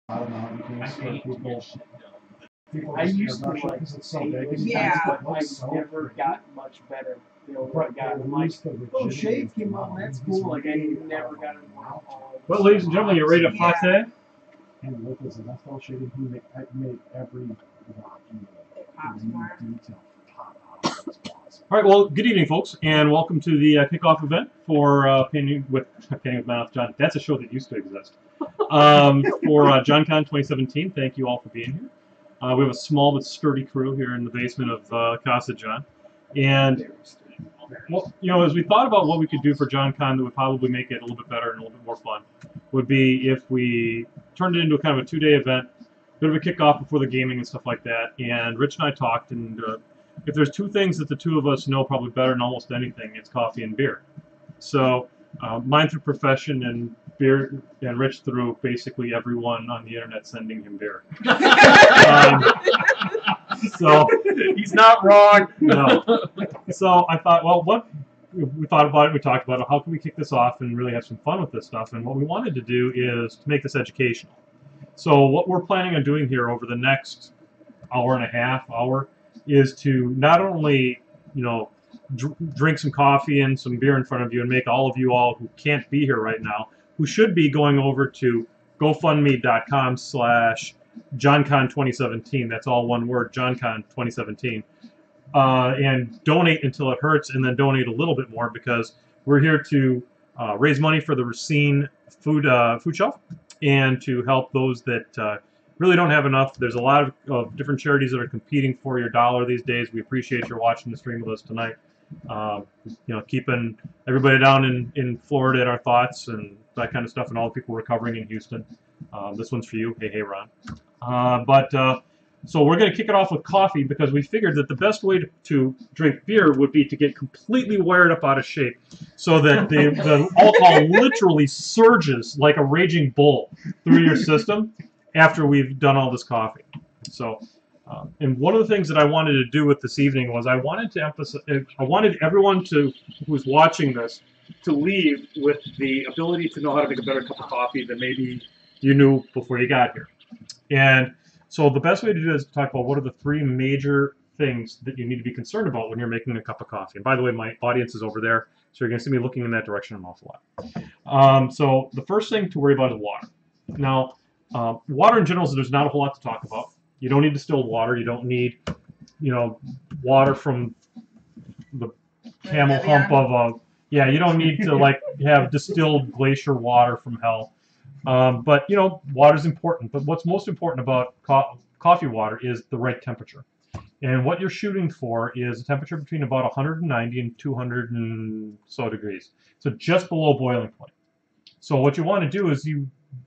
I don't know how you can swear people I just used to rush it like because it's so shave big. it, Yeah. but I So never pretty. got much better. You know, But I got at like, least the oh, rigidity shave of came the out, model that's is cool. Like, I really never got it. Well, ladies and gentlemen, you ready to Yeah. pate? And with his NFL shading, he made every block detail top out. All right, well, good evening, folks, and welcome to the kickoff event for Painting with MenothJohn. That's a show that used to exist. For JohnCon 2017, thank you all for being here. We have a small but sturdy crew here in the basement of Casa John. And, well, you know, as we thought about what we could do for JohnCon that would probably make it a little bit better and a little bit more fun, would be if we turned it into a kind of a two-day event, bit of a kickoff before the gaming and stuff like that. And Rich and I talked, and if there's two things that the two of us know probably better than almost anything, it's coffee and beer. So mine through profession, and beer, and Rich through basically everyone on the internet sending him beer. So He's not wrong. no. So I thought, well, we thought about it. We talked about it. How can we kick this off and really have some fun with this stuff? And what we wanted to do is to make this educational. So what we're planning on doing here over the next hour and a half, is to not only, you know, drink some coffee and some beer in front of you and make all of you all who can't be here right now, who should be going over to GoFundMe.com/JohnCon 2017. That's all one word, JohnCon 2017. And donate until it hurts, and then donate a little bit more, because we're here to raise money for the Racine food shelf and to help those that really don't have enough. There's a lot of different charities that are competing for your dollar these days. We appreciate your watching the stream with us tonight. You know, keeping everybody down in Florida in our thoughts and that kind of stuff, and all the people recovering in Houston. This one's for you. Hey, Ron. So we're going to kick it off with coffee, because we figured that the best way to drink beer would be to get completely wired up out of shape, so that the alcohol literally surges like a raging bull through your system after we've done all this coffee. So, and one of the things that I wanted to do with this evening was I wanted everyone who's watching this to leave with the ability to know how to make a better cup of coffee than maybe you knew before you got here. And so the best way to do this is to talk about what are the three major things that you need to be concerned about when you're making a cup of coffee. And by the way, my audience is over there, so you're going to see me looking in that direction an awful lot. So the first thing to worry about is water. Now, water in general, there's not a whole lot to talk about. You don't need distilled water. You don't need, you know, water from the camel hump of a... Yeah, you don't need to like have distilled glacier water from hell. But, you know, water is important. But what's most important about coffee water is the right temperature. And what you're shooting for is a temperature between about 190 and 200 and so degrees. So just below boiling point. So what you want to do is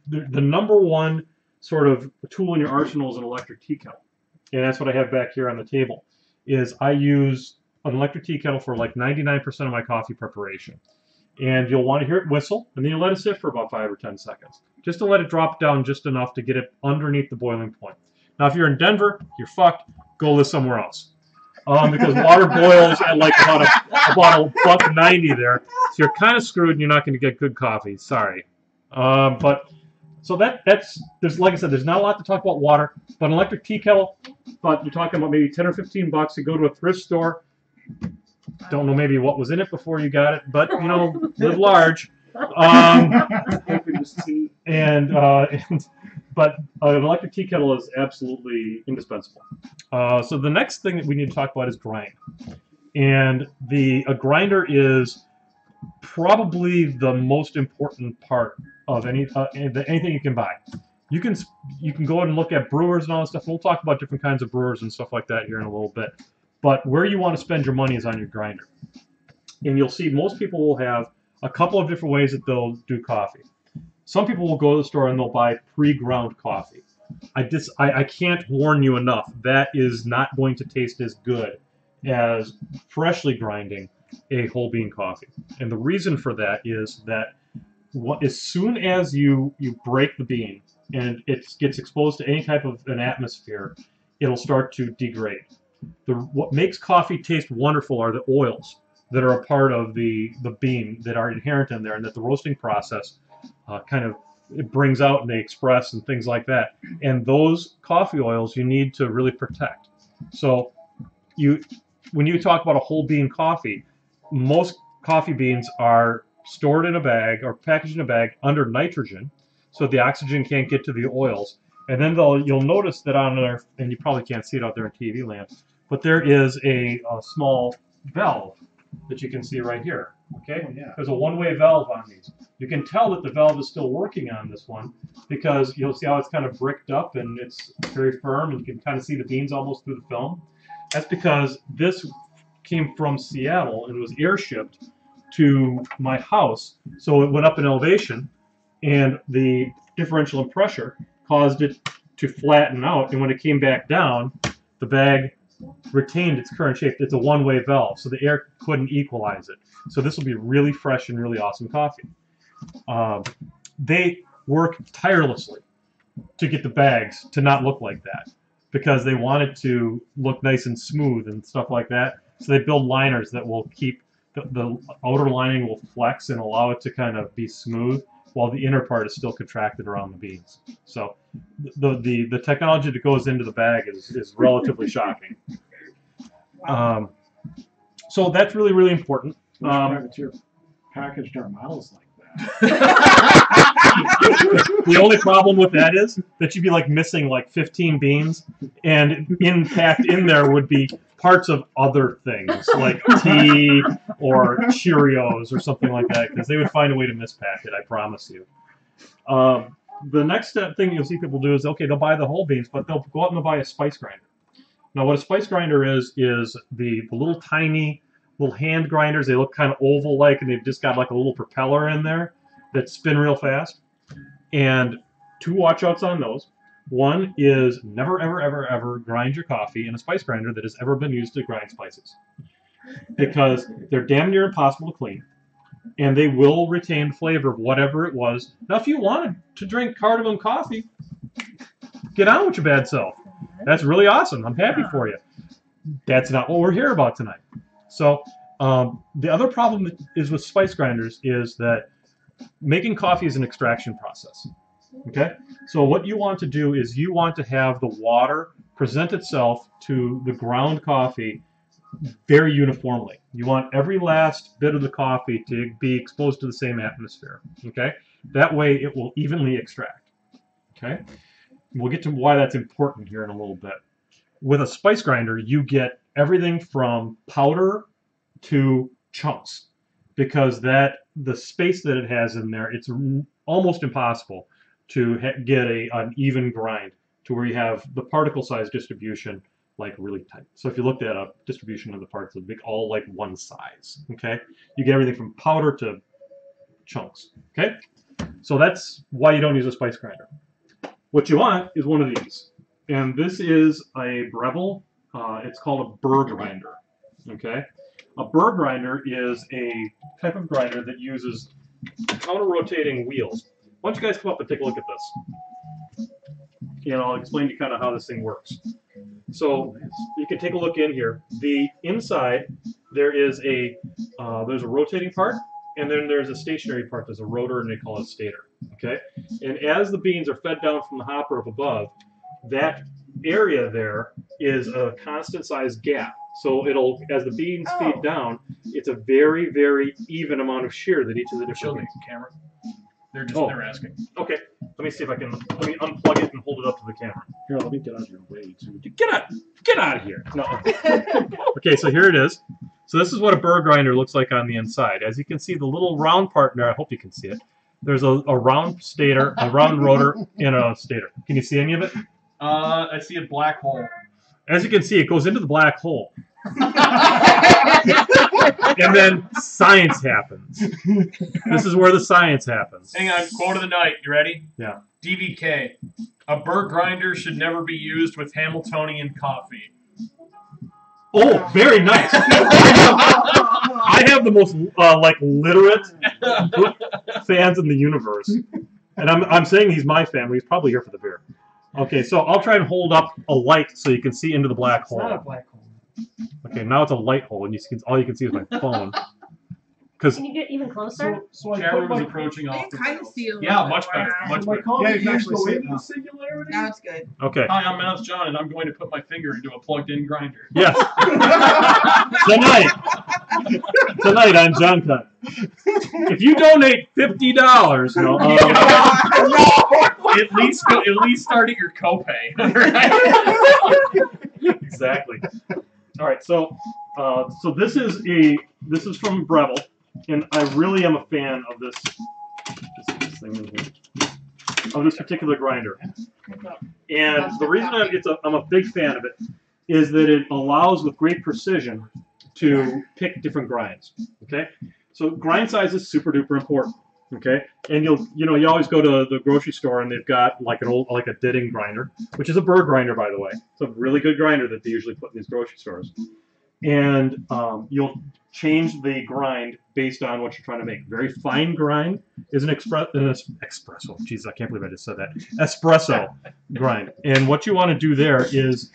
the number one sort of tool in your arsenal is an electric tea kettle. And that's what I have back here on the table. Is I use an electric tea kettle for like 99% of my coffee preparation. And you'll want to hear it whistle, and then you let it sit for about 5 or 10 seconds, just to let it drop down just enough to get it underneath the boiling point. Now, if you're in Denver, you're fucked. Go live somewhere else, because water boils at like about $1.90 there, so you're kind of screwed, and you're not going to get good coffee. Sorry, but so there's, like I said, there's not a lot to talk about water, but an electric tea kettle. But you're talking about maybe 10 or 15 bucks. You go to a thrift store. Don't know maybe what was in it before you got it, but you know, live large. But an electric tea kettle is absolutely indispensable. So the next thing that we need to talk about is grind, and a grinder is probably the most important part of anything you can buy. You can go ahead and look at brewers and all that stuff. We'll talk about different kinds of brewers and stuff like that here in a little bit. But where you want to spend your money is on your grinder. And you'll see most people will have a couple of different ways that they'll do coffee. Some people will go to the store and they'll buy pre-ground coffee. I can't warn you enough. That is not going to taste as good as freshly grinding a whole bean coffee. And the reason for that is that as soon as you break the bean and it gets exposed to any type of an atmosphere, it'll start to degrade. What makes coffee taste wonderful are the oils that are a part of the bean that are inherent in there, and that the roasting process kind of it brings out in the express and things like that. And those coffee oils you need to really protect. So when you talk about a whole bean coffee, most coffee beans are stored in a bag or packaged in a bag under nitrogen, so the oxygen can't get to the oils. And then you'll notice that on there, and you probably can't see it out there in TV land, but there is a small valve that you can see right here. Okay, Oh, yeah. There's a one-way valve on these. You can tell that the valve is still working on this one because you'll see how it's kind of bricked up and it's very firm, and you can kind of see the beans almost through the film. That's because this came from Seattle and was airshipped to my house, so it went up in elevation, and the differential in pressure caused it to flatten out, and when it came back down, the bag retained its current shape. It's a one-way valve, so the air couldn't equalize it. So this will be really fresh and really awesome coffee. They work tirelessly to get the bags to not look like that because they want it to look nice and smooth and stuff like that. So they build liners that will keep the outer lining will flex and allow it to kind of be smooth while the inner part is still contracted around the beans. So the technology that goes into the bag is relatively shocking. So that's really, really important. Privateer packaged our models like that. The only problem with that is that you'd be like missing like 15 beans, and packed in there would be parts of other things like tea or Cheerios or something like that, because they would find a way to mispack it, I promise you. The next thing you'll see people do is, okay, they'll buy the whole beans, but they'll go out and they'll buy a spice grinder. Now what a spice grinder is the little tiny little hand grinders. They look kind of oval-like, and they've just got like a little propeller in there that spin real fast. And two watch-outs on those. One is never, ever, ever, ever grind your coffee in a spice grinder that has ever been used to grind spices, because they're damn near impossible to clean, and they will retain the flavor of whatever it was. Now, if you wanted to drink cardamom coffee, get on with your bad self. That's really awesome. I'm happy for you. That's not what we're here about tonight. So the other problem is with spice grinders is that making coffee is an extraction process. Okay? So what you want to do is you want to have the water present itself to the ground coffee very uniformly. You want every last bit of the coffee to be exposed to the same atmosphere. Okay? That way it will evenly extract. Okay? We'll get to why that's important here in a little bit. With a spice grinder, you get everything from powder to chunks, because the space that it has in there, it's almost impossible to get an even grind to where you have the particle size distribution like really tight. So if you looked at a distribution of the parts, it'd be all like one size. Okay, you get everything from powder to chunks. Okay, so that's why you don't use a spice grinder. What you want is one of these, and this is a Breville. It's called a burr grinder. Okay, a burr grinder is a type of grinder that uses counter-rotating wheels. Why don't you guys come up and take a look at this, and I'll explain to you kind of how this thing works. So you can take a look in here. The inside there is there's a rotating part, and then there's a stationary part. There's a rotor, and they call it a stator. Okay, and as the beans are fed down from the hopper up above, that area there is a constant size gap. So as the beans feed down, it's a very, very even amount of shear that each of the different beans. Camera. They're asking. Okay, let me see if let me unplug it and hold it up to the camera. Here, let me get out of your way too. Get out of here. No. Okay, so here it is. So this is what a burr grinder looks like on the inside. As you can see, the little round part there, I hope you can see it. There's a round stator, a round rotor, and a stator. Can you see any of it? I see a black hole. As you can see, it goes into the black hole. And then science happens. This is where the science happens. Hang on, quote of the night. You ready? Yeah. DVK. A burr grinder should never be used with Hamiltonian coffee. Oh, very nice. I have the most literate fans in the universe, and I'm saying he's my fan. He's probably here for the beer. Okay, so I'll try and hold up a light so you can see into the black hole. It's not a black hole. Okay, now it's a light hole, and all you can see is my phone. because Can you get even closer? So I Camera put was my, approaching I off can the kind of rails. see you. Yeah, much better. Much my better. coffee Yeah, you can beans actually go see it into now. the singularity. Now it's good. okay. Hi, I'm MenothJohn, and I'm going to put my finger into a plugged-in grinder. Yes. Tonight on JohnCon. If you donate $50, At least start at your copay. exactly. All right, so this is from Breville, and I really am a fan of this thing in here, of this particular grinder. And the reason I'm a big fan of it is that it allows with great precision to pick different grinds. Okay, so grind size is super duper important. Okay, and you always go to the grocery store and they've got like a Ditting grinder, which is a bird grinder, by the way. It's a really good grinder that they usually put in these grocery stores. And you'll change the grind based on what you're trying to make. Very fine grind is an espresso. Jeez, I can't believe I just said that. Espresso grind. And what you want to do there is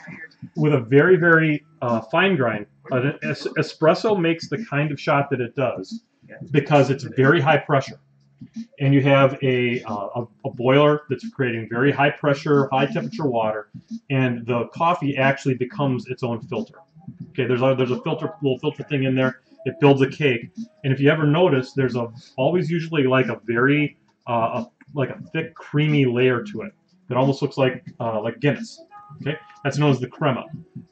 with a very, very fine grind. An espresso makes the kind of shot that it does because it's very high pressure. And you have a boiler that's creating very high pressure, high temperature water, and the coffee actually becomes its own filter. Okay, there's a little filter thing in there. It builds a cake, and if you ever notice, there's always usually like a very like a thick, creamy layer to it that almost looks like Guinness. Okay, that's known as the crema,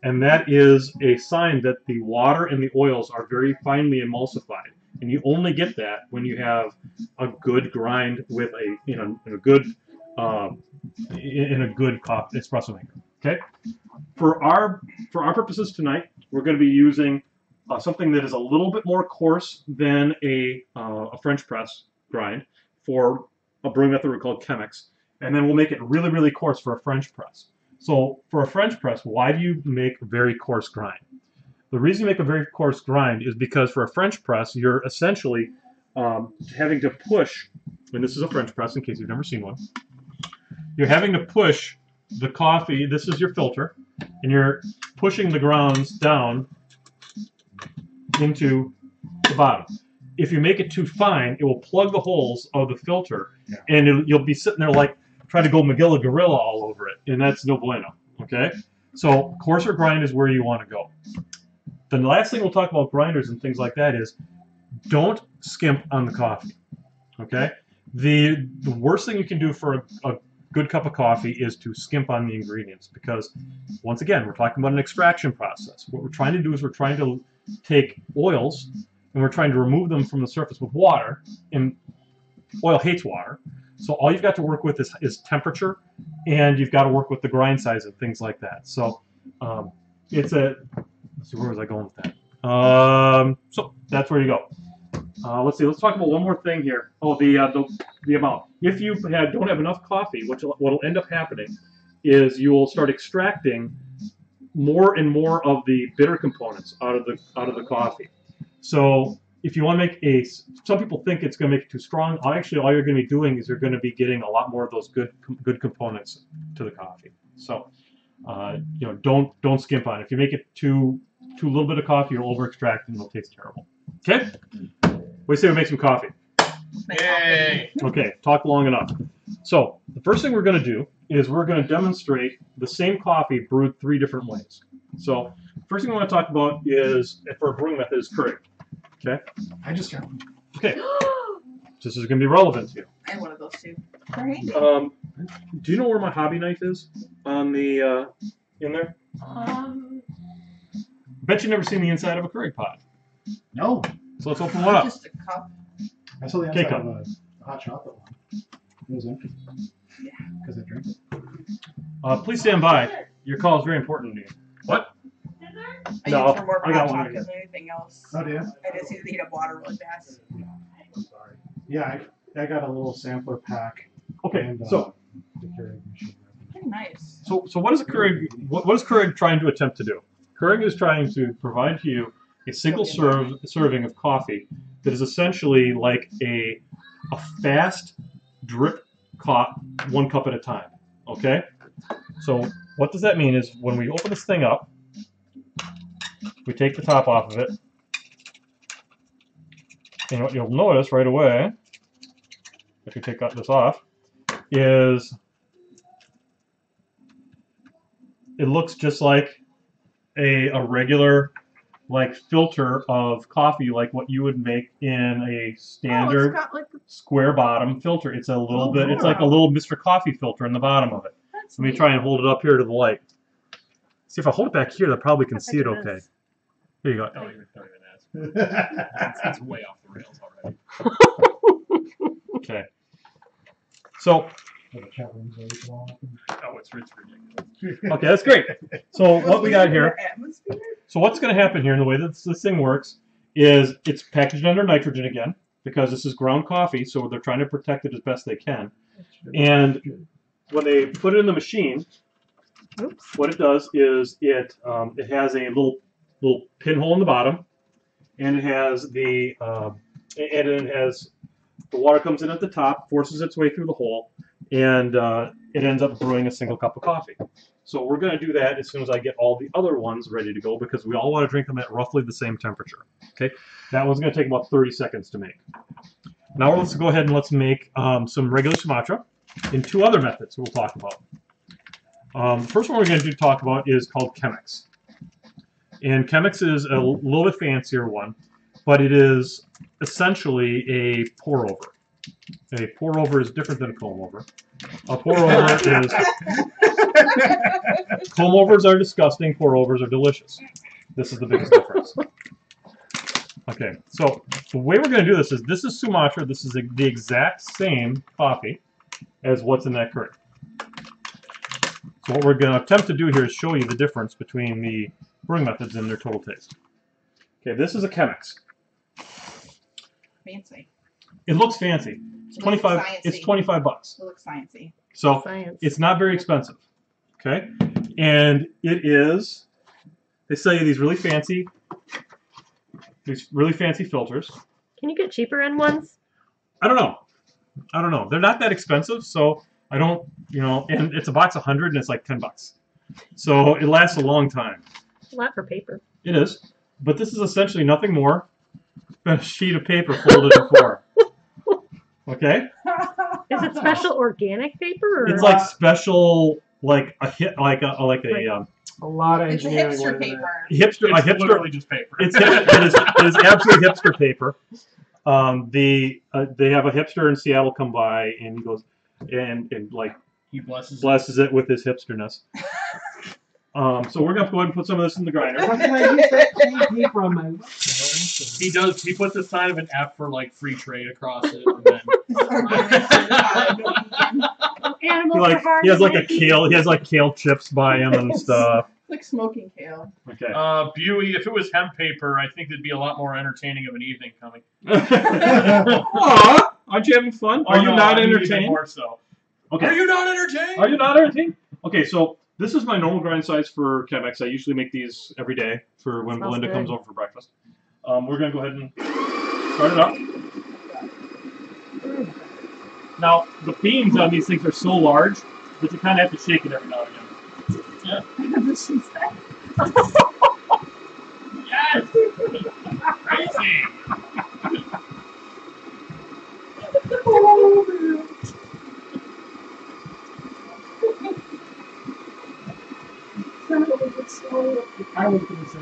and that is a sign that the water and the oils are very finely emulsified. And you only get that when you have a good grind with a good espresso maker. Okay, for our purposes tonight, we're going to be using something that is a little bit more coarse than a French press grind for a brewing method we call Chemex, and then we'll make it really, really coarse for a French press. So for a French press, why do you make a very coarse grind? The reason you make a very coarse grind is because for a French press, you're essentially having to push, and this is a French press in case you've never seen one, you're having to push the coffee, this is your filter, and you're pushing the grounds down into the bottom. If you make it too fine, it will plug the holes of the filter, and you'll be sitting there like trying to go Magilla Gorilla all over it, and that's no bueno, okay? So coarser grind is where you want to go. The last thing we'll talk about grinders and things like that is don't skimp on the coffee, okay? The worst thing you can do for a good cup of coffee is to skimp on the ingredients because, once again, we're talking about an extraction process. What we're trying to do is we're trying to take oils and we're trying to remove them from the surface with water, and oil hates water. So all you've got to work with is temperature, and you've got to work with the grind size and things like that. So it's a... Let's see, where was I going with that? So that's where you go. Let's see. Let's talk about one more thing here. Oh, the amount. If you don't have enough coffee, what'll end up happening is you will start extracting more and more of the bitter components out of the coffee. So if you want to make some people think it's going to make it too strong. Actually, all you're going to be doing is you're going to be getting a lot more of those good components to the coffee. So don't skimp on it. If you make it too little bit of coffee, you'll over extract and it'll taste terrible. Okay? We say we make some coffee. Yay! Okay, talk long enough. So the first thing we're going to do is we're going to demonstrate the same coffee brewed 3 different ways. So first thing we want to talk about is, for a brewing method, is Keurig. Okay? I just got one. Okay. This is going to be relevant to you. I have one of those too. Great. Do you know where my hobby knife is on the in there? Bet you've never seen the inside of a Keurig pot. No. So let's open one up. Just a cup. I saw the Cake inside cup. of a hot chocolate one. It was empty. Yeah. Because I drank it. Please stand by. Your call is very important to you. What? I No, use for more I got hot one chocolate than anything else. Oh, do you? I just need to heat up water really fast. I'm sorry. Yeah, I got a little sampler pack. Okay, And, so the Keurig machine. Very nice. So what is Keurig? What is Keurig trying to attempt to do? Keurig is trying to provide to you a single serving of coffee that is essentially like a fast drip cup, 1 cup at a time. Okay. So what does that mean is when we open this thing up, we take the top off of it, And what you'll notice right away, if you take this off, is it looks just like a regular like filter of coffee, like what you would make in a standard it's got like square bottom filter. It's a little bit, it's like a little Mr. Coffee filter in the bottom of it. that's Let me neat. try and hold it up here to the light. See if I hold it back here, they probably can see it bet you okay. is. There you go. Don't even ask. It's way off the rails already. Okay. So, For the chat rooms, they go on. Oh, it's ridiculous. okay, that's great. So what we got here, Atmosphere? so what's going to happen here, and the way that this thing works, is it's packaged under nitrogen again, because this is ground coffee, so they're trying to protect it as best they can. And when they put it in the machine, Oops. what it does is it has a little pinhole in the bottom, and it has the water comes in at the top, forces its way through the hole, and it ends up brewing a single cup of coffee. So we're going to do that as soon as I get all the other ones ready to go, because we all want to drink them at roughly the same temperature. Okay, that one's going to take about 30 seconds to make. Now let's go ahead and let's make some regular Sumatra in two other methods we'll talk about. The first one we're going to talk about is called Chemex. And Chemex is a little bit fancier one, but it is essentially a pour over. A pour over is different than a comb over. A pour over is comb overs are disgusting, pour overs are delicious. This is the biggest difference. Okay, so the way we're going to do this is Sumatra. This is the exact same coffee as what's in that curd. So what we're going to attempt to do here is show you the difference between the brewing methods and their total taste. Okay, this is a Chemex. Fancy. It looks fancy. It's It looks 25. sciencey. It's 25 bucks. It looks sciencey. So Science. it's not very expensive. Okay, and it is. They sell you these really fancy filters. Can you get cheaper end ones? I don't know. They're not that expensive, so I don't. And it's a box of 100, and it's like 10 bucks. So it lasts a long time. A lot for paper. It is, but this is essentially nothing more than a sheet of paper folded in four. Okay. Is it special organic paper? Or? It's like special, like a lot of It's a engineering. hipster went into paper. It's hipster. literally just paper. It is absolutely hipster paper. They have a hipster in Seattle come by, and he goes and like He blesses. blesses it with his hipsterness. So we're gonna go ahead and put some of this in the grinder. What can I use that same paper on my website? He does. He puts a sign of an F for like free trade across it. And then It's organic certified, no vegan. Animals He has like a kale. He has like kale chips by him and stuff. It's like smoking kale. Okay. Buey, if it was hemp paper, I think it'd be a lot more entertaining of an evening coming. Aw, aren't you having fun? Are you no, not I'm even entertained? More so. Okay. Are you not entertained? Are you not entertained? Okay, so this is my normal grind size for Chemex. I usually make these every day for when Smells Belinda good. comes over for breakfast. We're going to go ahead and start it up. Now, the beans on these things are so large that you kind of have to shake it every now and again. Yeah. This is that. Yes! Crazy! Oh, man. I was going to say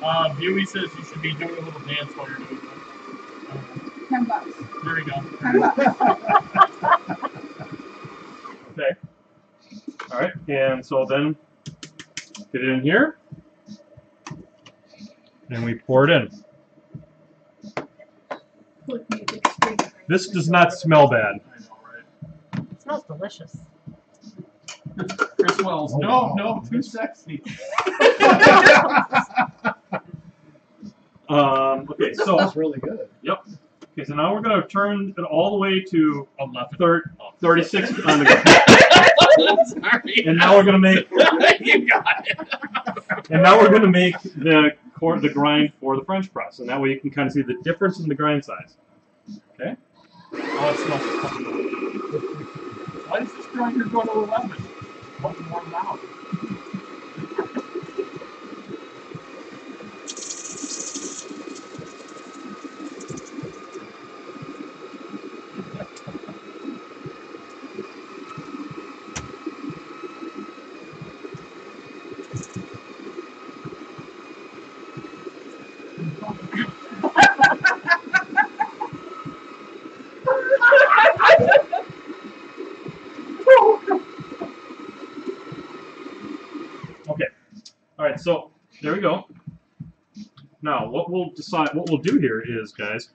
Buey says you should be doing a little dance while you're doing that. $10. There we go. $10. Okay. All right, and so then get it in here, and we pour it in. This does not smell bad. I know, right? It smells delicious. Chris Wells. No, too sexy. Okay, so that's really good. okay, so now we're going to turn it all the way to 11. 36 on the go. Sorry. And now we're going to make You got it. and now we're going to make the grind for the French press, and that way you can kind of see the difference in the grind size. Okay. Oh, it smells fucking. Why is this grinder going to 11? What's more loud? right, so there we go. Now, what we'll do here is, guys,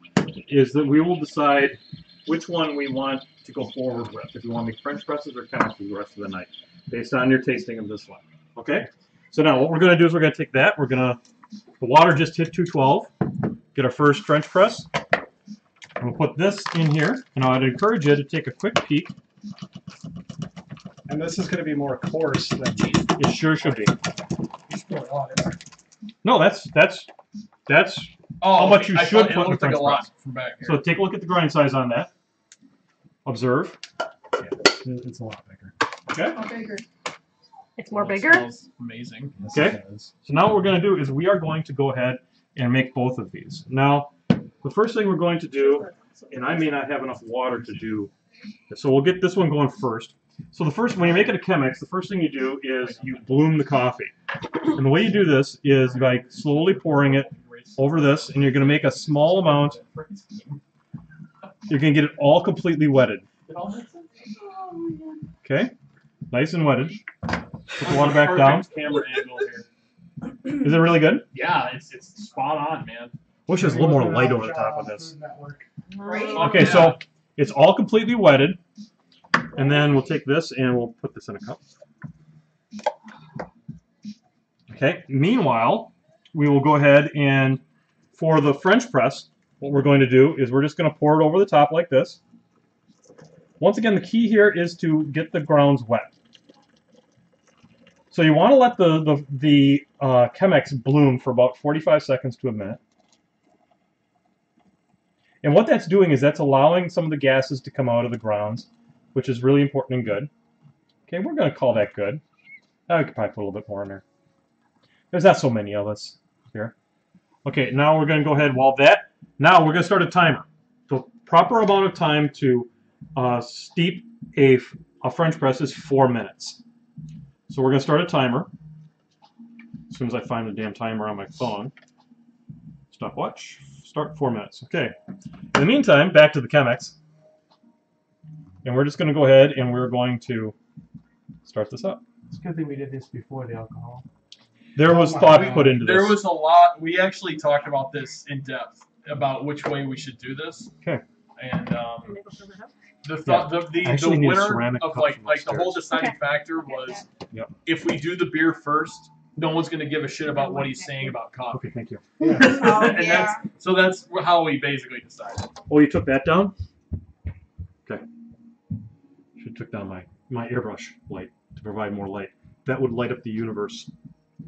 is that we will decide which one we want to go forward with. If you want to make French presses or Chemex for the rest of the night, based on your tasting of this one. Okay? So now what we're going to do is we're going to take that. The water just hit 212. Get our first French press. And we'll put this in here. And I'd encourage you to take a quick peek. And this is going to be more coarse than It sure should be. water. No, that's Oh, how much you I should thought put in it looked the like a French lot press. from back here. So take a look at the grind size on that. Observe. Yeah, it's a lot bigger. Okay. How bigger? It's more It bigger. smells amazing. Yes, Okay. it does. So now what we're going to do is we are going to go ahead and make both of these. Now, the first thing we're going to do, and I may not have enough water to do, so we'll get this one going first. So when you're making a Chemex, the first thing you do is you bloom the coffee. And the way you do this is by slowly pouring it over this, and you're going to make a small amount. You're going to get it all completely wetted. Okay? Nice and wetted. Put the water back down. Camera angle here. Is it really good? Yeah, it's spot on, man. Wish there's a little more light over the top of this. Right? Okay, so it's all completely wetted. And then we'll take this and we'll put this in a cup. Okay, meanwhile, we will go ahead and for the French press, what we're going to do is we're just going to pour it over the top like this. Once again, the key here is to get the grounds wet. So you want to let the Chemex bloom for about 45 seconds to a minute. And what that's doing is that's allowing some of the gases to come out of the grounds, which is really important and good. Okay, we're going to call that good. I could probably put a little bit more in there. There's not so many of us here. Okay, now we're going to go ahead now we're going to start a timer. The proper amount of time to steep a French press is 4 minutes. So we're going to start a timer. As soon as I find the damn timer on my phone. Stopwatch. Start 4 minutes. Okay. In the meantime, back to the Chemex. And we're just going to go ahead and we're going to start this up. It's a good thing we did this before the alcohol. There was thought put into this. There was a lot. We actually talked about this in depth about which way we should do this. Okay. And Can they go fill that up? the thought, I the actually need a winner ceramic of cup like from the whole upstairs. deciding Okay. factor was Yep. if we do the beer first, no one's going to give a shit about what he's saying about coffee. Okay, thank you. Yeah. Oh, And yeah. that's how we basically decided. Oh, you took that down? Okay. Should have took down my airbrush light to provide more light. That would light up the universe.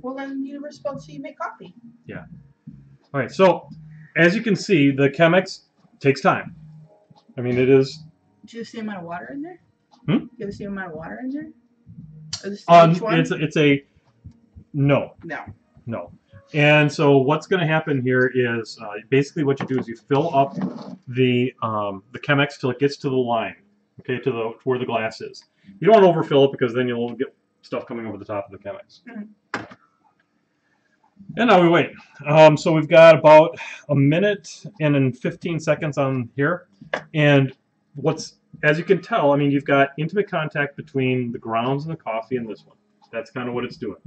Well, then you were supposed to make coffee. All right, so as you can see, the Chemex takes time. I mean, it is. Do you see the amount of water in there? Hmm? Do you see the amount of water in there? Or each one? It's a no. No. And so what's going to happen here is basically what you do is you fill up the Chemex till it gets to the line, okay, to where the glass is. You don't want to overfill it because then you'll get stuff coming over the top of the Chemex. Mhm. And now we wait. So we've got about a minute and then 15 seconds on here. And as you can tell, I mean, you've got intimate contact between the grounds and the coffee and this one. That's kind of what it's doing.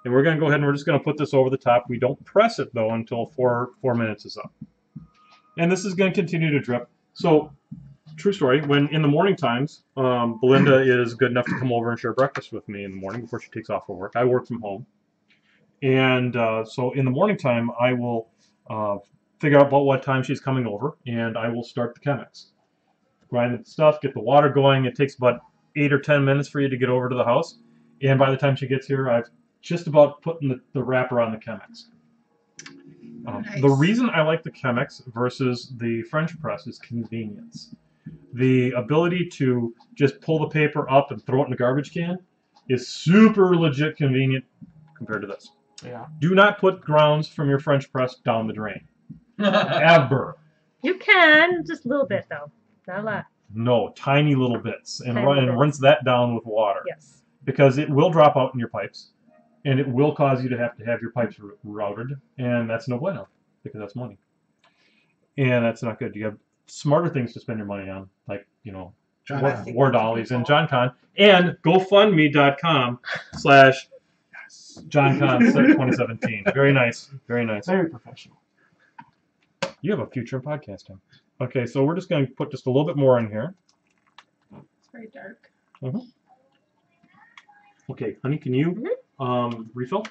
And we're going to go ahead and we're just going to put this over the top. We don't press it, though, until 4 minutes is up. And this is going to continue to drip. So, true story, when in the morning times, Belinda is good enough to come over and share breakfast with me in the morning before she takes off for work. I work from home. And so in the morning time, I will figure out about what time she's coming over, and I will start the Chemex. Grind the stuff, get the water going. It takes about 8 or 10 minutes for you to get over to the house. And by the time she gets here, I've just about putting the wrapper on the Chemex. Nice. The reason I like the Chemex versus the French press is convenience. The ability to just pull the paper up and throw it in the garbage can is super legit convenient compared to this. Yeah. Do not put grounds from your French press down the drain. Ever. You can, just a little bit though, not a lot. No, tiny little bits. And, Tiny bits. rinse that down with water. Yes. Because it will drop out in your pipes. And it will cause you to have your pipes routed. And that's no bueno. Because that's money. And that's not good. You have smarter things to spend your money on. Like, you know, John, war dollies and JohnCon. And GoFundMe.com/ JohnCon 2017. Very nice. Very nice. Very professional. You have a future in podcasting. Okay, so we're just going to put just a little bit more in here. It's very dark. Okay, honey, can you refill?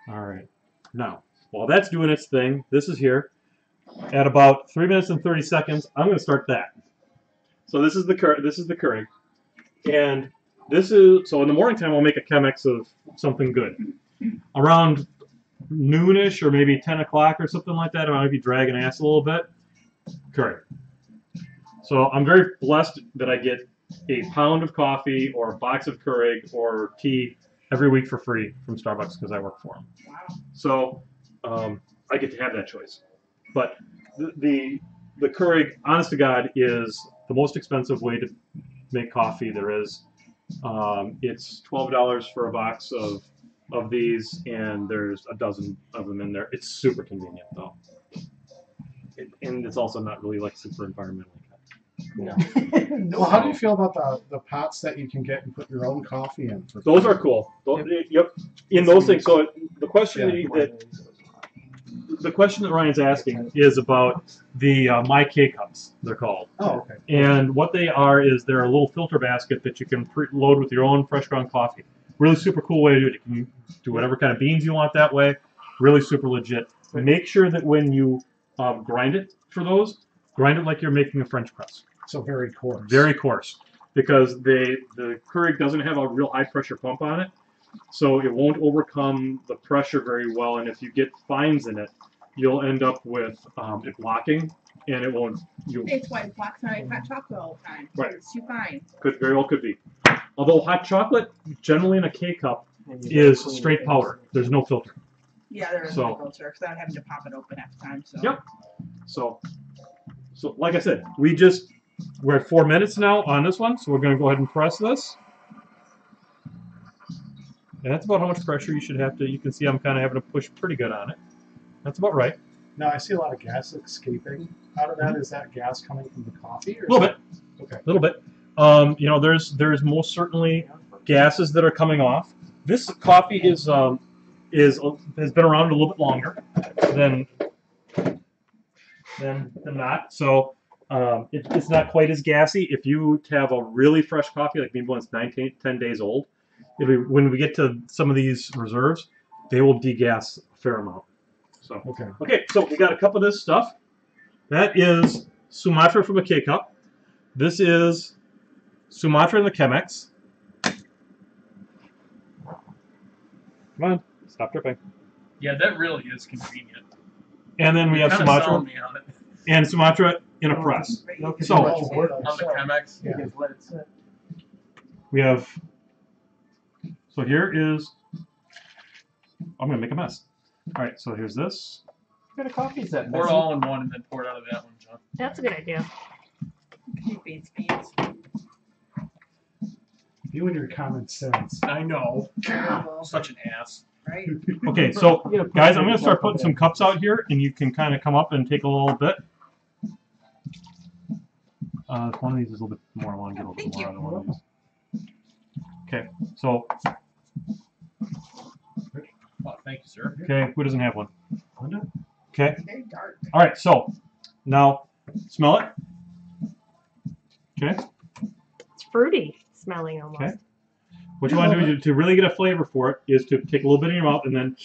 All right. Now, while that's doing its thing, this is here. At about 3 minutes and 30 seconds, I'm going to start that. So this is the Keurig, and this is so in the morning time I'll make a Chemex of something good. Around noonish or maybe 10 o'clock or something like that, I might be dragging ass a little bit. Keurig. So I'm very blessed that I get a pound of coffee or a box of Keurig or tea every week for free from Starbucks because I work for them. Wow. So I get to have that choice. But the Keurig, honest to God, is the most expensive way to make coffee there is. It's $12 for a box of these, and there's a dozen of them in there. It's super convenient though, and it's also not really like super environmentally. No. Well, how do you feel about the pots that you can get and put your own coffee in? Those are cool. Yep. In those things. So the question the question that Ryan's asking is about the My K-Cups, they're called. Oh, okay. And what they are is they're a little filter basket that you can load with your own fresh ground coffee. Really super cool way to do it. You can do whatever kind of beans you want that way. Really super legit. Make sure that when you grind it for those, grind it like you're making a French press. So very coarse. Very coarse. Because the Keurig doesn't have a real high pressure pump on it. So it won't overcome the pressure very well. And if you get fines in it, you'll end up with it blocking, and it won't. It's why it blocks my hot chocolate all the time. Right. It's too fine. Very well could be. Although hot chocolate, generally in a K-cup, is straight powder. There's no filter. Yeah, there is So- no filter without having to pop it open half the time. So. Yep. So like I said, we're at 4 minutes now on this one, so we're going to go ahead and press this. And that's about how much pressure you should have to. You can see I'm kind of having to push pretty good on it. That's about right. Now I see a lot of gas escaping out of that. Is that gas coming from the coffee? Or A little bit. Okay. A little bit. There's most certainly gases that are coming off. This coffee has been around a little bit longer than not. So it's not quite as gassy. If you have a really fresh coffee, like maybe one that's 10 days old, when we get to some of these reserves, they will degas a fair amount. So okay, so we got a cup of this stuff. That is Sumatra from a K-cup. This is Sumatra in the Chemex. Come on, stop dripping. Yeah, that really is convenient. And then we have Kinda Sumatra selling me on it. and Sumatra in a press. So On the Chemex. Yeah. we have. So here is. I'm gonna make a mess. All right, so here's this. What kind of coffee is that? Pour it all in one and then pour it out of that one, John. That's a good idea. Beans. You and your common sense. I know. Terrible. Such an ass. Right? Okay, so guys, I'm gonna start putting some cups out here, and you can kind of come up and take a little bit. One of these is a little bit more. I want to get a little bit more out of one of these. Okay, so Oh, thank you, sir. okay, who doesn't have one? Okay, Very dark. all right. So now smell it. Okay. It's fruity smelling almost. Okay. What you want to do to really get a flavor for it is to take a little bit in your mouth and then.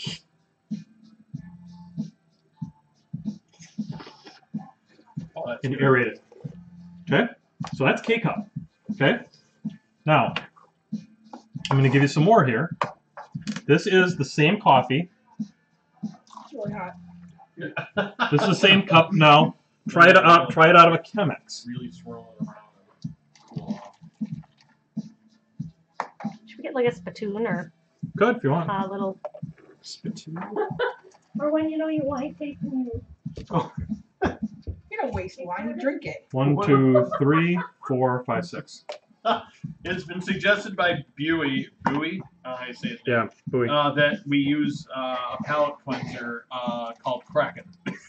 Oh, that's And good. aerate it. Okay? So that's K-cup. Okay? Now, I'm going to give you some more here. This is the same coffee. It's really hot. This is the same cup. Now, try it out of a Chemex. Really swirl it around and cool off. Should we get like a spittoon or Good, if you want. a little, Spittoon. or when you wine tasting. You don't waste wine, you drink it. 1, 2, 3, 4, 5, 6. It has been suggested by Bowie, I say it, Yeah, buoy. that we use a palate cleanser called Kraken. which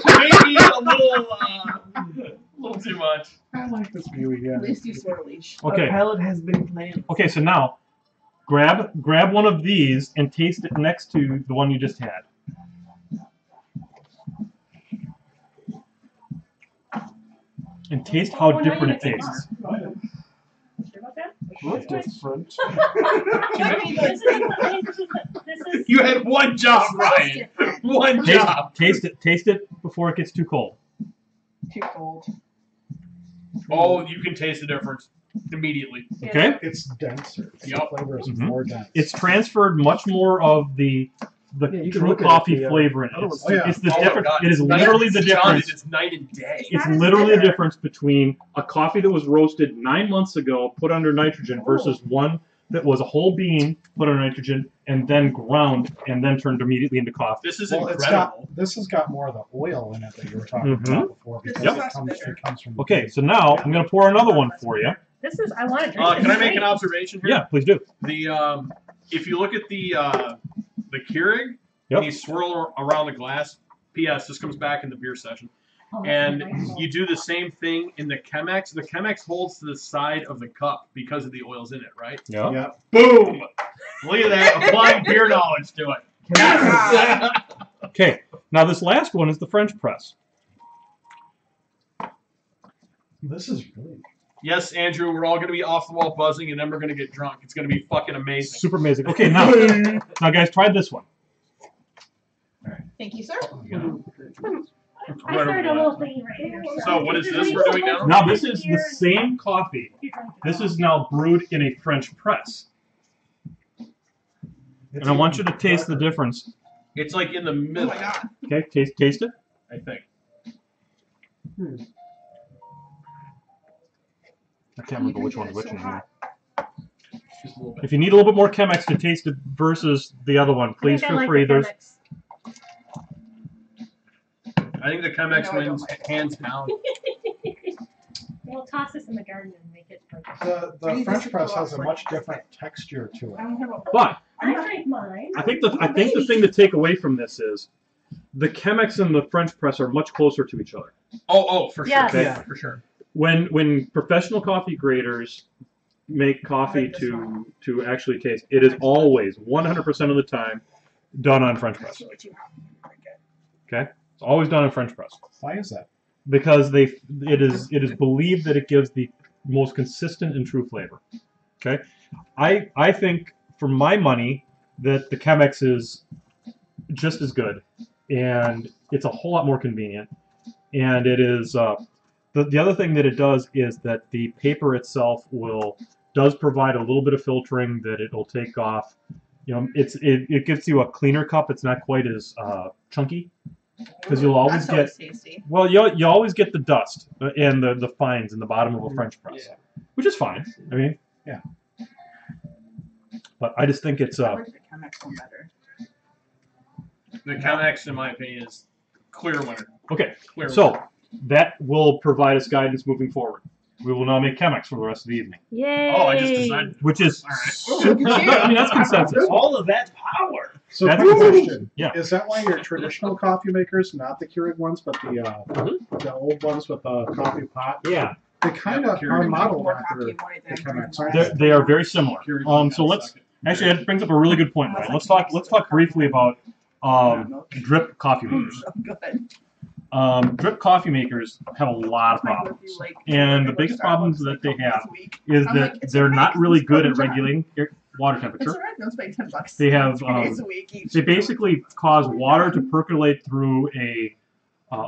may be a little too much. I like this view At again. least you sort of leash. Okay. A palate has been planned. Okay, so now grab one of these and taste it next to the one you just had. And taste how different it tastes. Sure about that? Look different. This is You had one job, Ryan. One job. Taste it before it gets too cold. Too cold. Oh, you can taste the difference immediately. Okay? It's denser. The Yep. flavor is Mhm. more dense. It's transferred much more of the Yeah, you can true look at coffee the, flavor in it. other It's, ones. Oh, yeah. it's the Oh my difference. God. It is Night- literally the John, difference. it is night and day. It's literally the difference between a coffee that was roasted 9 months ago, put under nitrogen, versus one that was a whole bean, put under nitrogen, and then ground, and then turned immediately into coffee. This is Well, incredible. this has got more of the oil in it that you were talking Mhm. about before because Yep. it comes from. Okay, so now I'm going to pour another one for you. This is. I want to drink. Can I make an observation here? Yeah, please do. The if you look at the Keurig, Yep. and you swirl around the glass. P.S. This comes back in the beer session. And you do the same thing in the Chemex. The Chemex holds to the side of the cup because of the oils in it, right? Yeah. Yeah. Boom! Look at that. Applying beer knowledge to it. Okay, now this last one is the French press. This is really. Yes, Andrew, we're all going to be off the wall buzzing, and then we're going to get drunk. It's going to be fucking amazing. Super amazing. Okay, now guys, try this one. Thank you, sir. I started a little thingy right here. So what is this we're doing now? Now this is the same coffee. This is now brewed in a French press. And I want you to taste the difference. It's like in the Oh middle, my god. Okay, taste it. I think. I can't remember which one's which in here. Just a little bit. If you need a little bit more Chemex to taste it versus the other one, please feel free. There's I think the Chemex No, I don't wins like it. hands down. We'll toss this in the garden and make it. Like, The French press has a much different texture to I it. don't have a But I drank mine. I think the thing to take away from this is the Chemex and the French press are much closer to each other. Oh, for sure. Yes. Yeah. For sure. When professional coffee graders make coffee to actually taste, it is always 100% of the time done on French press. It's really too hot. Okay, it's always done on French press Why is that? because it is believed that it gives the most consistent and true flavor. Okay, I think for my money that the Chemex is just as good, and it's a whole lot more convenient, and it is. The other thing that it does is that the paper itself does provide a little bit of filtering that it'll take off. You know, it gives you a cleaner cup. It's not quite as chunky because you'll always That's get tasty. well you always get the dust and the fines in the bottom of a French press, which is fine. I mean, yeah. But I just think it's I like the Chemex one better. The Chemex, in my opinion, is clear winner. okay. Clear winner. So that will provide us guidance moving forward. We will now make Chemex for the rest of the evening, Yay! Oh, I just decided. which is All right. super. I mean, that's consensus. All of that power. So That's quick the question. Yeah. Is that why your traditional coffee makers, not the Keurig ones, but the old ones with the coffee pot, Yeah, they kind of Keurig are modeled More after coffee, the more than Chemex, more aren't they are very similar. Keurig So let's actually that brings up a really good point, right? Let's talk briefly about drip coffee makers. Good. Drip coffee makers have a lot of problems, and the biggest problems that they have is I'm that like, it's they're okay, not it's really just good fun at job. regulating water It's temperature. alright, no, it's like $10. They have 3 days a week each. they basically cause water to percolate through a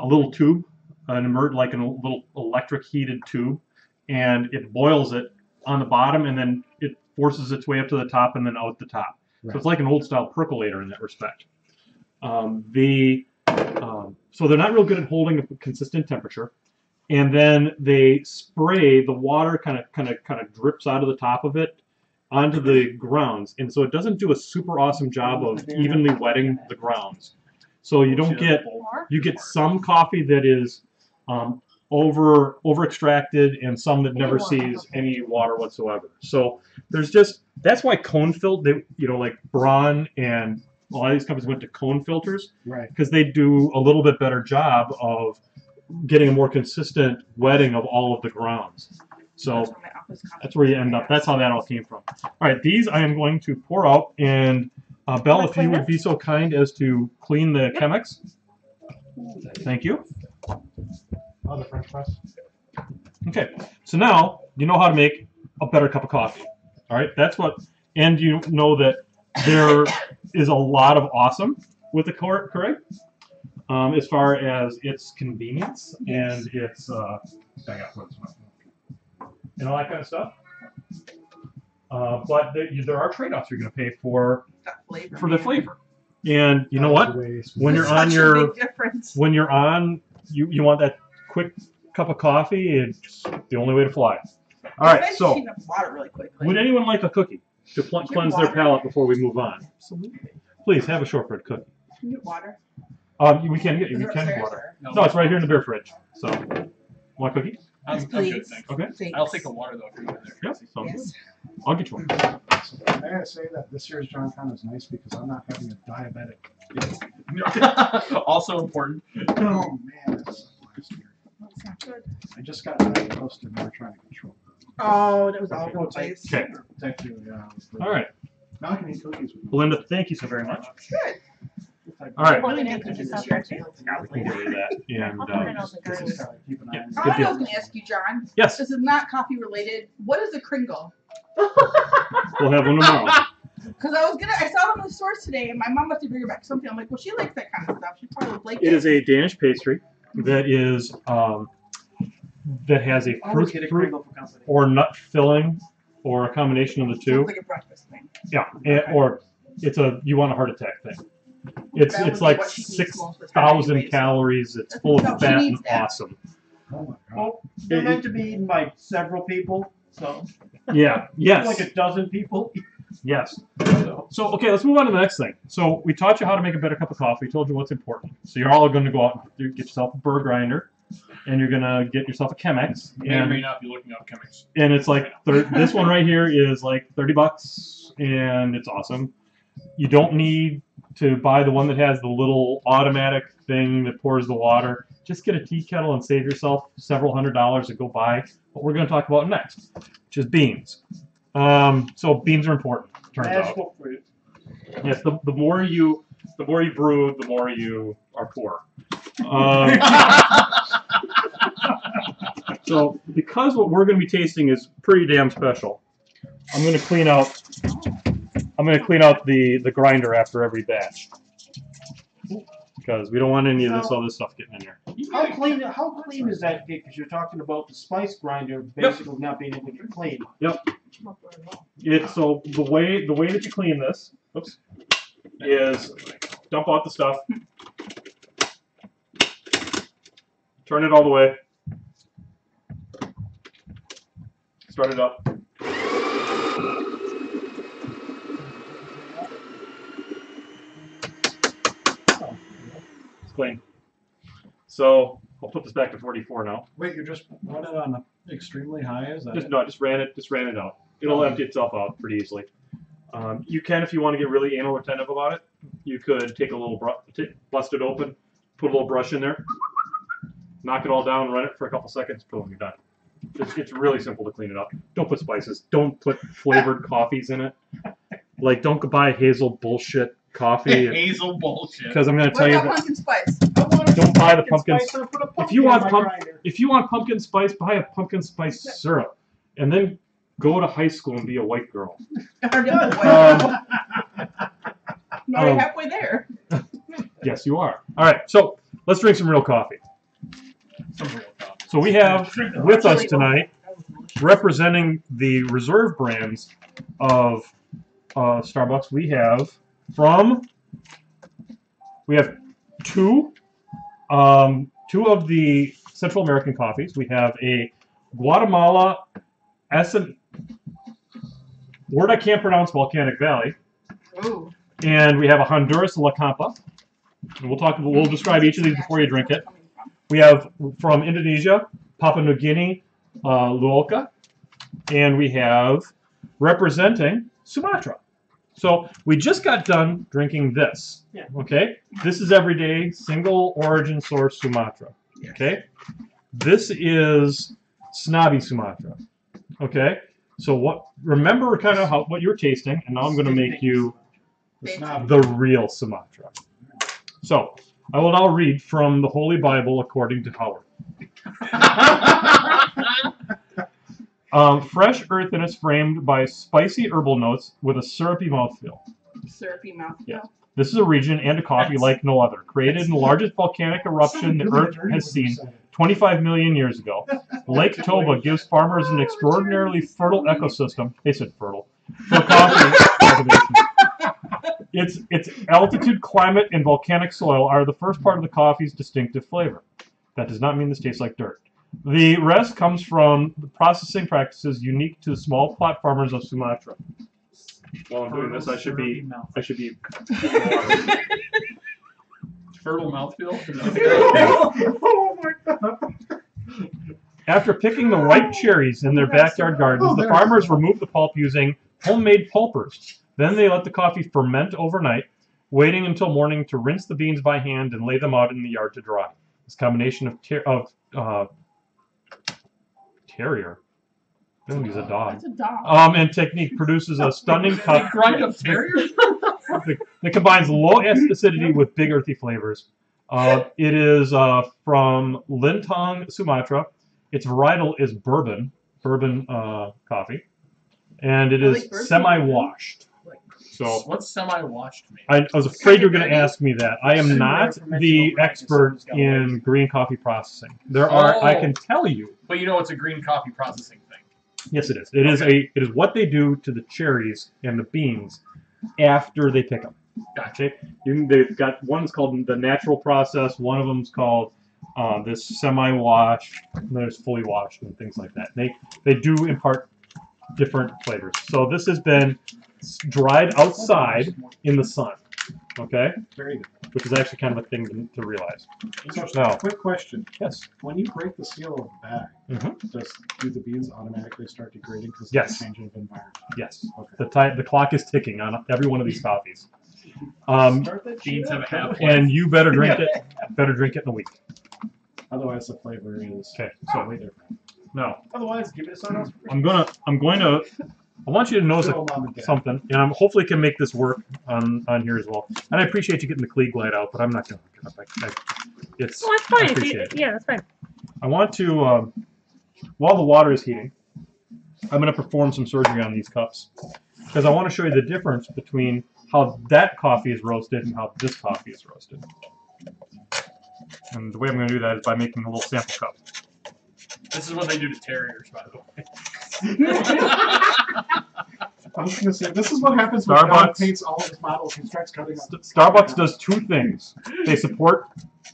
little tube, like a little electric heated tube, and it boils it on the bottom, and then it forces its way up to the top and then out the top. So it's like an old style percolator in that respect. So they're not real good at holding a consistent temperature, and then they spray the water kind of drips out of the top of it onto the grounds, and so it doesed do a super awesome job of evenly wetting the grounds. So you don't get some coffee that is over extracted and some that never sees any water whatsoever. So that's why cone filter, like Braun and a lot of these companies went to cone filters, right. because they do a little bit better job of getting a more consistent wetting of all of the grounds. So that's where you end up. That's how that all came from. All right, these I am going to pour out, and Belle, if you would be so kind as to clean the Chemex. Thank you. Oh, the French press. Okay, so now you know how to make a better cup of coffee. All right, that's what, and you know that there is a lot of awesome with the Keurig, as far as its convenience and its and all that kind of stuff. But there are trade-offs you're going to pay for the flavor. And you know what? When you're on your you want that quick cup of coffee, it's the only way to fly. All right, so would anyone like a cookie to cleanse their palate before we move on? Absolutely. Please have a shortbread cookie. Can you get water? We can get water. Sir? No, it's right here in the beer fridge. So, want a cookie? I'm good, Please. thanks. Okay. Thanks. I'll take a water though if you're there. Yep. Sounds Yes. good. I'll get you one. So, may I say that this year's JohnCon is nice because I'm not having a diabetic. Also important. Oh man, that's last year. That's not good. I just got diagnosed and we're trying to control. Oh, that was all over the place. Okay. Thank you. Yeah. All right. Now I can eat cookies with you. Belinda, thank you so very much. Good. All right. Well, Really then good you cookies just this year, have too. We can do that. And I'll put it on the This garden. is gotta keep an eye Yeah. on I Good deal. was going to ask you, John. yes, This is not coffee related. What is a Kringle? we'll have one tomorrow. Because I saw them in the stores today, and my mom must have bring her back something. I'm like, well, she likes that kind of stuff. She probably would like It is a Danish pastry that is that has a Always fruit, get a fruit Kringle for company. or nut filling or a combination of the two. Sounds like a breakfast thing. Yeah, or you want a heart attack thing. It's That would it's be like what she needs most of the time 6,000 anyway, so- calories. It's full No, of she fat needs and that. awesome. Oh my god. Well, they're meant to be eaten by several people, so Yeah. Yes. like a dozen people. Yes. So, okay, let's move on to the next thing. So, we taught you how to make a better cup of coffee. We told you what's important. So, you're all going to go out and get yourself a burr grinder, and you're going to get yourself a Chemex. You may or may not be looking up Chemex. And it's like, this one right here is like $30, and it's awesome. You don't need to buy the one that has the little automatic thing that pours the water. Just get a tea kettle and save yourself several $100s to go buy what we're going to talk about next, which is beans. So beans are important, turns out. Magical fruit. Yes, the more you brew, the more you are poor. So because what we're going to be tasting is pretty damn special, I'm going to clean out the grinder after every batch because we don't want any of this other stuff getting in there. How clean is that? Because you're talking about the spice grinder basically not being able to get clean. It's so the way that you clean this, oops, is dump out the stuff, turn it all the way, start it up. It's clean. So I'll put this back to 44 now. Wait, you just run it on extremely high? Is that Just ran it out. It'll empty itself out pretty easily. You can, if you want to get really anal retentive about it, you could take a little bust it open, put a little brush in there, knock it all down, run it for a couple seconds, boom, you're done. It's really simple to clean it up. Don't put spices. Don't put flavored coffees in it. Like, don't go buy hazel bullshit coffee. Hazel bullshit. Because I'm going to What tell you about that pumpkin spice? don't buy the pumpkin. Spice or put a If you pumpkin want in my grinder. if you want pumpkin spice, buy a pumpkin spice syrup, and then go to high school and be a white girl. You're halfway there. Yes, you are. All right, so let's drink some real coffee. So we have with us tonight, representing the reserve brands of Starbucks, we have two of the Central American coffees. We have a Guatemala word I can't pronounce, Volcanic Valley, Ooh. and we have a Honduras La Campa. And we'll describe each of these before you drink it. We have from Indonesia, Papua New Guinea, Luolca, and we have representing Sumatra. So we just got done drinking this. Yeah. Okay, this is everyday single origin source Sumatra. Okay, this is snobby Sumatra. Okay, so what? Remember kind of what you're tasting, and now I'm going to make you the real Sumatra. So I will now read from the Holy Bible according to Howard. Fresh earthiness framed by spicy herbal notes with a syrupy mouthfeel. Syrupy mouthfeel. Yeah. This is a region and a coffee like no other. Created in the largest volcanic eruption the Earth has seen 25 million years ago. Lake Toba gives farmers an extraordinarily fertile ecosystem. They said fertile. For coffee cultivation. Its altitude, climate, and volcanic soil are the first part of the coffee's distinctive flavor. That does not mean this tastes like dirt. The rest comes from the processing practices unique to the small plot farmers of Sumatra. While I'm doing this, I should be. Fertile mouthfeel. Oh my god. After picking the ripe cherries in their backyard gardens, the farmers remove the pulp using homemade pulpers. Then they let the coffee ferment overnight, waiting until morning to rinse the beans by hand and lay them out in the yard to dry. This combination of terrier. He's a dog. It's a dog. And technique produces a stunning cup Grind up terrier. that combines low acidity with big earthy flavors. It is from Lintong, Sumatra. Its varietal is bourbon coffee, and it is semi-washed. So what's semi-washed mean? I was afraid you were going to ask me that. I am not the expert in green coffee processing. I can tell you. But you know it's a green coffee processing thing. Yes, it is. It is what they do to the cherries and the beans after they pick them. Gotcha. They've got one's called the natural process. One of them's called this semi-wash. And there's fully washed and things like that. They do impart different flavors. So this has been dried outside in the sun. Okay. Very good. Which is actually kind of a thing to realize. So, Now, quick question. yes. When you break the seal of the bag, do the beans automatically start degrading because of Yes. the change of environment? Yes. Okay. The clock is ticking on every one of these coffees. Beans have a half. And you better drink it. Better drink it in a week. Otherwise, the flavor is Okay. way different. Now, Otherwise, give it to someone else. I'm going to. I want you to notice Good old mom and dad. something, and I'm hopefully can make this work on here as well. And I appreciate you getting the Klieg light out, but I'm not going to hook it up. It's Well, that's fine. I appreciate it. Yeah, that's fine. I want to, while the water is heating, I'm going to perform some surgery on these cups because I want to show you the difference between how that coffee is roasted and how this coffee is roasted. And the way I'm going to do that is by making a little sample cup. This is what they do to terriers, by the way. I was going to say, this is what happens when Starbucks. God paints all of his models. He starts cutting up. Starbucks does two things. They support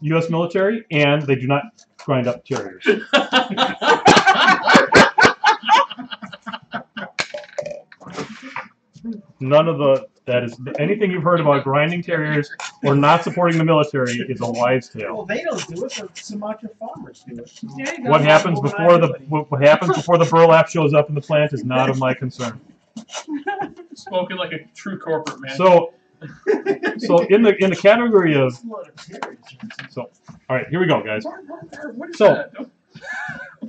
U.S. military, and they do not grind up terriers. That is anything you've heard about grinding terriers or not supporting the military is a wives' tale. Well, they don't do it, but Sumatra farmers do it. There you go. What happens before the burlap shows up in the plant is not of my concern. Spoken like a true corporate man. So in the category of all right, here we go, guys. What is So- that?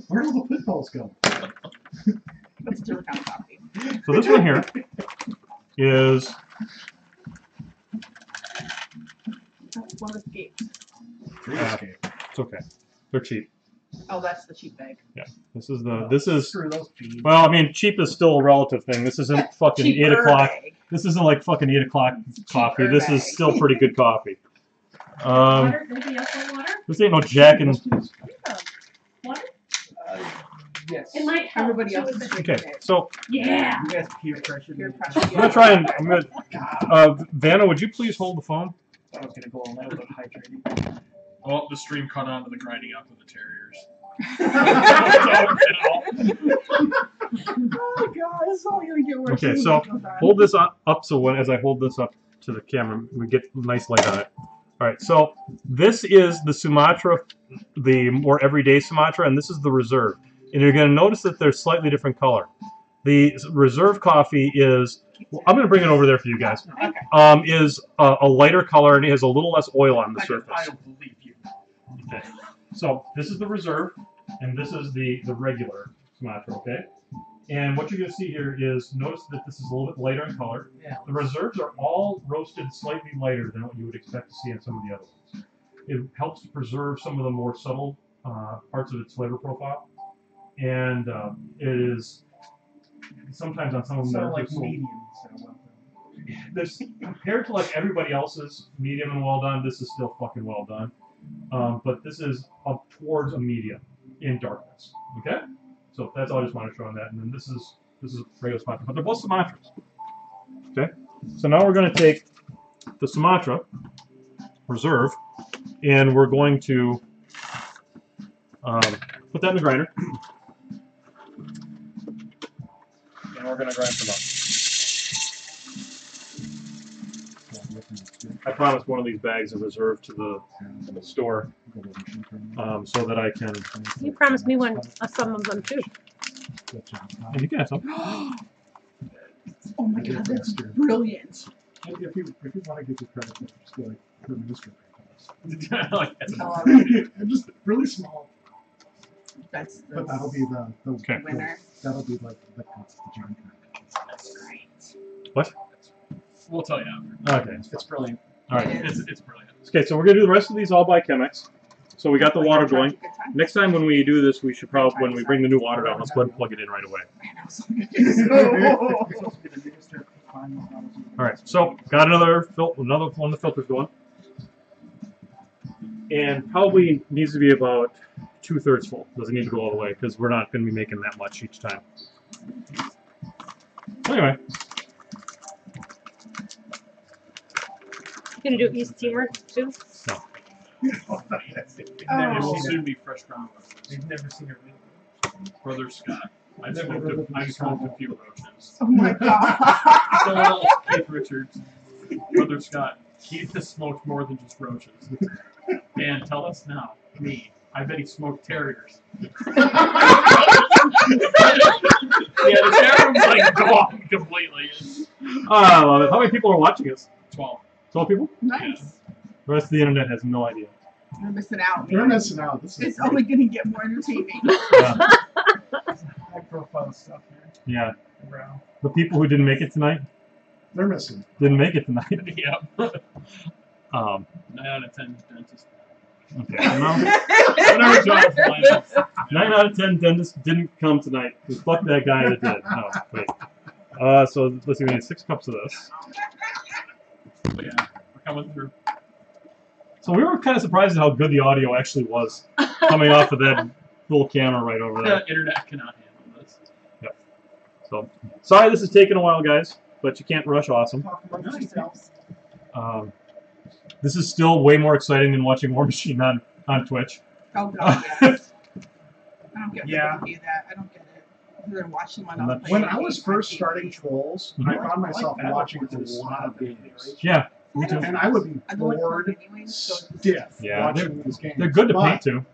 Where do the pit balls go? That's a different kind of coffee. So this one here is That's one escape. it's okay. They're cheap. Oh, that's the cheap bag. This is Screw those beans. well, I mean, cheap is still a relative thing. This isn't fucking Cheaper 8 o'clock. bag. This isn't like fucking 8 o'clock coffee. Cheaper This bag. is still pretty good coffee. Water? Anybody else want water? This ain't no Jack and Water? Yes. It might help. Everybody else is drinking okay. it. So Yeah. You guys peer pressure. Peer me. pressure. I'm gonna try and Vanna, would you please hold the phone? I was gonna go all night without hydrating. Well, the stream caught on to the grinding up of the terriers. Oh god, it's only gonna get worse. Okay, so hold this up so as I hold this up to the camera, we get a nice light on it. All right, so this is the Sumatra, the more everyday Sumatra, and this is the Reserve. And you're going to notice that they're slightly different color. The Reserve coffee is, well, I'm going to bring it over there for you guys, is a lighter color and it has a little less oil on the surface. I don't believe you. Okay. So this is the reserve, and this is the regular Sumatra, okay? And what you're going to see here is, notice that this is a little bit lighter in color. Yeah. The reserves are all roasted slightly lighter than what you would expect to see in some of the other ones. It helps to preserve some of the more subtle parts of its flavor profile. And it is, sometimes on some of them, So they're like just medium instead of well done. this, compared to like everybody else's medium and well done, this is still fucking well done. But this is up towards a medium in darkness. Okay, so that's all I just want to show on that. And then this is regular Sumatra, but they're both Sumatras. Okay, so now we're going to take the Sumatra Reserve, and we're going to put that in the grinder, and we're going to grind some up. I promised one of these bags of reserve to the store, so that I can. You promised me one, some of them too. And you can have some. Oh my god, that's brilliant. If you want to give you credit, just go like the minister. Like that. Just really small. That's But that'll be the Okay. winner. that'll be like the JohnCon. That's great. What? We'll tell you after. Okay. It's brilliant. All right. It is. It's brilliant. Okay, so we're gonna do the rest of these all by Chemex. So we got the water going. Good time. Next time when we do this, we should probably, when we bring the new water down, let's go ahead and plug it in right away. All right. So got another one of the filters going, and probably needs to be about 2/3 full. Doesn't need to go all the way because we're not going to be making that much each time. Anyway. You gonna do East Timor too? No. It will Oh. soon be fresh ground. You've never seen her Brother Scott. I've smoked a few roaches. Oh my god. So, Keith Richards, Brother Scott, Keith has smoked more than just roaches. Man, tell us now. Me. I bet he smoked terriers. Yeah, the chat room's like gone completely. I love it. How many people are watching us? 12. 12 people? Nice. The rest of the internet has no idea. You're missing out. You're man. missing out. This is It's only gonna get more entertaining. high profile stuff here. Yeah. Brown. The people who didn't make it tonight they're missing. didn't make it tonight. Yep. 9 9 out of 10 dentists. Okay. So now, Whatever John's line is. 9 out of 10 dentists didn't come tonight. Fuck that guy that did. No, wait. So let's see. We need 6 cups of this. But yeah, we're coming through. So we were kind of surprised at how good the audio actually was coming off of that little camera right over there. The internet cannot handle this. Yep. So sorry this is taking a while, guys, but you can't rush awesome. Talk amongst yourselves. This is still way more exciting than watching War Machine on Twitch. Oh god, yes. I don't get Yeah. people do that. I don't get it. They're watching one And else that's- play When I the was game first on starting TV. Trolls, Mhm. I found myself I like watching that a one. lot of games. Yeah, me too. And I would be I don't like bored playing anyway, so it's- stiff Yeah, watching these games. They're good to But- paint too.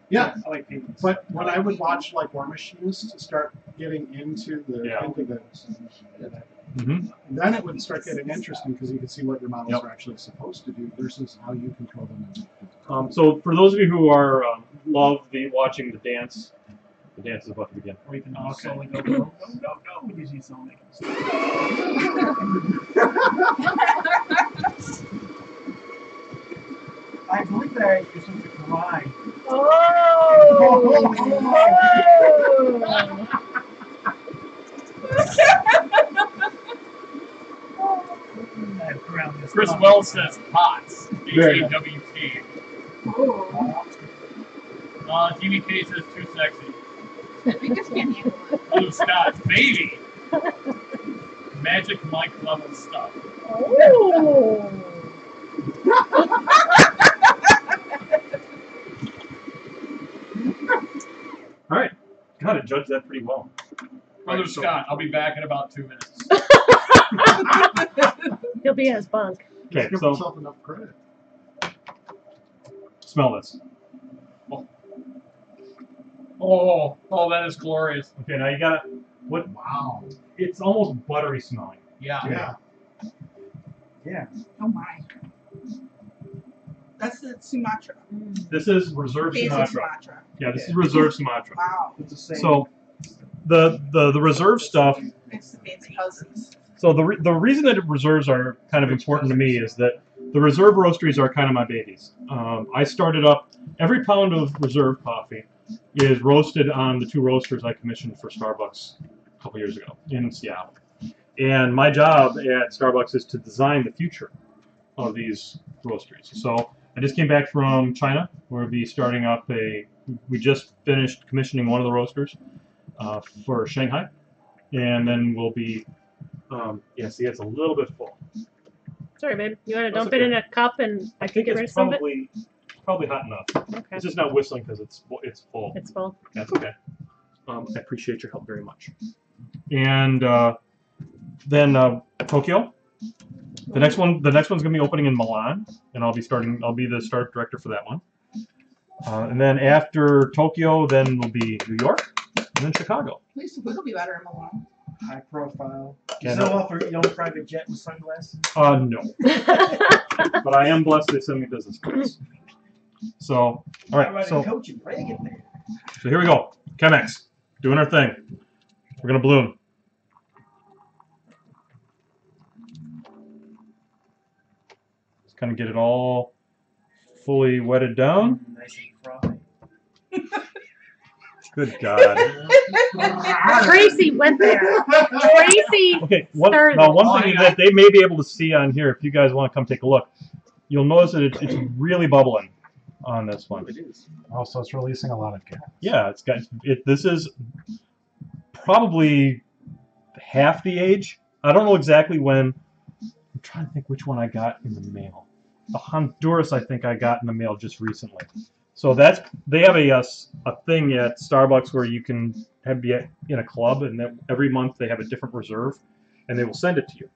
Yeah, I like paintings. but when I would watch like War Machines start getting into the Yeah. Mm-hmm. then it would start getting interesting because you could see what your models Yep. are actually supposed to do versus how you control them. So for those of you who are love watching the dance is about to begin. Or you can Okay. slowly go, no, when you see someone making stuff. I believe that you're supposed to cry. Chris Wells says POTS. Very HAWT. Oh. TVK says too sexy. We just can't handle it. Blue Scott, baby. Magic Mike level stuff. Oh. All right, got it. Judge that pretty well. Brother Right, so- Scott, I'll be back in about 2 minutes. He'll be in his bunk. Okay, Give so yourself enough credit. smell this. Oh, that is glorious. Okay, now you gotta. What? Wow. It's almost buttery smelling. Yeah. Yeah. Yeah. Oh my. That's the Sumatra. This is reserve Basil Sumatra. Sumatra. Yeah, this is reserve Sumatra. Wow. It's the same. So the reserve stuff. It's the fancy cousins. So the reason that reserves are kind of important to me is that the reserve roasteries are kind of my babies. I started up, every pound of reserve coffee is roasted on the 2 roasters I commissioned for Starbucks a couple years ago in Seattle. And my job at Starbucks is to design the future of these roasteries. So I just came back from China. We'll be starting up we just finished commissioning one of the roasters for Shanghai. And then we'll be, yeah, see, it's a little bit full. Sorry, babe. You want to That's dump it in a cup and I think get rid it's of some of it? probably hot enough. Okay. It's just not whistling because it's full. It's full. That's okay. I appreciate your help very much. And then Tokyo. The next one's gonna be opening in Milan, and I'll be the startup director for that one. And then after Tokyo, then will be New York, and then Chicago. At least the food will be better in Milan. High profile. Yeah, Still no. offer your own private jet with sunglasses? No. But I am blessed they send me business cards. So, all right. So Coach and Reagan there. here we go. Chemex, doing our thing. We're gonna bloom. Just kind of get it all fully wetted down. Nice and frothy. Good God. Tracy went there. Tracy. Okay. Stirred Now, it. one thing that they may be able to see on here, if you guys want to come take a look, you'll notice that it's really bubbling on this one. It is. Oh, so it's releasing a lot of gas. Yeah, it's got it. This is probably half the age. I don't know exactly when. I'm trying to think which one I got in the mail. The Honduras, I think I got in the mail just recently. So they have a thing at Starbucks where you can be in a club, and every month they have a different reserve, and they will send it to you.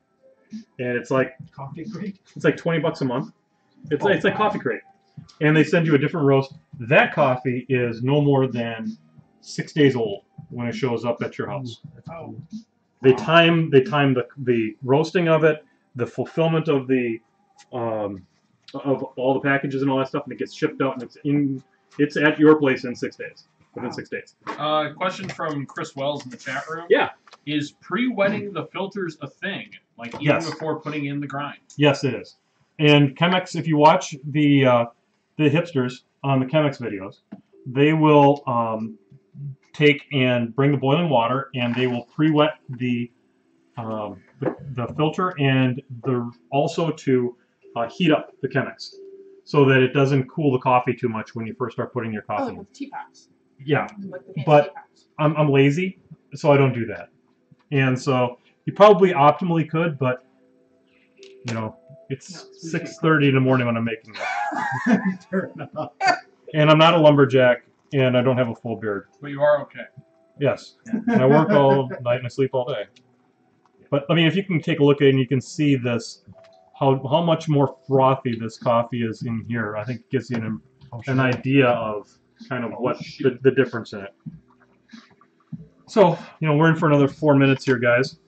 And it's like Coffee crate? It's like $20 a month. It's like Coffee Crate, and they send you a different roast. That coffee is no more than 6 days old when it shows up at your house. Oh. They time the roasting of it, the fulfillment of the of all the packages and all that stuff, and it gets shipped out, and it's at your place in 6 days. Within 6 days. Question from Chris Wells in the chat room. Yeah. Is pre-wetting the filters a thing? Like even Yes. before putting in the grind? Yes, it is. And Chemex, if you watch the hipsters on the Chemex videos, they will take and bring the boiling water, and they will pre-wet the filter, and also to heat up the Chemex so that it doesn't cool the coffee too much when you first start putting your Oh, coffee like in. with teapots. Yeah, Like the fancy but teapots. I'm lazy, so I don't do that. And so you probably optimally could, but you know, it's 6:30 in the morning when I'm making this. Fair enough. And I'm not a lumberjack, and I don't have a full beard. But you are okay. Yes, and I work all night and I sleep all day. But I mean, if you can take a look at it and you can see this, how much more frothy this coffee is in here, I think it gives you an idea of kind of what the difference in it. So, you know, we're in for another 4 minutes here, guys.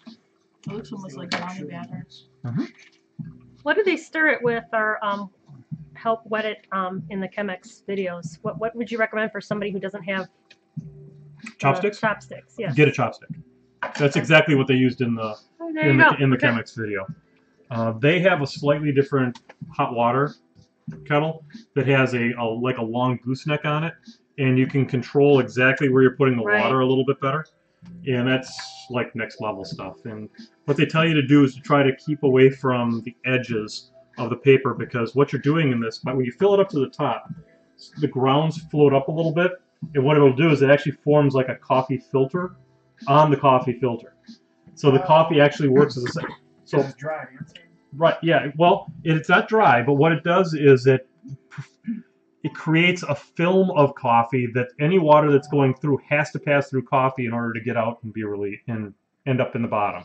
It looks almost like brownie batter. What do they stir it with, or help wet it in the Chemex videos? What would you recommend for somebody who doesn't have Chopsticks? chopsticks, yeah. Get a chopstick. That's exactly what they used in the Oh, there you go. in the Okay. Chemex video. They have a slightly different hot water kettle that has like a long gooseneck on it, and you can control exactly where you're putting the Right. water a little bit better. And that's like next level stuff. And what they tell you to do is to try to keep away from the edges of the paper, because what you're doing in this, when you fill it up to the top, the grounds float up a little bit, and what it'll do is it actually forms like a coffee filter on the coffee filter. So the coffee actually works as a so It's dry. right, yeah. Well, it's not dry, but what it does is it creates a film of coffee that any water that's going through has to pass through coffee in order to get out and be released and end up in the bottom.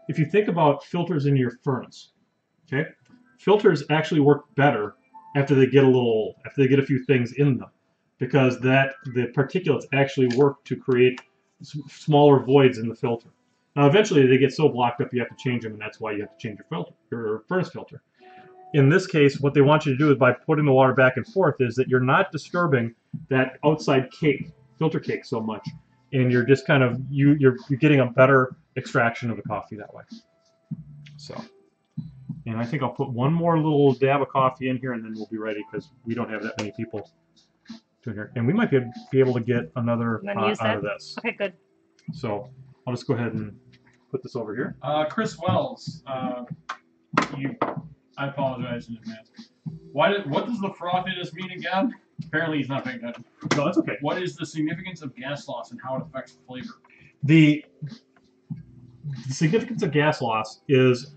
If you think about filters in your furnace, okay, filters actually work better after they get a little old, after they get a few things in them, because the particulates actually work to create smaller voids in the filter. Now, eventually, they get so blocked up you have to change them, and that's why you have to change your furnace filter. in this case, what they want you to do is by putting the water back and forth is that you're not disturbing that outside cake, filter cake, so much, and you're just kind of you're getting a better extraction of the coffee that way. So, and I think I'll put one more little dab of coffee in here, and then we'll be ready because we don't have that many people doing here, and we might be able to get another pot out of this. Okay, good. So I'll just go ahead and put this over here. Chris Wells, I apologize in advance. What does the frothiness mean again? Apparently he's not paying attention. No, that's okay. What is the significance of gas loss and how it affects the flavor? The significance of gas loss is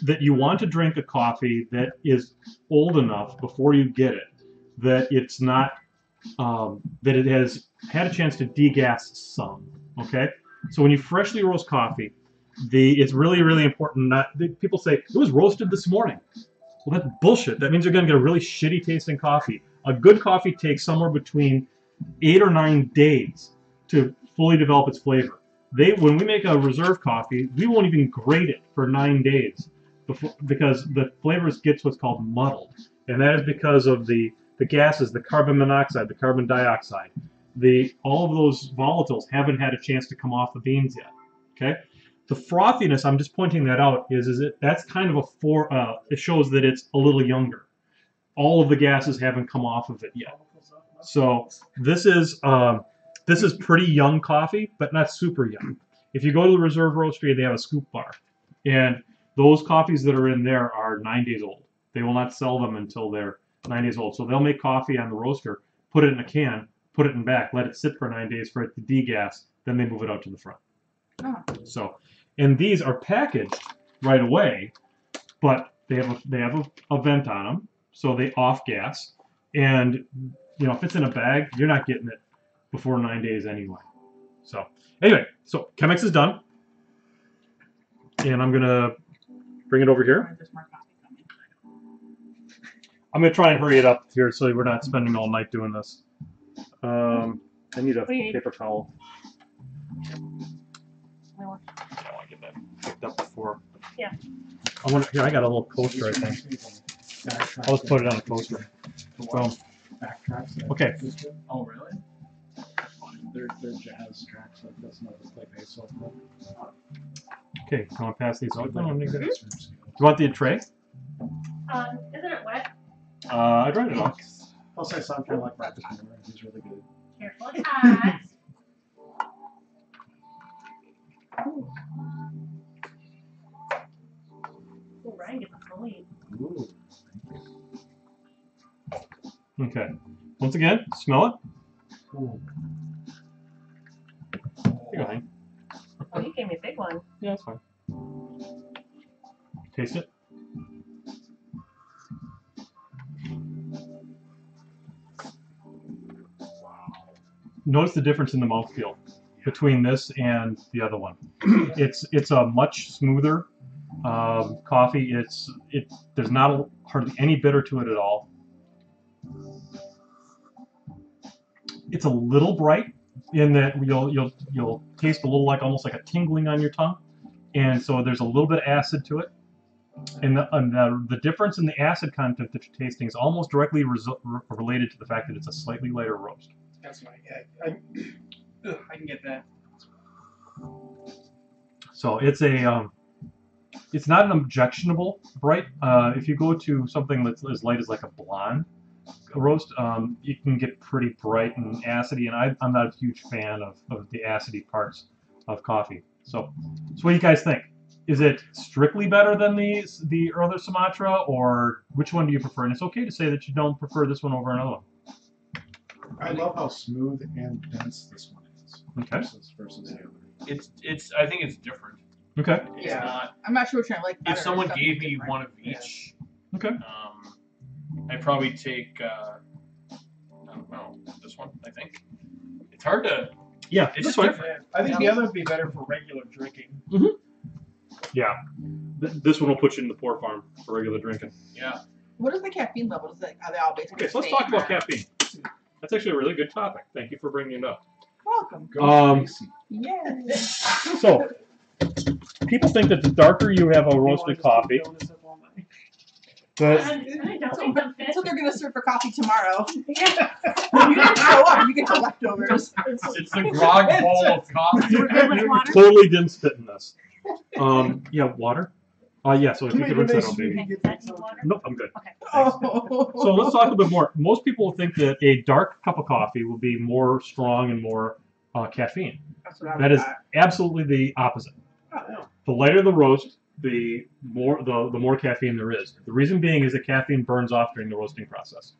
that you want to drink a coffee that is old enough before you get it, that it's not, that it has had a chance to degas some, okay? So when you freshly roast coffee, it's really, really important people say, it was roasted this morning. Well, that's bullshit. That means you're going to get a really shitty tasting coffee. A good coffee takes somewhere between 8 or 9 days to fully develop its flavor. When we make a reserve coffee, we won't even grate it for 9 days because the flavors gets what's called muddled. And that is because of the gases, the carbon monoxide, the carbon dioxide. All of those volatiles haven't had a chance to come off the beans yet. Okay? The frothiness, I'm just pointing that out, that's kind of it shows that it's a little younger. All of the gases haven't come off of it yet. So this is pretty young coffee, but not super young. If you go to the Reserve Roastery, they have a scoop bar. And those coffees that are in there are 9 days old. They will not sell them until they're 9 days old. So they'll make coffee on the roaster, put it in a can, put it in back, let it sit for 9 days for it to degas, then they move it out to the front. Oh. So, and these are packaged right away, but they have a vent on them, so they off gas. And if it's in a bag, you're not getting it before 9 days anyway. So anyway, so Chemex is done, and I'm gonna bring it over here. I'm gonna try and hurry it up here so we're not spending all night doing this. I need a paper towel. I want to get that picked up before. Yeah. Here, I got a little coaster, I think. I'll just put it on a coaster. Okay. Oh, really? They're jazz tracks like this, not just like a soul. Okay, you want to pass these out? You want the tray? Isn't it wet? I dried it off. I'll say something like that. He's really good. Careful, it's hot. Oh, Ryan gets a fully. Ooh. Okay. Once again, smell it. Ooh. Here you go, Hank. Oh, you gave me a big one. Yeah, that's fine. Taste it. Notice the difference in the mouthfeel between this and the other one. It's a much smoother coffee. There's not hardly any bitter to it at all. It's a little bright in that you'll taste a little almost like a tingling on your tongue, and so there's a little bit of acid to it. And the difference in the acid content that you're tasting is almost directly related to the fact that it's a slightly lighter roast. That's right. I can get that. So it's it's not an objectionable bright. If you go to something that's as light as like a blonde roast, you can get pretty bright and acidy, and I'm not a huge fan of the acidy parts of coffee. So what do you guys think? Is it strictly better than the other Sumatra, or which one do you prefer? And it's okay to say that you don't prefer this one over another one. I love how smooth and dense this one is. Okay. Versus the other. I think it's different. Okay. It's not. I'm not sure which one I like better. If someone Something gave me different. one of each, Okay. I'd probably take. I don't know, this one. I think it's hard to. Yeah, It's this one. different. I think the other would be better for regular drinking. Yeah. This one will put you in the pour farm for regular drinking. Yeah. What is the caffeine level? Are they all basically Okay, so let's the talk same, about or- caffeine. That's actually a really good topic. Thank you for bringing it up. Welcome. Go spicy. Yes. So, people think that the darker you have a roasted coffee, But I don't think I'm fit. That's what they're gonna serve for coffee tomorrow. Yeah. You didn't show up. You get the leftovers. It's the grog bowl of coffee. We're good with water? totally didn't spit in this. Yeah, water. Yeah, so if you could rinse that out, baby. Okay, that's the water? Nope, I'm good. Oh. So let's talk a bit more. Most people think that a dark cup of coffee will be more strong and more caffeine. That's what I That is thought. absolutely the opposite. Oh. The lighter the roast, the more caffeine there is. The reason being is that caffeine burns off during the roasting process.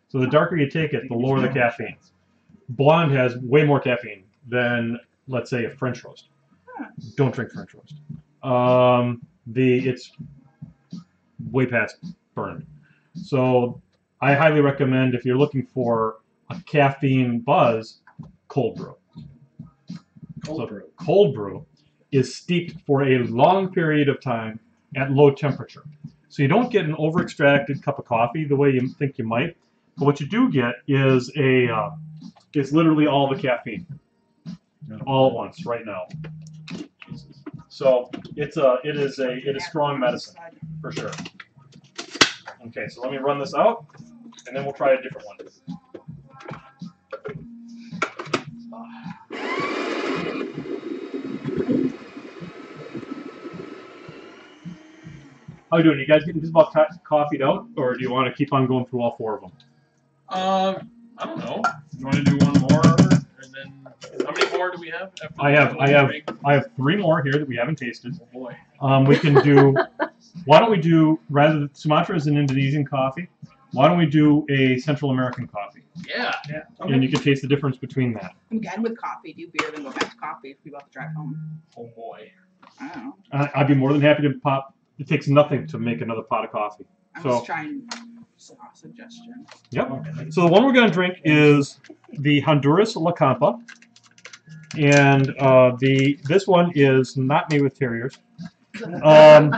So the darker you take it, the lower the caffeine. Blonde has way more caffeine than, let's say, a French roast. Don't drink French roast. It's way past burned. So I highly recommend, if you're looking for a caffeine buzz, cold brew. Cold brew is steeped for a long period of time at low temperature. So you don't get an over-extracted cup of coffee the way you think you might, but what you do get is it's literally all the caffeine, all at once, right now. So it is strong medicine for sure. Okay, so let me run this out, and then we'll try a different one. How you doing? You guys getting just about coffeeed out, or do you want to keep on going through all four of them? I don't know. You want to do one more, and then how many more do we have? I have 3 more here that we haven't tasted. Oh boy. We can do. Why don't we do, rather than Sumatra is an Indonesian coffee? Why don't we do a Central American coffee? Yeah. Okay. And you can taste the difference between that. I'm good with coffee. Do beer, then go back to coffee if we both drive home. Oh boy. I don't know. I'd be more than happy to pop. It takes nothing to make another pot of coffee. I So- was trying a suggestion. Yep. So the one we're going to drink is the Honduras La Campa, and this one is not made with terriers. Yay! Water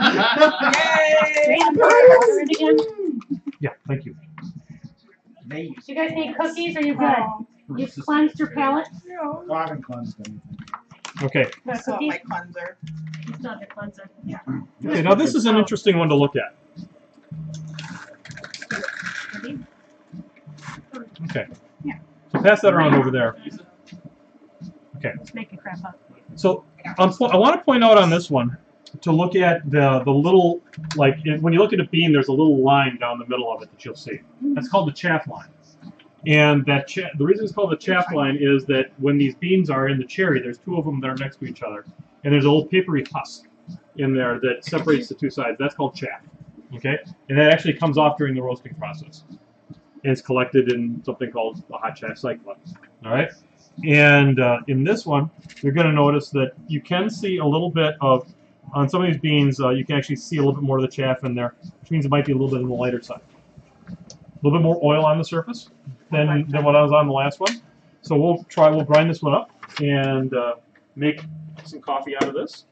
it again? Yeah, thank you. Do you guys need cookies? Are you good? You've cleansed your palate? No. I haven't cleansed anything. Okay. I Got saw cookies? my cleanser. It's not your cleanser. Okay. Now this is an interesting one to look at. Ready? Okay. Yeah. So pass that around over there. It's making crap up. So I want to point out on this one to look at the little, like when you look at a bean, there's a little line down the middle of it that you'll see. That's called the chaff line. And that the reason it's called the chaff line is that when these beans are in the cherry, there's 2 of them that are next to each other, and there's a little papery husk in there that separates the 2 sides. That's called chaff. Okay, and that actually comes off during the roasting process. And it's collected in something called the hot chaff cyclone. All right, and in this one, you're going to notice that you can see a little bit of, on some of these beans, you can actually see a little bit more of the chaff in there, which means it might be a little bit on the lighter side. A little bit more oil on the surface than what I was on the last one. So we'll grind this one up and make some coffee out of this.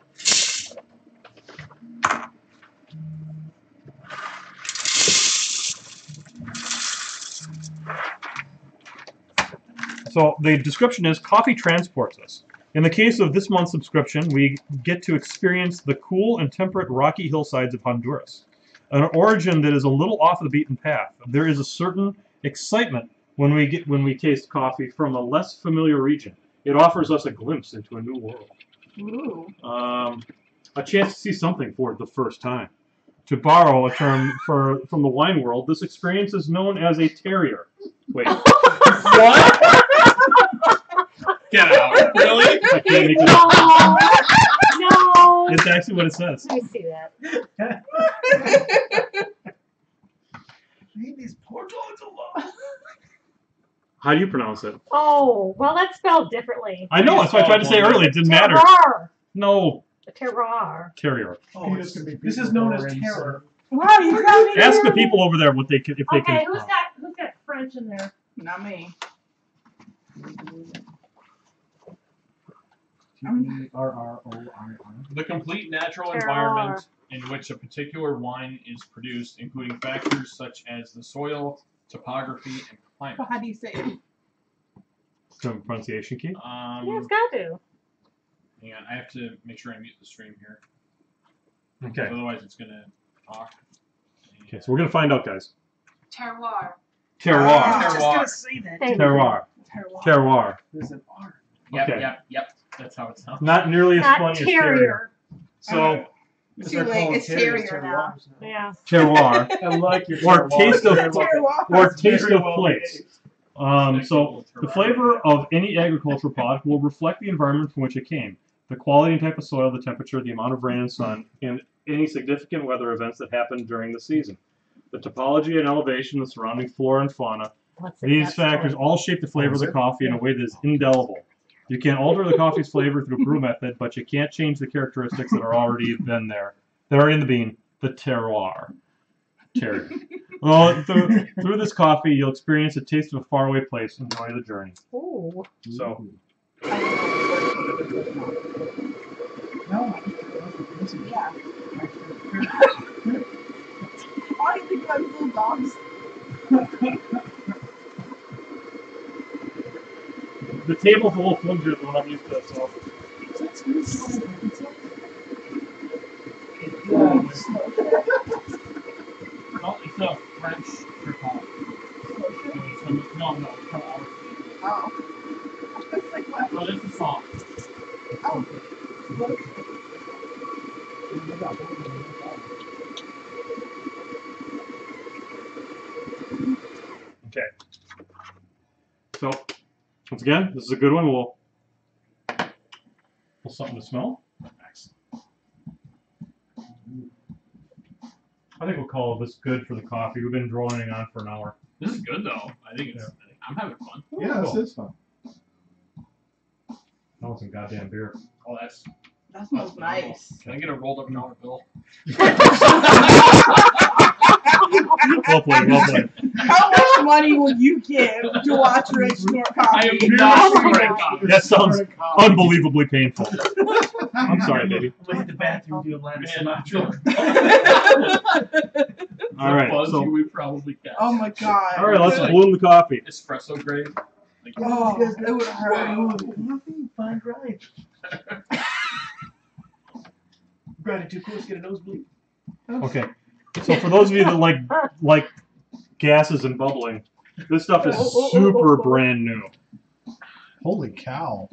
So the description is, coffee transports us. In the case of this month's subscription, we get to experience the cool and temperate rocky hillsides of Honduras, an origin that is a little off the beaten path. There is a certain excitement when we taste coffee from a less familiar region. It offers us a glimpse into a new world. Ooh. A chance to see something for the first time. To borrow a term from the wine world, this experience is known as a terrier. Wait. What? Get out. Really? I can't make it up. No! It's actually what it says. I see that. Leave these poor dogs alone. How do you pronounce it? Oh, well, that's spelled differently. I know, that's what I tried to say earlier. It didn't matter. Terroir. No, A terroir. terrier. Oh, this could be This is people known who as are in terror. Wow, you got me. Ask the people over there what they can, if they Okay, can. who's got French in there? Not me. Terroir. The complete natural Terroir. environment in which a particular wine is produced, including factors such as the soil, topography, and climate. So how do you say it? Some pronunciation key. Yeah, it's got to. Hang on, I have to make sure I mute the stream here. Okay. Otherwise, it's gonna talk. Okay, so we're gonna find out, guys. Terroir. Terroir. I was just Terroir. gonna say that. Thank Terroir. Terroir. Terroir. There's an R. Yep, Okay. yep. That's how it sounds. Not nearly as Not funny as terrier. terrier. So Too late. It's terrier now. Yeah. terroir I like your or taste of Terroir. or taste Very of well place. So the flavor of any agricultural product will reflect the environment from which it came, the quality and type of soil, the temperature, the amount of rain and sun, and any significant weather events that happened during the season. The topology and elevation, the surrounding flora and fauna, What's in these that factors story? all shape the flavor of the coffee in a way that is indelible. You can alter the coffee's flavor through brew method, but you can't change the characteristics that are already been there. They're already in the bean, the terroir. Terrier. Well, through this coffee, you'll experience a taste of a faraway place. Enjoy the journey. Ooh. So, No, yeah. All you think about is little dogs. the table's a little flimsier than what I'm used to, so. No, it's a French croissant. No, it's from our Oh. It's like what? No, this is salt. Oh. Okay. So, once again, this is a good one. We'll something to smell. Nice. I think we'll call this good for the coffee. We've been droning on for an hour. This is good though. I think it's. I'm having fun. Yeah, this is fun. That was some goddamn beer. Oh, that's. That smells nice. Can I get a rolled up dollar bill? Well played, well played. How much money would you give to watch Rich snort I am coffee? not Oh my snorting God. coffee. That sounds unbelievably painful. I'm sorry, baby. I'm gonna hit the bathroom doing Latin Man, Sinatra. All right, Buzz so you we probably got. Oh my god. all right, let's bloom the coffee. Espresso grade. Like, Oh, it would hurt. Coffee, fine grind. Grinding too close, get a nosebleed. Okay, so for those of you that like gases and bubbling, this stuff is super brand new. Holy cow.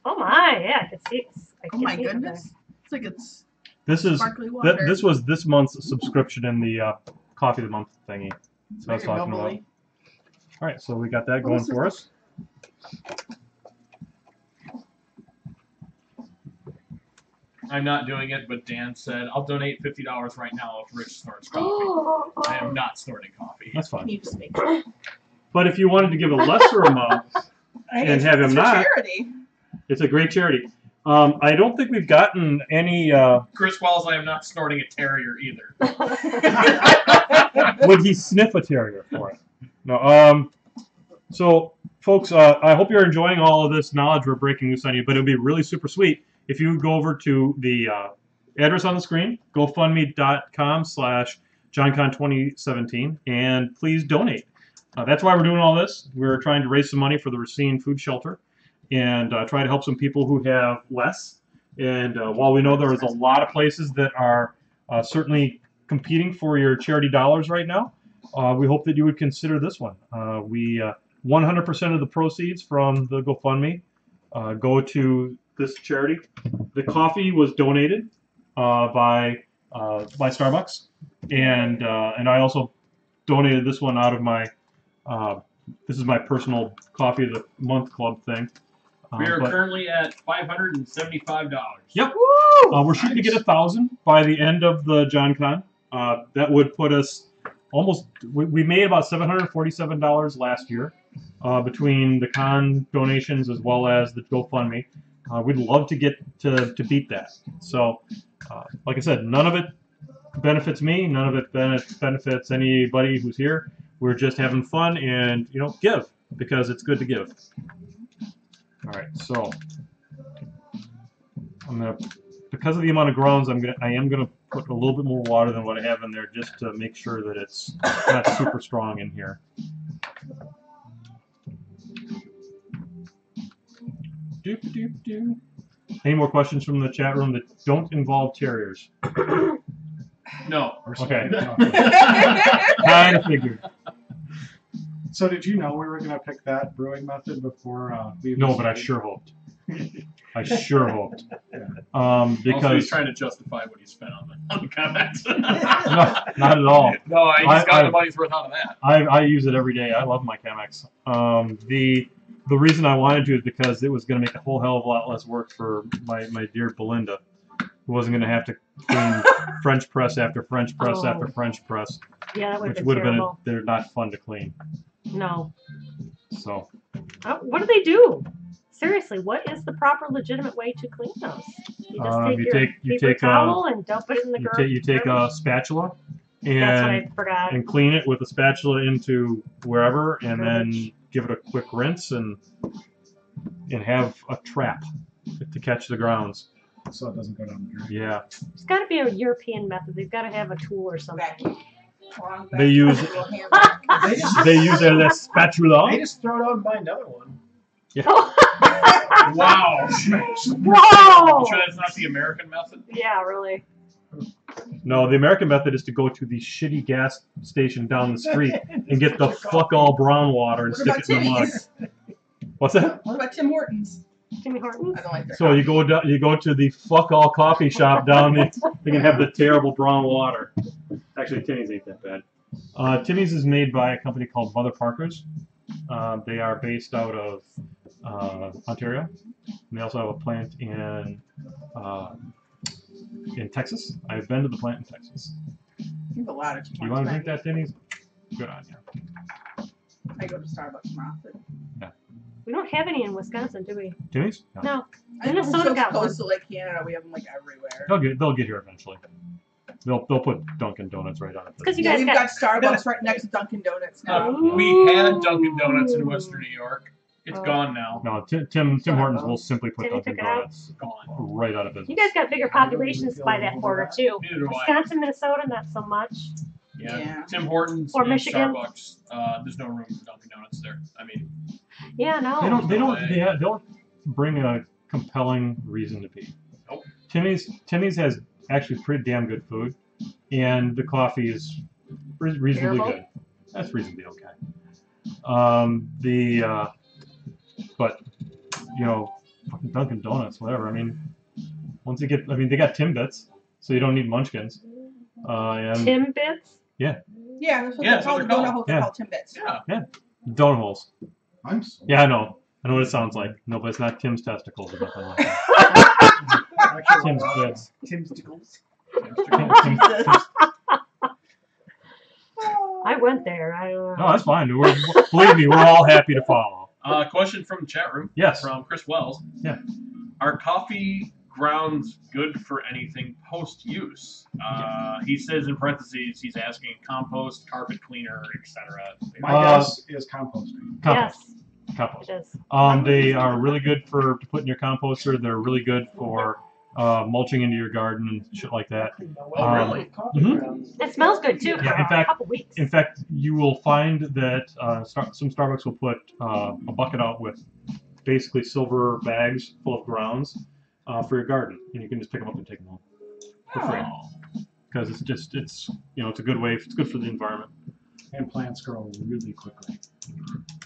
Oh my, yeah, I can see it. I Oh can my see it goodness. It's like it's This is sparkly water. this was this month's subscription in the coffee of the month thingy. It's I was very talking about. bubbly. All right, so we got that Oh, going this for is- us. I'm not doing it, but Dan said I'll donate $50 right now if Rich snorts coffee. I am not snorting coffee. That's Can fine. you just make it? But if you wanted to give a lesser amount, And have him it's not. a charity. it's a great charity. I don't think we've gotten any. Chris Wells, I am not snorting a terrier either. Would he sniff a terrier for it? No. So, folks, I hope you're enjoying all of this knowledge we're breaking loose on you. But it would be really super sweet if you would go over to the address on the screen, GoFundMe.com/JohnCon2017, and please donate. That's why we're doing all this. We're trying to raise some money for the Racine Food Shelter and try to help some people who have less. And while we know there is a lot of places that are certainly competing for your charity dollars right now, we hope that you would consider this one. 100% of the proceeds from the GoFundMe go to this charity. The coffee was donated by Starbucks, and I also donated this one out of my. This is my personal coffee of the month club thing. We are but- currently at $575. Yep. We're shooting to get 1,000 by the end of the JohnCon. That would put us almost. We made about $747 last year between the con donations as well as the GoFundMe. We'd love to get to beat that. So, like I said, none of it benefits me. None of it benefits anybody who's here. We're just having fun and give because it's good to give. All right, so I'm gonna, because of the amount of grounds, I am gonna put a little bit more water than what I have in there just to make sure that it's not super strong in here. Doop doop doo. Any more questions from the chat room that don't involve terriers? No. Or Okay. something. Kind of figured. So did you know we were going to pick that brewing method before we? No, but I sure hoped. I sure hoped. Also, he's Because trying to justify what he spent on the comments. no, not at all. No, he's got I- the money's worth out of that. I use it every day. I love my Chemex. The reason I wanted to is because it was going to make a whole hell of a lot less work for my dear Belinda, who wasn't going to have to clean French press after French press after French press, Yeah, that would which have would been have been terrible. they're not fun to clean. No. So What do they do? Seriously, what is the proper legitimate way to clean those? You just take you your take paper towel and dump it in the you take a spatula That's what I and forgot. clean it with a spatula into wherever, and then Garbage. give it a quick rinse and have a trap to catch the grounds. So it doesn't go down the drain. Yeah, There's got to be a European method. They've got to have a tool or something. Vacuum. They use- They just, they use a spatula. they just throw it out and buy another one. Wow. Whoa! You sure that's not the American method? Yeah, really. No, the American method is to go to the shitty gas station down the street and get the fuck all brown water and What stick about it in the mug. Timmy's? What's that? What about Tim Hortons? Timmy Hortons? I don't like their So you go to the fuck all coffee shop down there. They can have the terrible brown water. Actually, Timmy's ain't that bad. Timmy's is made by a company called Mother Parkers. They are based out of Ontario. And they also have a plant in Texas. I've been to the plant in Texas. You have a lot of too You much want to drink money. that, Timmy's? Good on you. I go to Starbucks tomorrow. We don't have any in Wisconsin, do we? Timmy's? No. I know Minnesota we're so got one. close to Lake Canada. We have them like everywhere. They'll get here eventually. They'll put Dunkin' Donuts right on it. Because you Yeah, guys we've got. got Starbucks right next to Dunkin' Donuts now. We had Dunkin' Donuts in Western New York. It's Oh. gone now. No, Tim Hortons will simply put Timmy Dunkin' took it out? Donuts Gone. right out of business. You guys got bigger populations by that border, too. Neither do I. Wisconsin, Minnesota, not so much. Yeah. Yeah. Tim Hortons Or and Michigan. Starbucks. There's no room for Dunkin' Donuts there. I mean, Yeah, no. They don't bring a compelling reason to be. Nope. Timmy's has actually pretty damn good food, and the coffee is reasonably Terrible? good. That's reasonably okay. But you know, fucking Dunkin' Donuts, whatever. I mean, once you get, I mean, they got Timbits, so you don't need Munchkins. And Timbits? Yeah, that's what Yeah, they're called. that's what The they're donut holes are Yeah. called Timbits. yeah. donut holes. I'm so Yeah, I know what it sounds like. No, but it's not Tim's testicles or nothing like that. actually Tim's bits. Tim's Tickles. I went there. I don't know. No, that's fine. Believe me, we're all happy to follow. Question from the chat room. Yes. From Chris Wells. Yeah. Are coffee grounds good for anything post-use? He says in parentheses he's asking compost, carpet cleaner, etc. My guess is composting. Compost. Yes, Compost. it is. They are really good to put in your composter. They're really good for mulching into your garden and shit like that. Oh, really? It smells good, too, for Yeah, in a fact- couple weeks. In fact, you will find that some Starbucks will put a bucket out with basically silver bags full of grounds for your garden, and you can just pick them up and take them home for free. Because it's a good way. It's good for the environment. And plants grow really quickly.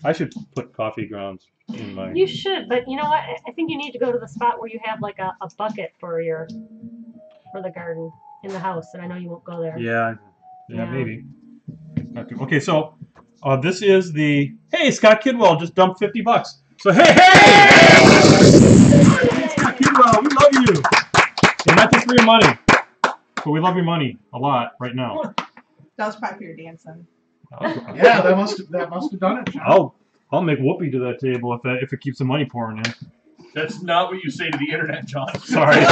I should put coffee grounds in my. You should, but you know what? I think you need to go to the spot where you have like a bucket for the garden in the house, and I know you won't go there. Yeah, Yeah. maybe. Okay, so this is the Scott Kidwell just dumped $50. So hey, Scott Kidwell, we love you. And not just for your money, but we love your money a lot right now. That was probably for your dancing. Yeah, that must have done it. John. I'll make whoopee to that table if it keeps the money pouring in. That's not what you say to the internet, John. Sorry.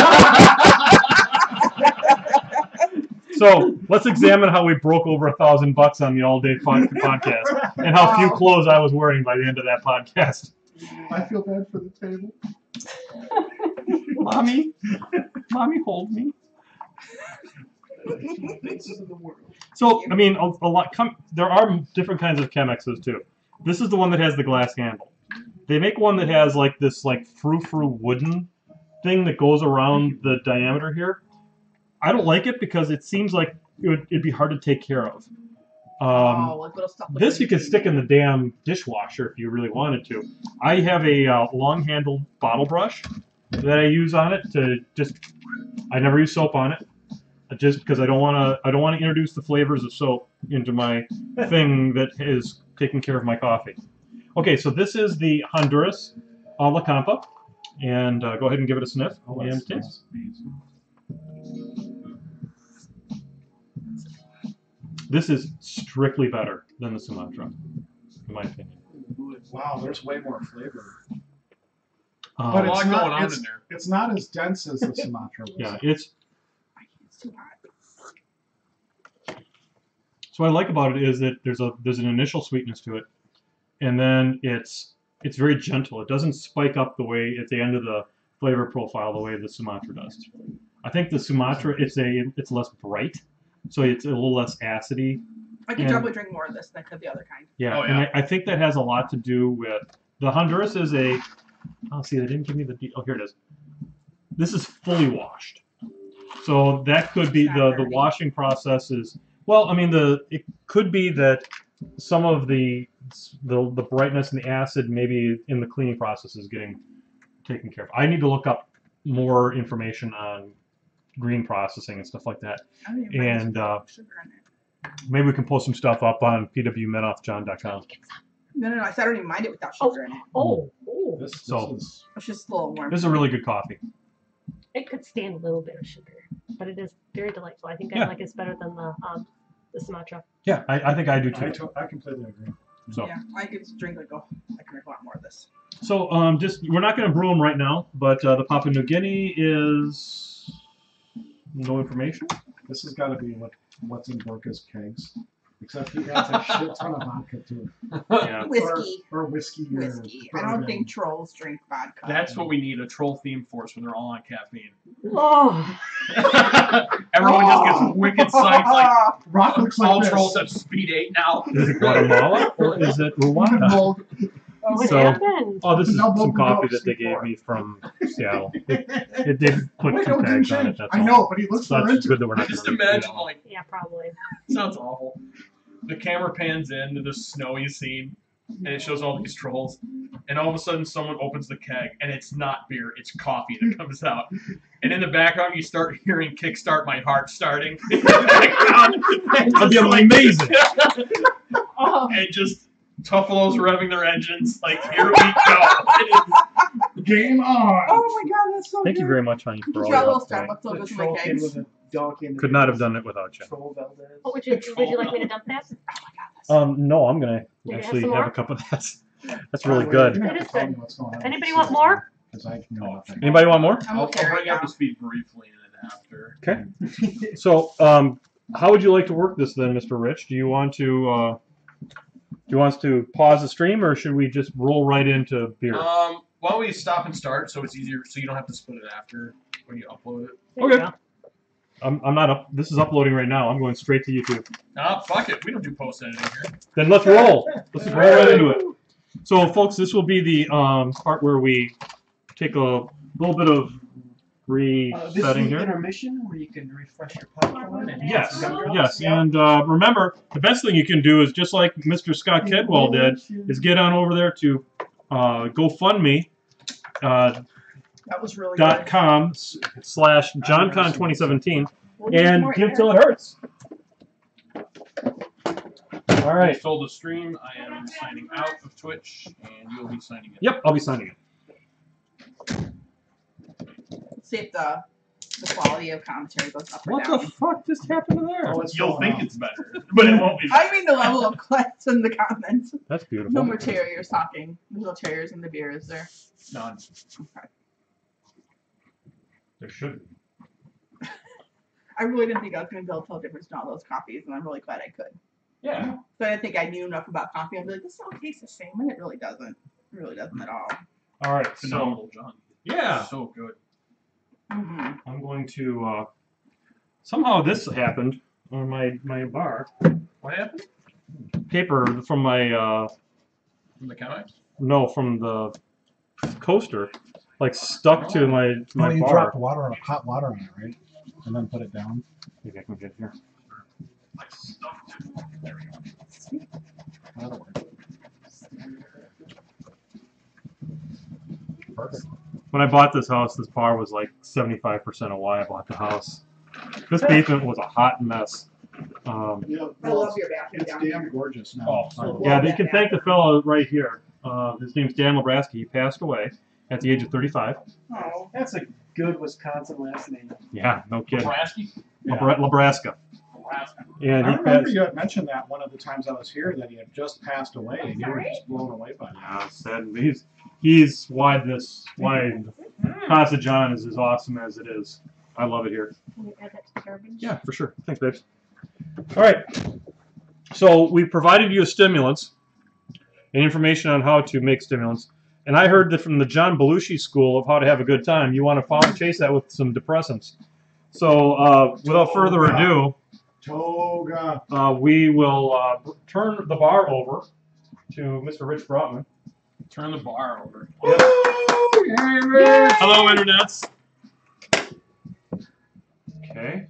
So let's examine how we broke over $1,000 on the all-day podcast, and how few clothes I was wearing by the end of that podcast. I feel bad for the table. Mommy, hold me. So I mean, a lot. There are different kinds of Chemexes too. This is the one that has the glass handle. They make one that has like this frou-frou wooden thing that goes around the diameter here. I don't like it because it seems like it'd be hard to take care of. Like little stuff. This you could stick in the damn dishwasher if you really wanted to. I have a long-handled bottle brush that I use on it to just. I never use soap on it, just because I don't want to introduce the flavors of soap into my thing that is taking care of my coffee. Okay, so this is the Honduras a la Campa, and go ahead and give it a sniff and taste. This is strictly better than the Sumatra, in my opinion. Wow, there's way more flavor. But a lot it's going not, on it's, in there. it's not as dense as the Sumatra was. Yeah, it's. It's too hot. So what I like about it is that there's an initial sweetness to it, and then it's very gentle. It doesn't spike up the way at the end of the flavor profile the way the Sumatra does. I think the Sumatra it's less bright, so it's a little less acidy. I could probably drink more of this than I could the other kind. Yeah, Oh, yeah. and I think that has a lot to do with the Honduras is a. Oh, see, they didn't give me the. Oh, here it is. This is fully washed, so that could be the washing process is. Well, I mean, it could be that some of the brightness and the acid maybe in the cleaning process is getting taken care of. I need to look up more information on green processing and stuff like that. I don't even mind And this sugar in it. maybe we can post some stuff up on pwmenothjohn.com. No. I said I don't even mind it without sugar in it. Oh, This So- is It's just a little warm. This is a really good coffee. it could stand a little bit of sugar, but it is very delightful. I think I Yeah. like it's better than the Sumatra. Yeah, I think I do too. I completely agree. So. Yeah, I could drink I can drink a lot more of this. So, just we're not going to brew them right now, but the Papua New Guinea is no information. This has got to be what's in Borka's kegs, except he adds a shit ton of vodka to it. Yeah. Whiskey. Or whiskey. Or Whiskey. I don't bourbon. think trolls drink vodka. That's what we need, a troll theme force when they're all on caffeine. Oh, Everyone just gets wicked psyched, like Rock looks like all this. trolls have speed 8 now. Is it Guatemala or is it Rwanda? what So- happened? Oh, this is No, some but we coffee don't that they see gave for it. me from Seattle. They put Wait, two no, it didn't tags on it. change. That's I all. know, but he looks So for that's it. good that we're not. Just gonna read imagine, it all. like, Yeah, probably. sounds awful. The camera pans in to this snowy scene, and it shows all these trolls. And all of a sudden, someone opens the keg, and it's not beer, it's coffee that comes out. And in the background, you start hearing "Kickstart My Heart" starting. In the background. And That'd be just, like, amazing. Oh, and just Tuffalos revving their engines. Like, here we go. It is Game on. Oh my god, that's so Thank good. you very much, honey, Could for you all draw a your little help tonight. Starbucks logos The in my troll kid kegs? with a donkey in the Could not have done it without you. Troll Valdez. what would you like me to dump that? No, I'm gonna You're gonna have actually some have more? a cup of that. That's really good. It is good. What's going on. Anybody want more? Because I know nothing. Anybody want more? I'm I'll okay right bring up now. his feet briefly and then after. Okay. So, how would you like to work this then, Mr. Rich? Do you want to pause the stream, or should we just roll right into beer? Why don't we stop and start so it's easier, so you don't have to split it after when you upload it. There you Okay. go. I'm not up. This is uploading right now. I'm going straight to YouTube. Nah, fuck it. We don't do post editing here. Then let's roll. Let's just roll right into it. So, folks, this will be the part where we take a little bit of This is resetting the here. intermission where you can refresh your popcorn. And Yes, gumdrops. yes, Yeah. and remember, the best thing you can do is just like Mr. Scott Kedwell did, is get on over there to GoFundMe. That was really good. .com/JohnCon 2017 We'll need and more give air. till it hurts. All I right. told the stream I am signing out of Twitch, and you'll be signing in. Yep, I'll be signing it. Let's see if the quality of commentary goes up or What the down. fuck just happened to there? Oh, it's You'll going think on. it's better, but it won't be. I mean the level of class in the comments. That's beautiful. No more terriers talking. There's no terriers in the beer, is there? None. Okay. There should be. I really didn't think I was going to be able to tell the difference in all those coffees, and I'm really glad I could. Yeah. So I didn't think I knew enough about coffee. I'd be like, this all tastes the same, and it really doesn't. It really doesn't at all. All right, so Phenomenal, John. yeah, So good. Mm-hmm. I'm going to. Somehow this happened on my bar. What happened? Paper from my From the Chemex? no, from the coaster, like stuck to my Oh, you bar. dropped hot water on it, right? And then put it down. Maybe I can get here. my stuff too. There we go. That'll work. Perfect. When I bought this house, this bar was like 75% of why I bought the house. This basement was a hot mess. Yeah, I love your bathroom it's down damn here. gorgeous now. Oh. Yeah, you can thank the fellow right here. His name's Dan Lebraska. He passed away at the age of 35. Oh. That's a good Wisconsin last name. Yeah, no kidding. Nebraska? Yeah. Lebraska. And I he remember passed. you had mentioned that one of the times I was here that he had just passed away, and you were just blown away by that. Yeah, sad. He's why Casa John is as awesome as it is. I love it here. Can you add that to the garbage? Yeah, for sure. Thanks, babes. All right. So we provided you with stimulants and information on how to make stimulants. And I heard that from the John Belushi School of how to have a good time, you want to follow chase that with some depressants. So without further ado, Toga. we will turn the bar over to Mr. Rich Brotman. Turn the bar over. Woo! Yay! Hello, internets. Okay.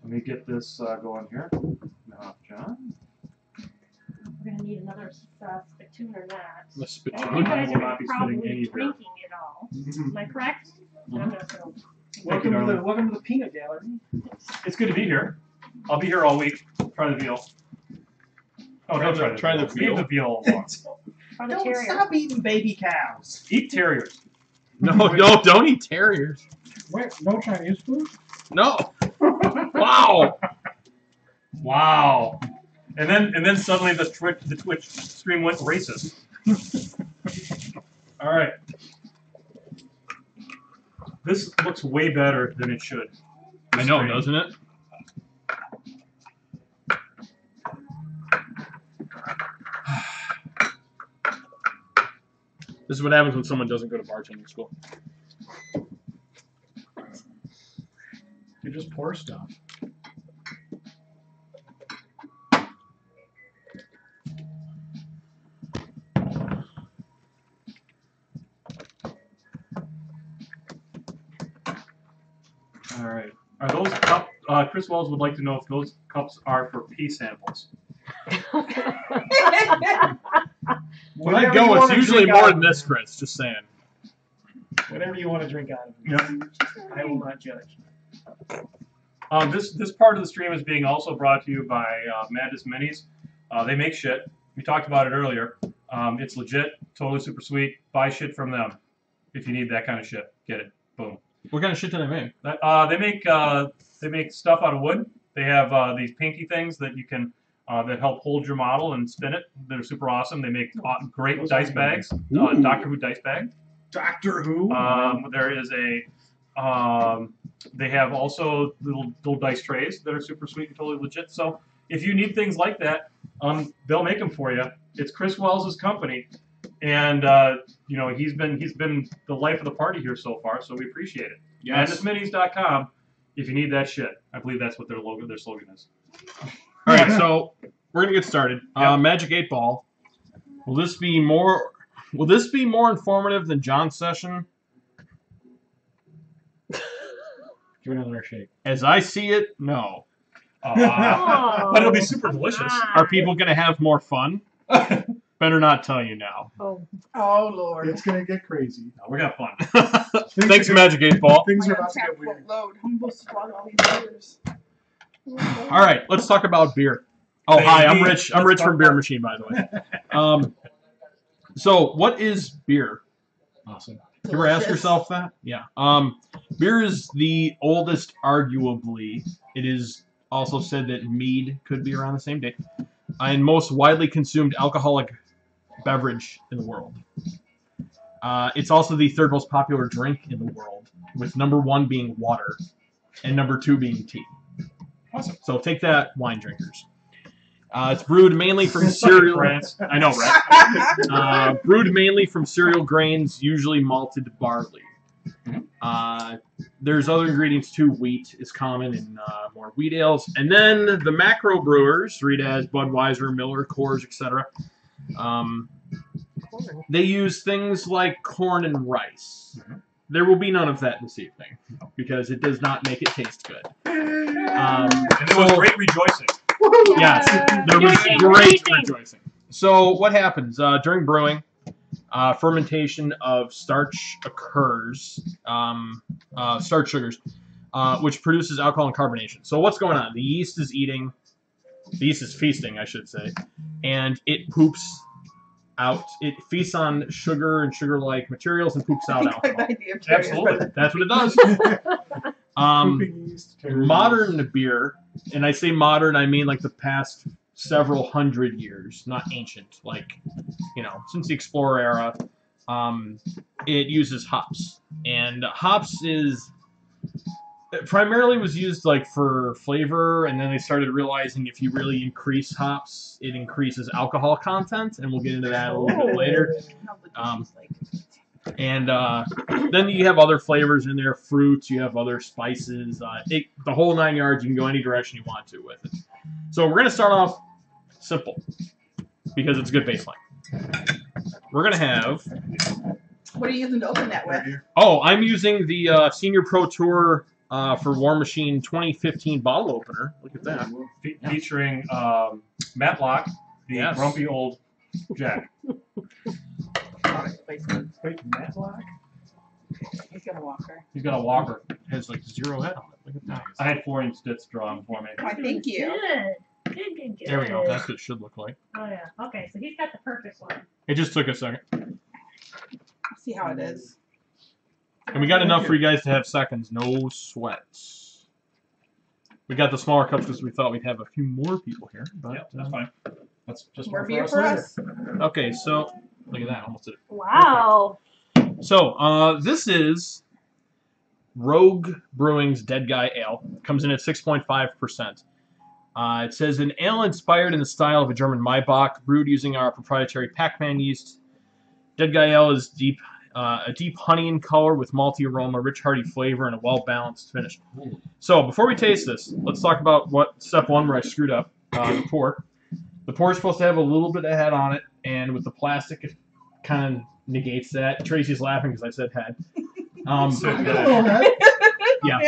Let me get this going here. Now, John. We're gonna need another spittoon or that. The spit I think I you guys will are not be probably spitting any here. drinking it all. Am I correct? And I'm gonna throw. Welcome to darling. welcome to the peanut gallery. It's good to be here. I'll be here all week. Try the veal. Oh, don't try the veal. Leave the veal alone. Or the Don't terrier. stop eating baby cows. Eat terriers. No, don't eat terriers. Wait, no Chinese food? No. Wow. Wow. And then suddenly the Twitch stream went racist. All right. This looks way better than it should. I know, doesn't it? This is what happens when someone doesn't go to bartending school. You just pour stuff. All right. Are those cups? Chris Wells would like to know if those cups are for pee samples. When I go, it's usually more than this, Chris. Just saying. Whatever you want to drink out of it. Yep. I will not judge. This part of the stream is being also brought to you by Madness Minis. They make shit. We talked about it earlier. It's legit, totally super sweet. Buy shit from them if you need that kind of shit. Get it. Boom. What kind of shit do they make? They make stuff out of wood. They have these painty things that you can that help hold your model and spin it. They're super awesome. They make great Those dice are bags. good. Doctor Who dice bag. Doctor Who? There is a. They have also little dice trays that are super sweet and totally legit. So if you need things like that, they'll make them for you. It's Chris Wells' company, and you know he's been the life of the party here so far. So we appreciate it. Yes. MadnessMinis.com if you need that shit. I believe that's what their slogan is. All right, so we're gonna get started. Yep. Magic 8 Ball. Will this be more informative than John's session? Give it another shake. As I see it, no. Oh, But it'll be super delicious. Are people gonna have more fun? Better not tell you now. Oh, Oh, Lord. It's going to get crazy. No, we're gonna have fun. Thanks, Magic 8 Ball. Things My are about to get untapped weird. load. I'm supposed to swallow all these beers. All right, let's talk about beer. Oh, hi, I'm Baby. Rich. I'm Rich from Beermachine, by the way. So what is beer? Awesome. You ever ask yourself that? Yeah. Beer is the oldest, arguably. It is also said that mead could be around the same date, and most widely consumed alcoholic beverage in the world. It's also the third most popular drink in the world, with #1 being water, and #2 being tea. Awesome. So take that, wine drinkers. It's brewed mainly from cereal. France. I know, right? Brewed mainly from cereal grains, usually malted barley. There's other ingredients too. Wheat is common in more wheat ales. And then the macro brewers, read as Budweiser, Miller, Coors, etc. They use things like corn and rice. There will be none of that this evening because it does not make it taste good. And there was great rejoicing. Yes, there was great rejoicing. So what happens during brewing? Fermentation of starch occurs, starch sugars, which produces alcohol and carbonation. So what's going on? The yeast is feasting, I should say, and it poops out. It feasts on sugar and sugar-like materials and poops out alcohol. Absolutely. That's what it does. Modern beer, and I say modern, I mean like the past several hundred years, not ancient, like, since the Explorer era, it uses hops. And hops primarily was used like for flavor, and then they started realizing if you really increase hops, it increases alcohol content, and we'll get into that a little bit later. And then you have other flavors in there, fruits, you have other spices, the whole 9 yards. You can go any direction you want to with it. So we're going to start off simple, because it's a good baseline. We're going to have... What are you using to open that with? Oh, I'm using the Senior Pro Tour for Beermachine 2015 bottle opener. Look at that. Featuring Matlock, the grumpy old Jack. Wait, Matlock? He's got a walker. He's got a walker. It has like 0 head on it. Look at that. I had 4-inch stits drawn for me. Why, thank you. Good. There we go. That's what it should look like. Oh yeah. Okay, so he's got the perfect one. It just took a second. Let's see how it is. And we got enough for you guys to have seconds. No sweats. We got the smaller cups because we thought we'd have a few more people here. But Yeah, that's fine. That's just More beer for us? okay, so look at that. Almost did it. Wow. So this is Rogue Brewing's Dead Guy Ale. Comes in at 6.5%. It says an ale inspired in the style of a German Maibock, brewed using our proprietary Pac-Man yeast. Dead Guy Ale is a deep honey in color with malty aroma, rich hearty flavor, and a well-balanced finish. So before we taste this, let's talk about step one where I screwed up, the pour. The pour is supposed to have a little bit of head on it, and with the plastic, it kind of negates that. Tracy's laughing because I said head. Yeah.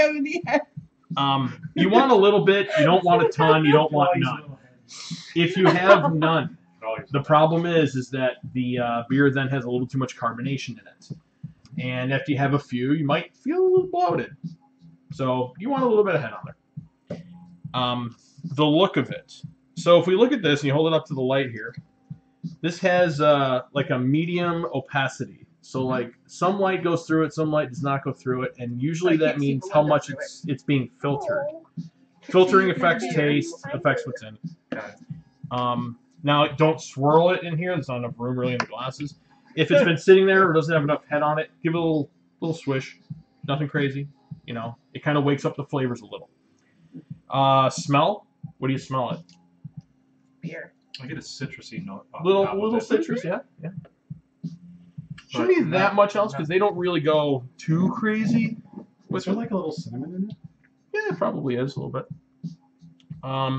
You want a little bit, you don't want a ton, you don't want none. If you have none, the problem is that the beer then has a little too much carbonation in it. And if you have a few, you might feel a little bloated. So you want a little bit of head on there. The look of it. So if we look at this and you hold it up to the light here, this has like a medium opacity. So like some light goes through it, some light does not go through it, and usually that means how much it's being filtered. Filtering affects taste, affects what's in it. Now don't swirl it in here. There's not enough room really in the glasses. If it's been sitting there or doesn't have enough head on it, give it a little swish. Nothing crazy. It kind of wakes up the flavors a little. Smell. What do you smell it? Beer. I get a citrusy note. Little citrus, yeah. Shouldn't be that much else because they don't really go too crazy. Was there like a little cinnamon in it? Yeah, it probably is a little bit. I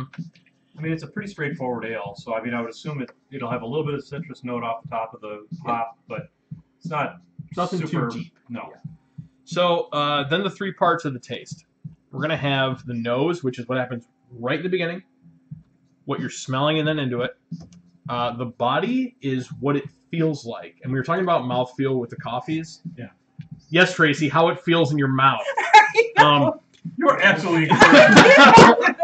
mean, it's a pretty straightforward ale, so I mean, I would assume it'll have a little bit of citrus note off the top of the hop, but it's not nothing super, too deep. No. Yeah. So then the 3 parts of the taste. We're gonna have the nose, which is what happens right in the beginning. What you're smelling and then into it. The body is what it feels like, and we were talking about mouthfeel with the coffees. Yeah. Yes, Tracy, how it feels in your mouth. You're absolutely correct.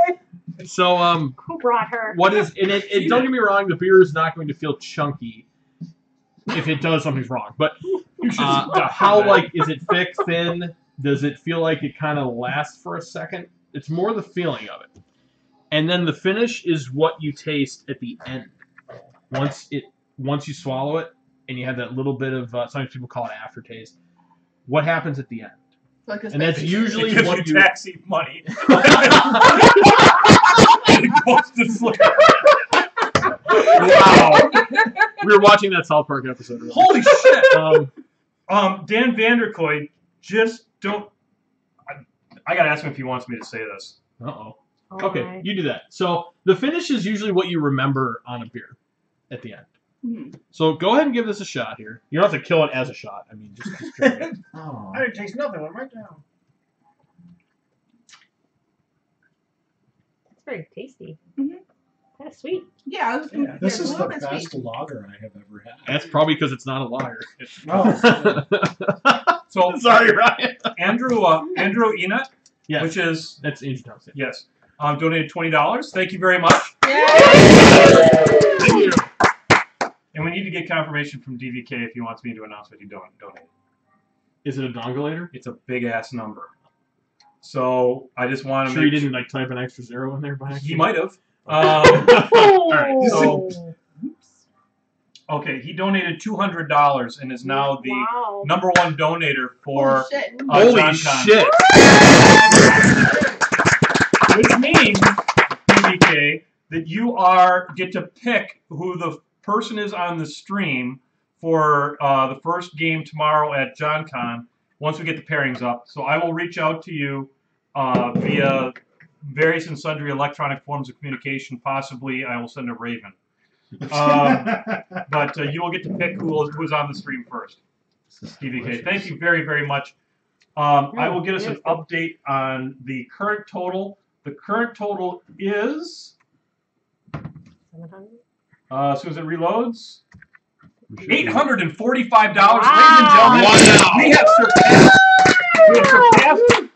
So Who brought her? what is in it? Don't get me wrong, the beer is not going to feel chunky if it does something's wrong. But how is it thick, thin? Does it feel like it kind of lasts for a second? It's more the feeling of it. And then the finish is what you taste at the end. Once you swallow it and you have that little bit of sometimes people call it aftertaste. What happens at the end? Like And that's usually It gives what you you taxi money. It goes to sleep. Wow. We were watching that South Park episode earlier. Holy shit! Dan Vanderkoy, just don't. I gotta ask him if he wants me to say this. Uh-oh. Oh, Okay, my. you do that. So the finish is usually what you remember on a beer at the end. So go ahead and give this a shot here. You don't have to kill it as a shot. I mean, just drink it. Oh. I didn't taste nothing. Went right down. very tasty. Mhm. Kind of sweet. Yeah, it was, Yeah, this it's a is little the bit best sweet. lager I have ever had. That's probably because it's not a lager. Oh, So Sorry, Ryan. Andrew Enot, Yes. which is That's Angel Town. yes, donated $20. Thank you very much. Yeah. Thank you. And we need to get confirmation from DVK if he wants me to announce what he donated. Is it a dongulator? It's a big ass number. So I just want to Sure, make he didn't like type an extra zero in there by accident? He might have. Oh. So- Okay, he donated $200 and is now the Wow. #1 donator for Holy shit. Holy JohnCon. shit! Which means, DVK, that you get to pick who the person is on the stream for the first game tomorrow at JohnCon once we get the pairings up. So I will reach out to you via various and sundry electronic forms of communication. Possibly I will send a raven. But you will get to pick who's on the stream first. DVK. Thank you very, very much. I will get us an update on the current total. The current total is, as soon as it reloads, $845, ladies and gentlemen. Wow. We have surpassed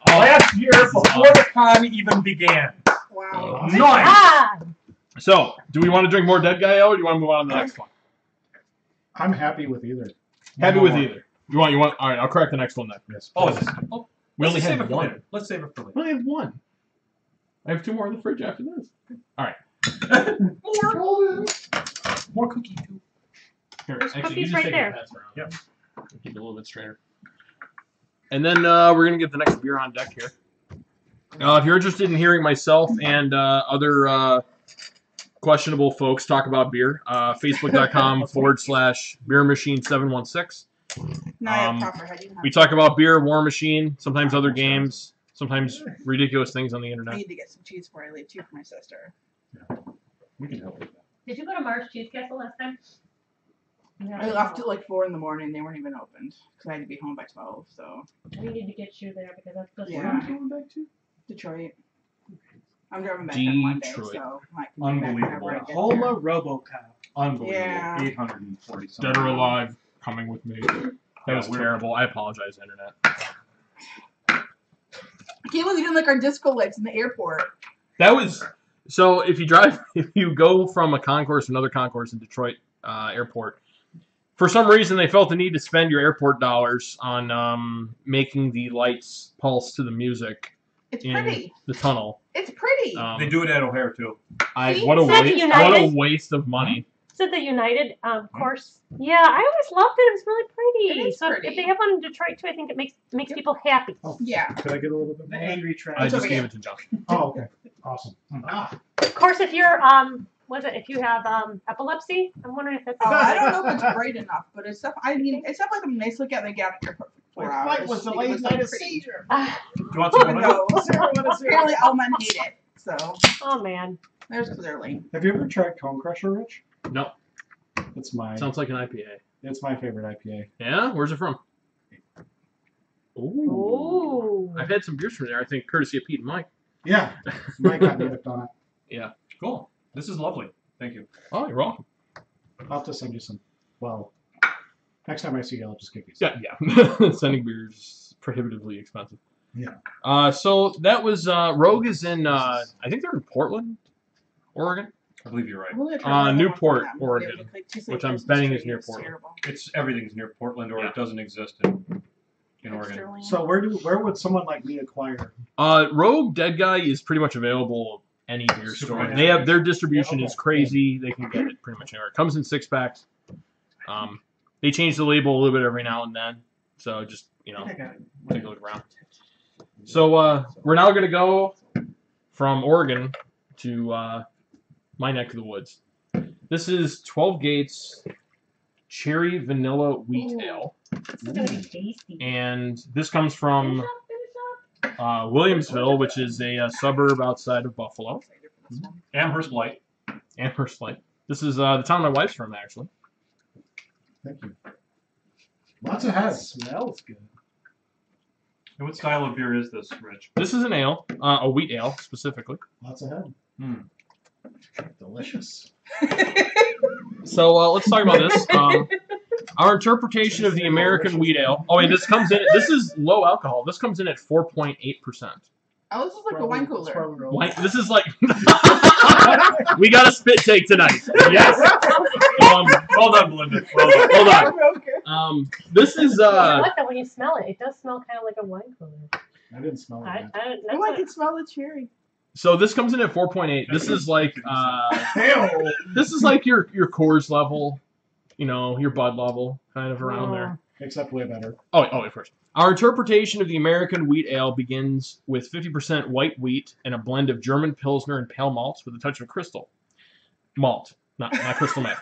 last year before the con even began. Wow. Nice. Ah. So, do we want to drink more Dead Guy Ale, or do you want to move on to the next one? I'm happy with either. Happy with either. You want? All right, I'll correct the next one then. Yes. Oh, is this? Oh, We only let's save have it for one. later. Let's save it for later. I only have one. I have 2 more in the fridge after this. All right. More cookie too. Here, There's actually, cookies you just right take there. and pass around. Yep. Keep it a little bit straighter. And then we're gonna get the next beer on deck here. If you're interested in hearing myself and other questionable folks talk about beer, Facebook.com/Beermachine716. Now I have proper head. You We talk about beer, War Machine, sometimes other games, sometimes ridiculous things on the I internet. need to get some cheese before I leave too for my sister. We can help with that. Did you go to Mars Cheese Castle last time? I left at like 4 in the morning. They weren't even opened because I had to be home by 12. So We need to get you there because that's just Yeah. Where are you going back to? Detroit. I'm driving back on Monday, Detroit. so I can be back Unbelievable. whenever I get Home there. of RoboCop. Unbelievable. Yeah. 840 something. Dead or alive, coming with me. That was we're- terrible. I apologize, internet. I can't believe you didn't like our disco lights in the airport. That was so. If you go from a concourse to another concourse in Detroit airport, for some reason they felt the need to spend your airport dollars on making the lights pulse to the music It's in pretty. the tunnel. It's pretty. They do it at O'Hare too. See? What a Is that waste! United? What a waste of money. Is it the United course? Yeah, I always loved it. It was really pretty. It is So pretty. if they have one in Detroit too, I think it makes people happy. Oh, Yeah. could I get a little bit The more? Angry Trash. I It's just over gave here. it to John. Oh, okay. Awesome. Of course, if you're if you have epilepsy, I'm wondering if that's. Oh, I don't know if it's bright enough, but it's stuff. I mean, it's stuff like a nice look at. They got it here for 4 My hours. flight was Like, it delayed was, night like, of pretty. seizure. Do you want some Who more? knows? Apparently, all men hate it. So Oh man. there's because they're lame. Have you ever tried Cone Crusher, Rich? No, It's my sounds like an IPA. it's my favorite IPA. Yeah, where's it from? Ooh. Ooh. I've had some beers from there. I think courtesy of Pete and Mike. Yeah, Mike got me hooked on it. Yeah. Cool. This is lovely. Thank you. Oh, you're welcome. I'll have to send you some. Well, next time I see you, I'll just give you some. Yeah. Sending beers prohibitively expensive. Yeah. So that was Rogue is in. I think they're in Portland, Oregon. I believe you're right. I've only tried one Newport, from them. Oregon, They look like two which I'm Christmas betting is tree. near It's Portland. terrible. It's everything's near Portland, or Yeah. it doesn't exist in Like Oregon. Sterling. So where would someone like me acquire? Rogue Dead Guy is pretty much available any beer store. Super. They have their distribution Yeah, is okay. crazy. They can get it pretty much anywhere. It comes in 6-packs. They change the label a little bit every now and then, so just take a look around. So we're now going to go from Oregon to my neck of the woods. This is 12 Gates Cherry Vanilla Wheat Ooh. Ale, This is gonna be tasty. and this comes from Finish up. Williamsville, which is a suburb outside of Buffalo. Excited for this one. Amherst Light. Amherst Light. This is the town my wife's from, actually. Thank you. Lots of heads. Smells good. And what style of beer is this, Rich? This is an ale, a wheat ale specifically. Lots of head. Delicious. So let's talk about this. Our interpretation of the American wheat ale. Oh, wait, this comes in. This is low alcohol. This comes in at 4.8%. Oh, this is like a wine cooler. This is like we got a spit take tonight. Yes. Well done, Belinda. Well done. Hold on. This is I like that when you smell it. It does smell kind of like a wine cooler. I didn't smell it. Oh, I can smell the cherry. So this comes in at 4.8. This is like Hell. this is like your Coors level, you know, your Bud level, kind of around there. Except way better. Oh, of course. Our interpretation of the American wheat ale begins with 50% white wheat and a blend of German Pilsner and pale malts with a touch of crystal malt, not crystal meth.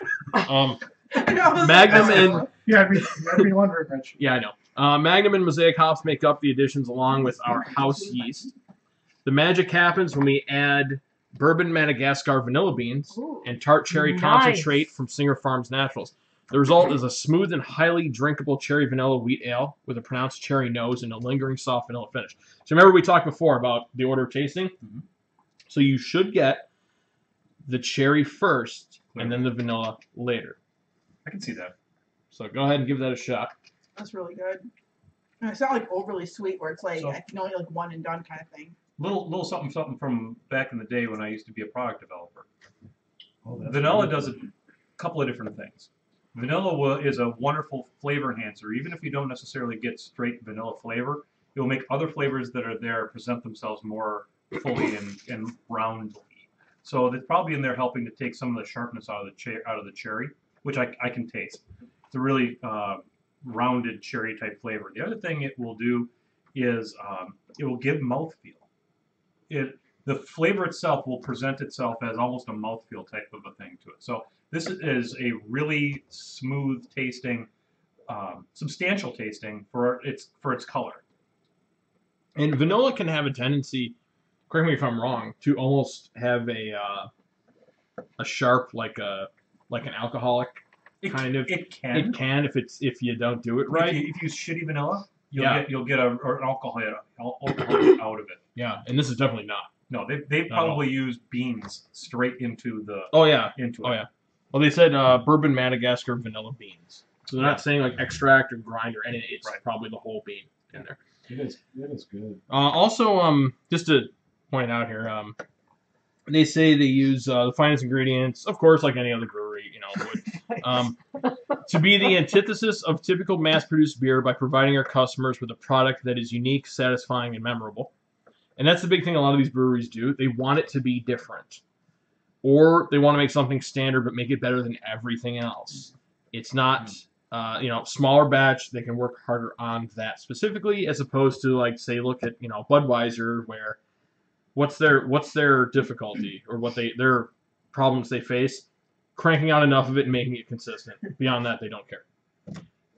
Magnum and Yeah, I'd be wondering, Rich. yeah, I know. Magnum and Mosaic hops make up the additions along with our house yeast. The magic happens when we add bourbon Madagascar vanilla beans and tart cherry Nice. concentrate from Singer Farms Naturals. The result is a smooth and highly drinkable cherry vanilla wheat ale with a pronounced cherry nose and a lingering soft vanilla finish. So remember we talked before about the order of tasting? So you should get the cherry first and then the vanilla later. I can see that. So go ahead and give that a shot. That's really good. And it's not like overly sweet where it's like So- I can only like one and done kind of thing. Little something from back in the day when I used to be a product developer. Oh, that's Vanilla really does a couple of different things. Vanilla is a wonderful flavor enhancer. Even if you don't necessarily get straight vanilla flavor, it will make other flavors that are there present themselves more fully and roundly. So it's probably in there helping to take some of the sharpness out of the cherry, which I can taste. It's a really rounded cherry type flavor. The other thing it will do is it will give mouthfeel. The flavor itself will present itself as almost a mouthfeel type of a thing to it. So this is a really smooth tasting, substantial tasting for its color. And vanilla can have a tendency, correct me if I'm wrong, to almost have a sharp like an alcoholic kind of. It can. It can if you don't do it right. If you use shitty vanilla, Yeah. you'll get an alcohol out of it. Yeah, and this is definitely not. No, they probably use beans straight into the Oh yeah. into it. Oh yeah. Well, they said bourbon Madagascar vanilla beans. So they're not saying like extract or grind or anything. It's Right. probably the whole bean in there. It is good. Also, just to point out here, they say they use the finest ingredients, of course, like any other brewery, you know, would, to be the antithesis of typical mass-produced beer by providing our customers with a product that is unique, satisfying, and memorable. And that's the big thing a lot of these breweries do. They want it to be different. Or they want to make something standard but make it better than everything else. It's not, smaller batch. They can work harder on that specifically as opposed to, like, say, look at, Budweiser where what's their difficulty or their problems they face? Cranking out enough of it and making it consistent. Beyond that, they don't care.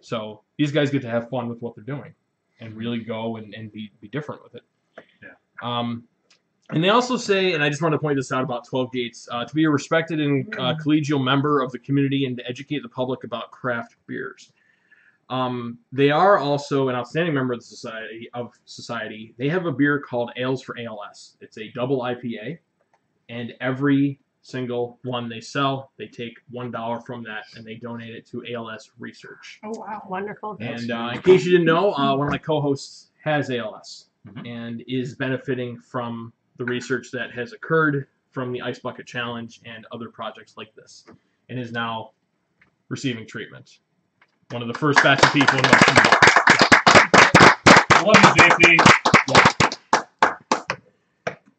So these guys get to have fun with what they're doing and really go and be different with it. Yeah. And they also say, and I just want to point this out about 12 Gates, to be a respected and collegial member of the community and to educate the public about craft beers. They are also an outstanding member of the society. They have a beer called Ales for ALS. It's a double IPA, and every single one they sell, they take $1 from that and they donate it to ALS research. Oh wow. Wonderful. And in case you didn't know, one of my co-hosts has ALS and is benefiting from the research that has occurred from the Ice Bucket Challenge and other projects like this, and is now receiving treatment. One of the first batch of people in the Love you, JP.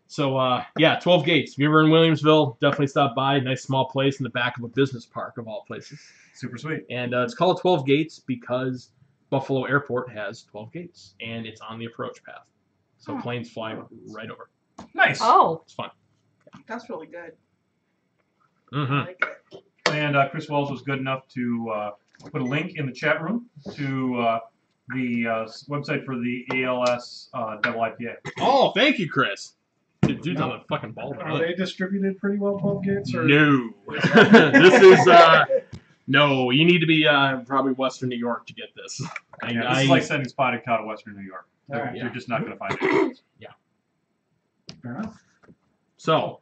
So, 12 Gates. If you're ever in Williamsville, definitely stop by. Nice small place in the back of a business park, of all places. Super sweet. And it's called 12 Gates because Buffalo Airport has 12 gates, and it's on the approach path. So planes fly right over. Nice. Oh. It's fun. That's really good. Mm-hmm. I like it. And Chris Wells was good enough to put a link in the chat room to the website for the ALS double IPA. Oh, thank you, Chris. Dude's on the fucking ball. Are they distributed pretty well, 12 Gates? Or? No. This is, no, you need to be probably Western New York to get this. This is like sending Spotted Cow to Western New York. Alright. You're just not going to find it. Fair enough. So,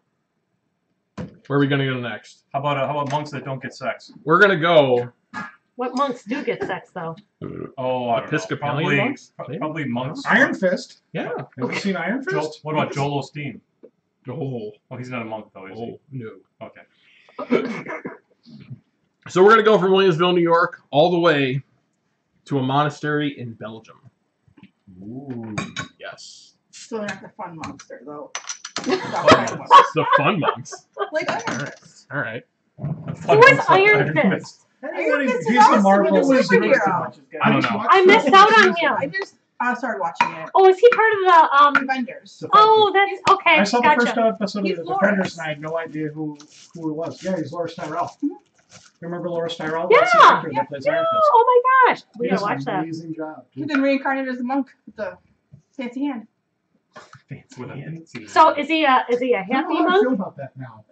where are we gonna go next? How about monks that don't get sex? We're gonna go. What monks do get sex though? Oh, I don't know. Episcopalian monks? Probably monks. Iron Fist. Yeah. Have you seen Iron Fist? What about Joel Osteen? Oh. Oh, he's not a monk though, is he? Oh no. Okay. So we're gonna go from Williamsville, New York, all the way to a monastery in Belgium. Ooh. Yes. Still not the fun monster though. It's the fun monks. Like Iron Fist. All right. Who is Iron Fist? Iron Fist is He's the awesome. Marvel He's a superhero. superhero. I don't know. I missed out on I him. just started watching it. Oh, is he part of the Defenders. Oh, that's okay. I saw the Gotcha. first episode He's of the Loris. Defenders, and I had no idea who it was. Yeah, he's Loris Tyrell. You remember Loris Tyrell? Yeah. That's the actor that plays Iron Fist. Oh my gosh, we He gotta does watch an that. amazing job. He then reincarnated as a monk with the fancy hand. With a fancy. So is he a I happy don't know how I monk? feel about that now.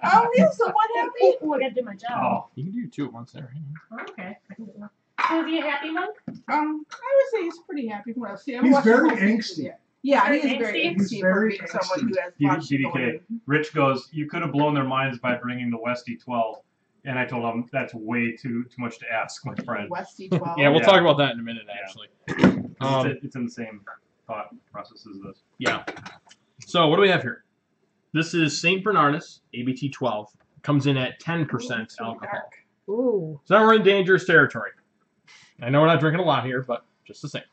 Oh, he's so unhappy. Oh, I gotta do my job. Oh, You can do two at once there. Okay. I can do one. So is he a happy monk? I would say he's pretty happy from what I've seen. I'm He's watching very the whole season angsty. yet. Yeah, he Very is very angsty? angsty He's for very being someone who has watched DDK. Rich goes, you could have blown their minds by bringing the Westie 12. And I told him, that's way too much to ask, my friend. Westie 12. Yeah, we'll Yeah. talk about that in a minute, Yeah. actually. It's in the same thought process as this. Yeah. So what do we have here? This is St. Bernardus, ABT 12. Comes in at 10% alcohol. Ooh. So now we're in dangerous territory. I know we're not drinking a lot here, but just the same.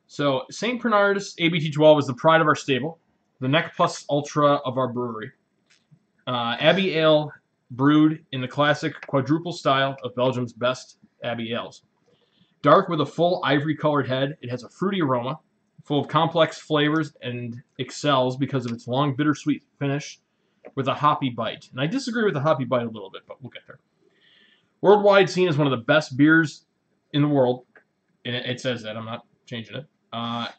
So St. Bernardus ABT 12 is the pride of our stable, the Neck Plus Ultra of our brewery. Abbey Ale brewed in the classic quadruple style of Belgium's best Abbey Ales. Dark with a full ivory-colored head, it has a fruity aroma, full of complex flavors, and excels because of its long bittersweet finish with a hoppy bite. And I disagree with the hoppy bite a little bit, but we'll get there. Worldwide seen as one of the best beers in the world, and it says that, I'm not changing it.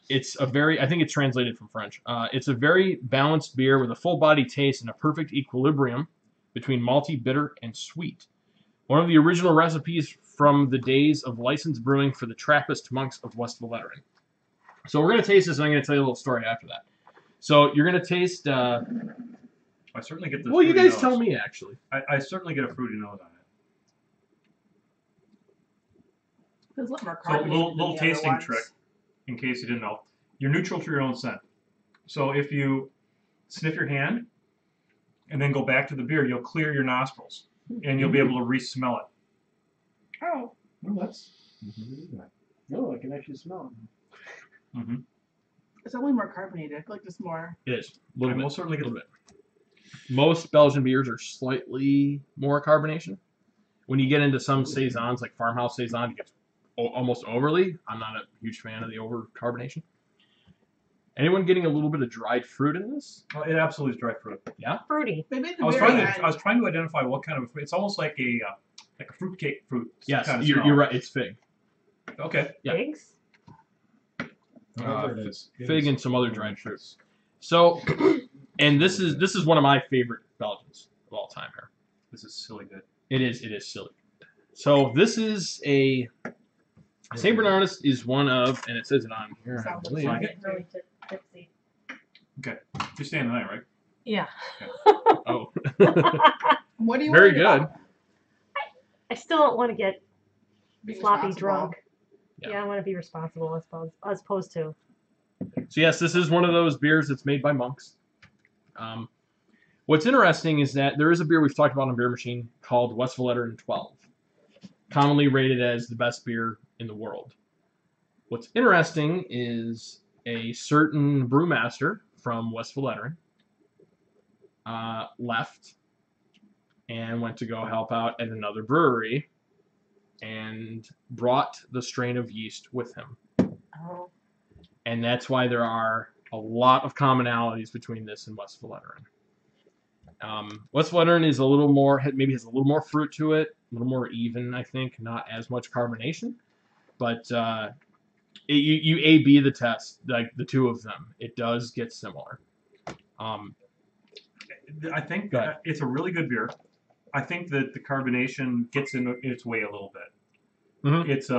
It's a very, I think it's translated from French. It's a very balanced beer with a full body taste and a perfect equilibrium between malty, bitter, and sweet. One of the original recipes from the days of licensed brewing for the Trappist monks of West Valerin. So we're going to taste this, and I'm going to tell you a little story after that. So you're going to taste... I certainly get the well, you fruity guys nose. tell me, actually. I certainly get a fruity nose on it. There's a lot more So carbonated little than the other tasting ones. trick, in case you didn't know. You're neutral to your own scent. So if you sniff your hand and then go back to the beer, you'll clear your nostrils and you'll be able to re-smell it. Oh, Well, that's. No, I can actually smell it. Mm-hmm. it's only more carbonated. I feel like there's more. It is. A little We'll bit. certainly get little bit. Most Belgian beers are slightly more carbonation. When you get into some saisons, like farmhouse saison, it gets almost overly. I'm not a huge fan of the over carbonation. Anyone getting a little bit of dried fruit in this? Oh, it absolutely is dry fruit. Fruity. Maybe at the I was very trying end. to trying to identify what kind of fruit. It's almost like a fruitcake fruit. Yes, kind of you're smell. right. It's fig. Okay. Yeah. Figs? Whatever it is. Fig and some other dried fruits. So, and this is one of my favorite Belgians of all time here. This is silly good. It is silly. So this is a St. Bernardus is one of, and it says it on here. I Sounds believe. like Getting really tipsy. Okay. You're staying the night, right? Yeah. Oh, What do you very worry good. about? I still don't want to get Being sloppy responsible. drunk. Yeah. Yeah, I want to be responsible as opposed to. So yes, this is one of those beers that's made by monks. What's interesting is that there is a beer we've talked about on Beer Machine called West Valerin 12, commonly rated as the best beer in the world. What's interesting is a certain brewmaster from West Valerin left and went to go help out at another brewery and brought the strain of yeast with him. Oh. And that's why there are a lot of commonalities between this and West Valerin. West Valerin is a little more, maybe has a little more fruit to it, a little more even, I think, not as much carbonation. But you A/B the test, like the two of them, it does get similar. I think Go ahead. it's a really good beer. I think that the carbonation gets in its way a little bit. Mhm. It's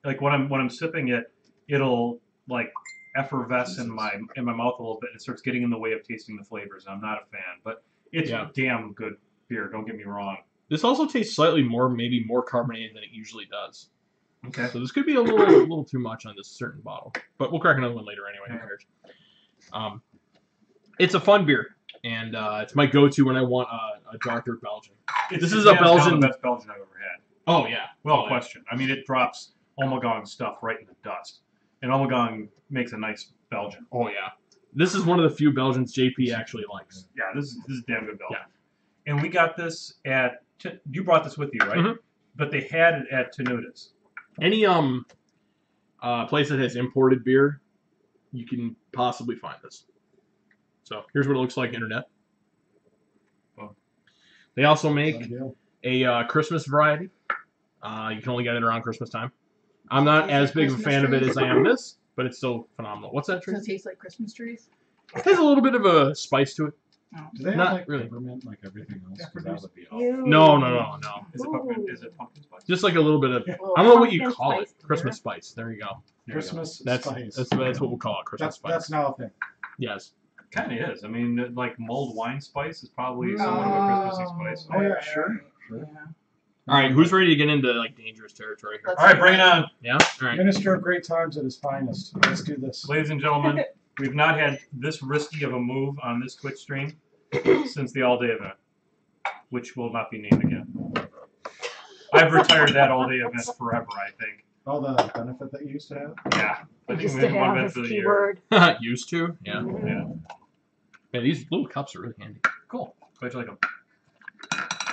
like when I'm sipping it, it'll like effervesce in my mouth a little bit, and it starts getting in the way of tasting the flavors. And I'm not a fan, but it's Yeah. damn good beer. Don't get me wrong. This also tastes slightly maybe more carbonated than it usually does. Okay. So this could be a little too much on this certain bottle, but we'll crack another one later anyway. Who cares? It's a fun beer, and it's my go-to when I want a darker Belgian. This is a Belgian. The best Belgian I've ever had. Oh yeah, Without question. I mean, it drops Ommegang stuff right in the dust, and Ommegang makes a nice Belgian. Oh yeah. This is one of the few Belgians JP actually likes. Yeah, this is damn good Belgian. Yeah. And we got this at. You brought this with you, right? Mhm. But they had it at Tenuda's. Any place that has imported beer, you can possibly find this. So here's what it looks like, internet. Oh. They also make Done deal. a Christmas variety. You can only get it around Christmas time. I'm not as big of a fan of it as I am this, but it's still phenomenal. What's that tree? Does it taste like Christmas trees? It has a little bit of a spice to it. Oh. Do they have Not like really. peppermint like everything else? Yeah, 'Cause that would be awful. You- No. Is it pumpkin? Ooh. Is it pumpkin spice? Just like a little bit of, Little I don't know what you pumpkin call it. spice beer. Christmas spice. There you go. There you go. Christmas That's spice. that's what we'll call it. Christmas spice. That's now a thing. Yes. Kind of is. I mean, like mulled wine spice is probably somewhat of a Christmassy spice. Oh, yeah, right, sure, right. sure. Yeah. All right. Who's ready to get into like dangerous territory here? Let's All right, do bring it on, Yeah. All right. Minister of Great Times at his finest. Let's do this. ladies and gentlemen. We've not had this risky of a move on this Twitch stream since the all-day event, which will not be named again. I've retired that all-day event forever, I think. All the benefit that you used to have. Yeah. I think Just we to have one have event his for the year. keyword. Used to. Yeah. Yeah. Man, these little cups are really handy. Cool. Glad you like them.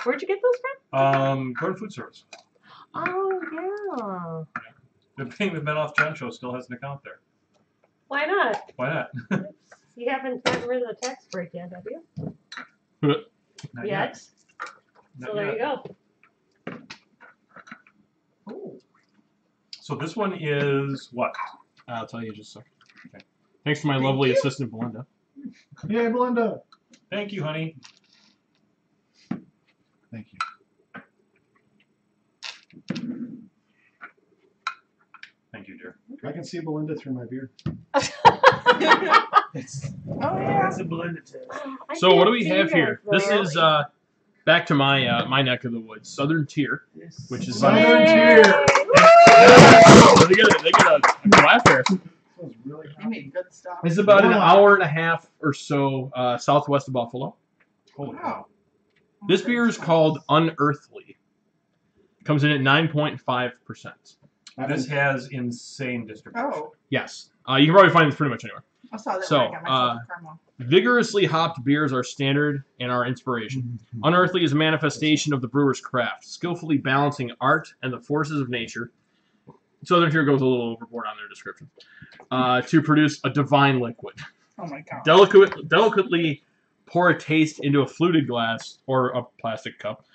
Where'd you get those from? Gordon Food Service. Oh yeah. The thing with MenothJohn show still has an account there. Why not? Why not? You haven't gotten rid of the tax break yet, have you? Not Yet. Not So there yet. you go. Ooh. So this one is what? I'll tell you just a second. Okay. Thanks to my lovely assistant, Belinda. Yay, Belinda. Thank you, honey. Thank you. Thank you, dear. I can see Belinda through my beard. Oh yeah. a blended taste. I So what do can't we see have that, here? This though. is back to my my neck of the woods, Southern Tier, which is Southern Yay! Tier. Woo! they get a clap there. This was really You hot. made good stuff. It's about an Wow. hour and a half or so southwest of Buffalo. Holy cow. Wow. This beer is called Unearthly. Comes in at 9.5%. This has insane distribution. Oh, Yes. You can probably find this pretty much anywhere. I saw that So, when I got myself a caramel. Vigorously hopped beers are standard and our inspiration. Unearthly is a manifestation of the brewer's craft, skillfully balancing art and the forces of nature. Southern Tier goes a little overboard on their description. To produce a divine liquid. Oh my god. Delicately pour a taste into a fluted glass or a plastic cup.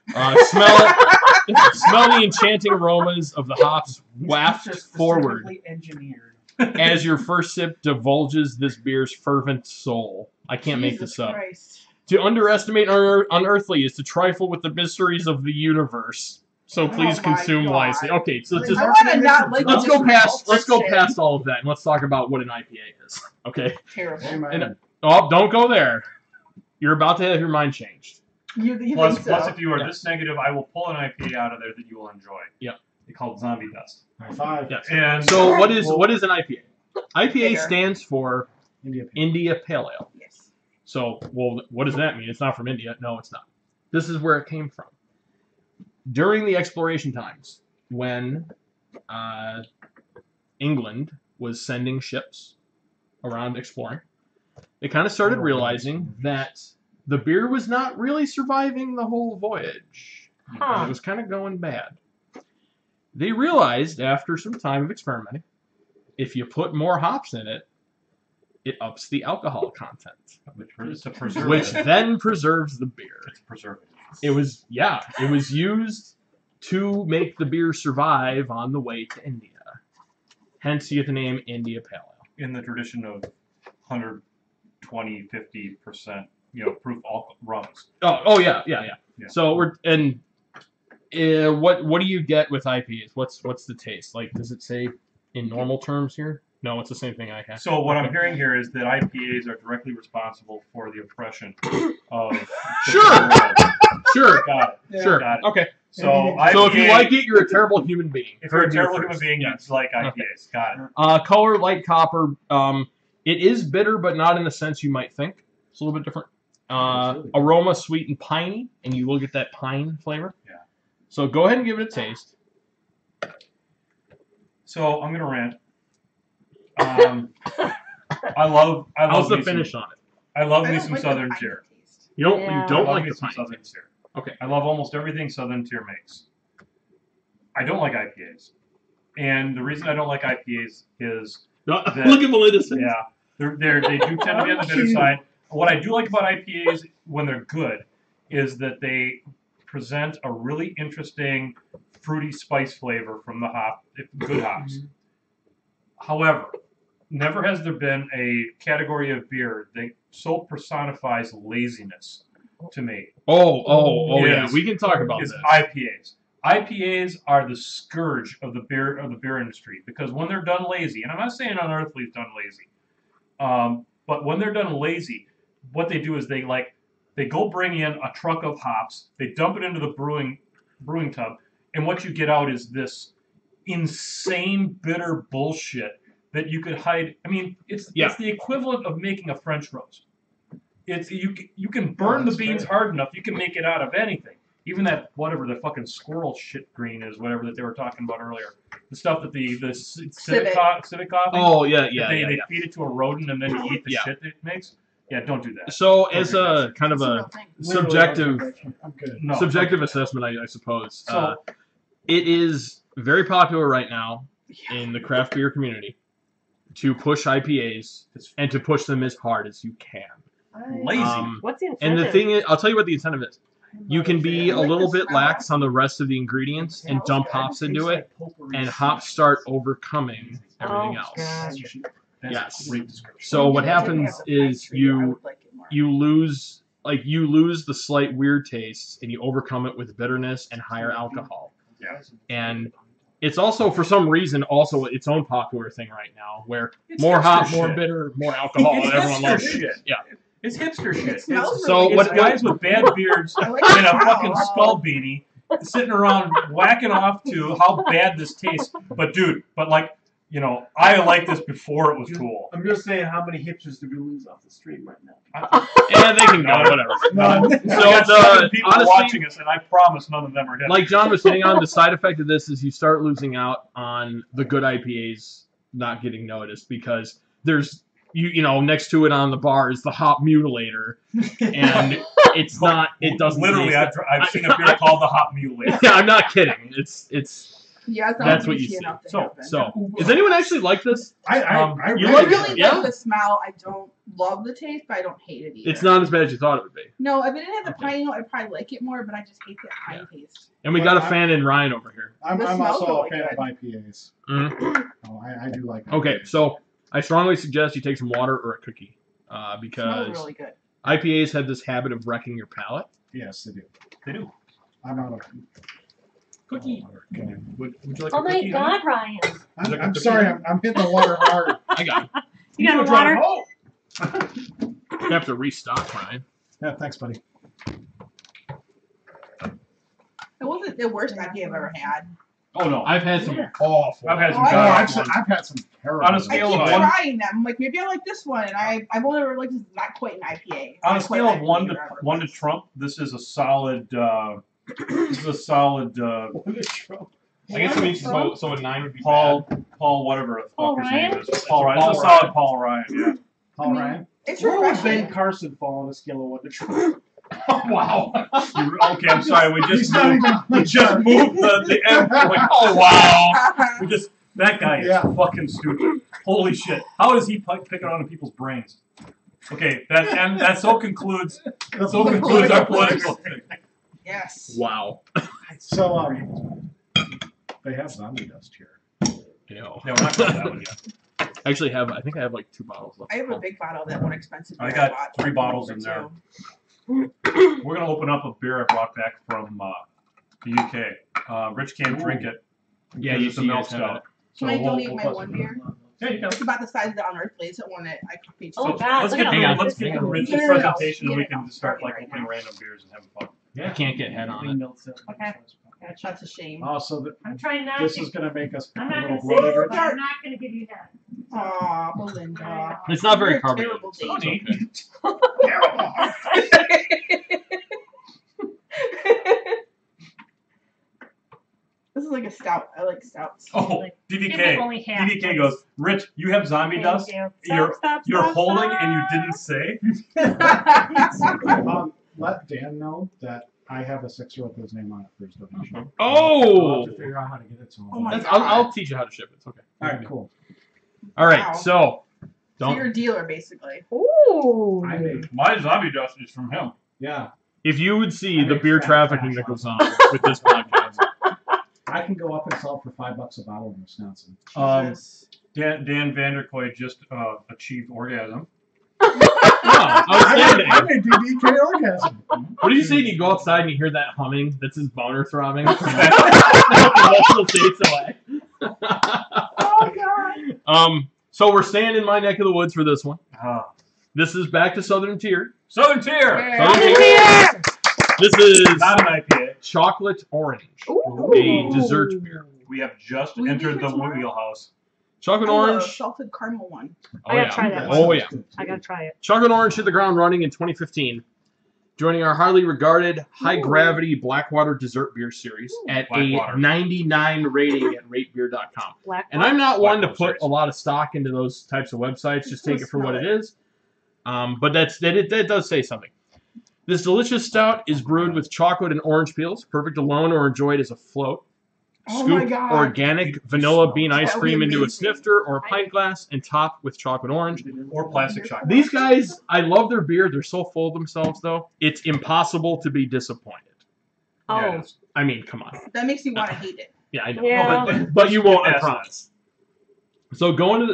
Smell the enchanting aromas of the hops waft Just forward specifically engineered. as your first sip divulges this beer's fervent soul. I can't make Jesus this up. Christ. To underestimate Unearthly is to trifle with the mysteries of the universe. So please Oh my consume God. wisely. Okay, so just I want to not like let's this go shit. past all of that and let's talk about what an IPA is. Okay. Terrible. Amen. And- Oh, don't go there. You're about to have your mind changed. You Plus, think so? plus, if you are Yes. this negative, I will pull an IPA out of there that you will enjoy. Yep. It's called Zombie Dust. High five. Yes. And So what is an IPA? IPA Bigger. stands for India. India Pale Ale. Yes. So, well, what does that mean? It's not from India. No, it's not. This is where it came from. During the exploration times, when England was sending ships around exploring, they kind of started realizing that the beer was not really surviving the whole voyage. Huh. It was kind of going bad. They realized after some time of experimenting, if you put more hops in it, it ups the alcohol content, it's a preservative. which then preserves the beer. It's a preservative. It was used to make the beer survive on the way to India. Hence, you get the name India Pale Ale. In the tradition of 120, 50%, proof rums. Oh yeah. Yeah. So What do you get with IPAs? What's the taste? Like, does it say in normal terms here? No, it's the same thing I have. So what I'm hearing here is that IPAs are directly responsible for the oppression of Sure. Sure. Got it. Sure. Got it. Okay. So So if you IPA like it, you're a terrible human being. If you're a Heard here terrible human first. being, Yes. you like IPAs. Got it. Color light copper. It is bitter, but not in the sense you might think. It's a little bit different. Aroma sweet and piney, and you will get that pine flavor. Yeah. So go ahead and give it a taste. So I'm gonna rant. I love. How's the me finish some, on it? I love I me don't some like the Southern pine Tier. taste. You don't Yeah. I don't love like me the some pine. Southern Tier. Okay. I love almost everything Southern Tier makes. I don't like IPAs, and the reason I don't like IPAs is Look at Melinda's face. yeah, they do tend to be on the bitter side. What I do like about IPAs when they're good is that they present a really interesting fruity spice flavor from the hop, good hops. However, never has there been a category of beer that so personifies laziness to me. Oh yeah. Is- We can talk about is this. IPAs. IPAs are the scourge of the beer industry because when they're done lazy, and I'm not saying Unearthly is done lazy, but when they're done lazy, what they do is they go bring in a truck of hops, they dump it into the brewing tub, and what you get out is this insane bitter bullshit that you could hide. I mean, it's the equivalent of making a French roast. It's you can burn the beans hard enough, you can make it out of anything. Even that whatever the fucking squirrel shit green is, whatever that they were talking about earlier, the stuff that the civic coffee. Oh yeah. They feed it to a rodent and then you eat the Yeah. shit that it makes. Yeah, don't do that. So as a kind of It's a a real thing. subjective I'm good. No, subjective assessment, I suppose. So- It is very popular right now in the craft beer community to push IPAs and to push them as hard as you can. Lazy. What's the incentive? And the thing is, I'll tell you what the incentive is. You can be a little bit lax on the rest of the ingredients and dump hops into it, and hops start overcoming everything else. gosh. That's Yes. a great description. So what happens is you lose the slight weird tastes and you overcome it with bitterness and higher alcohol. Yeah. And it's also for some reason also its own popular thing right now where It's more hipster hop, more shit. bitter, more alcohol, It's and everyone hipster loves it. shit. Yeah. It's hipster shit. It smells So really It's good. guys with bad beards I like and a the fucking smell. skull beanie sitting around whacking off to how bad this tastes. But dude, I liked this before it was cool. I'm just saying, how many hipsters did we lose off the street right now? Yeah, they can go, whatever. We So got 7 the people honestly, watching us, and I promise none of them are hipsters. like John was hitting on, the side effect of this is you start losing out on the good IPAs not getting noticed because there's next to it on the bar is the hop mutilator, and it doesn't Literally, taste I've seen a beer called the Hop Mutilator. Yeah, I'm not kidding. It's Yeah, that's what you see. enough to So- happen. so. Does anyone actually like this? I you really like I it? really Yeah. like the smell. I don't love the taste, but I don't hate it either. It's not as bad as you thought it would be. No, if it didn't have the Okay. pine note, I'd probably like it more, but I just hate that pine taste. And we got a fan in Ryan over here. I'm This also smells a fan really of IPAs. Mhm. Oh, I do like Okay, IPAs. so I strongly suggest you take some water or a cookie It smells because really good. IPAs have this habit of wrecking your palate. Yes, they do. They do. I'm out of Cookie. Okay. Would you like Oh a my cookie? God, Ryan! I'm sorry, I'm hitting the water hard. I got it. You got a water? You have to restock, Ryan. Yeah, thanks, buddy. It wasn't the worst IPA I've ever had. Oh no. I've had some awful. I've had some Oh, Oh, god. I've had some terrible. On a I scale keep of one- trying them. I'm like, maybe I like this one, and I've only ever liked this. Not quite an IPA. On a Not quite scale of an one IPA to or whatever. one to Trump, this is a solid. This is a solid. I guess it means so a 9 would be Paul, whatever the fuck Paul his Ryan? name is. Paul Ryan. Paul It's a Ryan. solid Paul Ryan. Yeah. All right. It's Where would Ben refreshing. Carson fall on a scale of 1 to Trump? Wow. Okay, I'm sorry. We He's just not moved, even. we just moved the end point. Oh wow. We just that guy is Yeah. fucking stupid. Holy shit. How is he picking on people's brains? Okay, that so concludes our political thing. Yes. Wow. So they have zombie dust here. You know. Yeah, we're not going that one yet. I think I have like 2 bottles left. I have a big bottle of that one expensive beer I got bought 3 bottles for in there. two. We're gonna open up a beer I brought back from the UK. Rich can't drink it. Yeah, because you it's a see milk guys have stout. it. Can I donate my one beer? Yeah, you can. It's about the size of the unearthly. So one that I copied. Oh, God, Let's look get at through, that. let's get through Rich's No, no, no, no. presentation and we Get it can out. start like Right opening now. random beers and having fun. I can't get head on it. Okay. Gotcha. That's a shame. Oh, so I'm trying not this to. is gonna make us I'm a not little gonna say bloated. this, but I'm not gonna give you that. Aw, Belinda. It's not very You're a carbonated. terrible so it's date. okay. This is like a stout. I like stouts. Oh, Like, give me DVK. only half, DVK please. goes, Rich, you have zombie Thank dust. you. You're Stop, you're stop, holding and you stop. didn't say. Let Dan know that I have a 6-year-old with his name on it for his donation. Oh! I'll have to figure out how to get it to him. Oh my I'll, God. I'll teach you how to ship it. It's okay. All right, cool. All right, Wow. so So don't. you're a dealer, basically. Ooh. I made, My zombie dust is from him. yeah, If you would see I the make beer fat trafficking cash that goes on on with this podcast. I can go up and sell it for $5 a bottle in Wisconsin. Jesus. Dan Vanderkoy just achieved orgasm. Wow, outstanding. I'm a DDK orgasm. What did you say? You go outside and you hear that humming? That's his boner throbbing. Multiple states away. Oh God. So we're staying in my neck of the woods for this one. This is back to Southern Tier. Southern Tier. Yeah. Southern Tier. This is Not an IPA. chocolate orange, Ooh. a dessert beer. We have just Will you entered be the here tomorrow? wheelhouse. Chocolate I love orange. salted caramel one. I gotta try that Oh one. yeah. I gotta try it. Chocolate orange hit the ground running in 2015, joining our highly regarded high gravity Blackwater dessert beer series at Blackwater. a 99 rating at ratebeer.com. Black. And I'm not one to Blackwater put series. a lot of stock into those types of websites. Just take it for what it is. But that does say something. This delicious stout is brewed with chocolate and orange peels, perfect alone or enjoyed as a float. Oh my Scoop God. organic vanilla bean ice That would be cream into a amazing. snifter or a pint glass and top with chocolate orange. Or plastic shot. These guys, I love their beer. They're so full of themselves, though. It's impossible to be disappointed. Yeah, Oh. it is. I mean, come on. That makes you want to hate it. Yeah, I know. Yeah. But you won't, I Yes. promise. So go ahead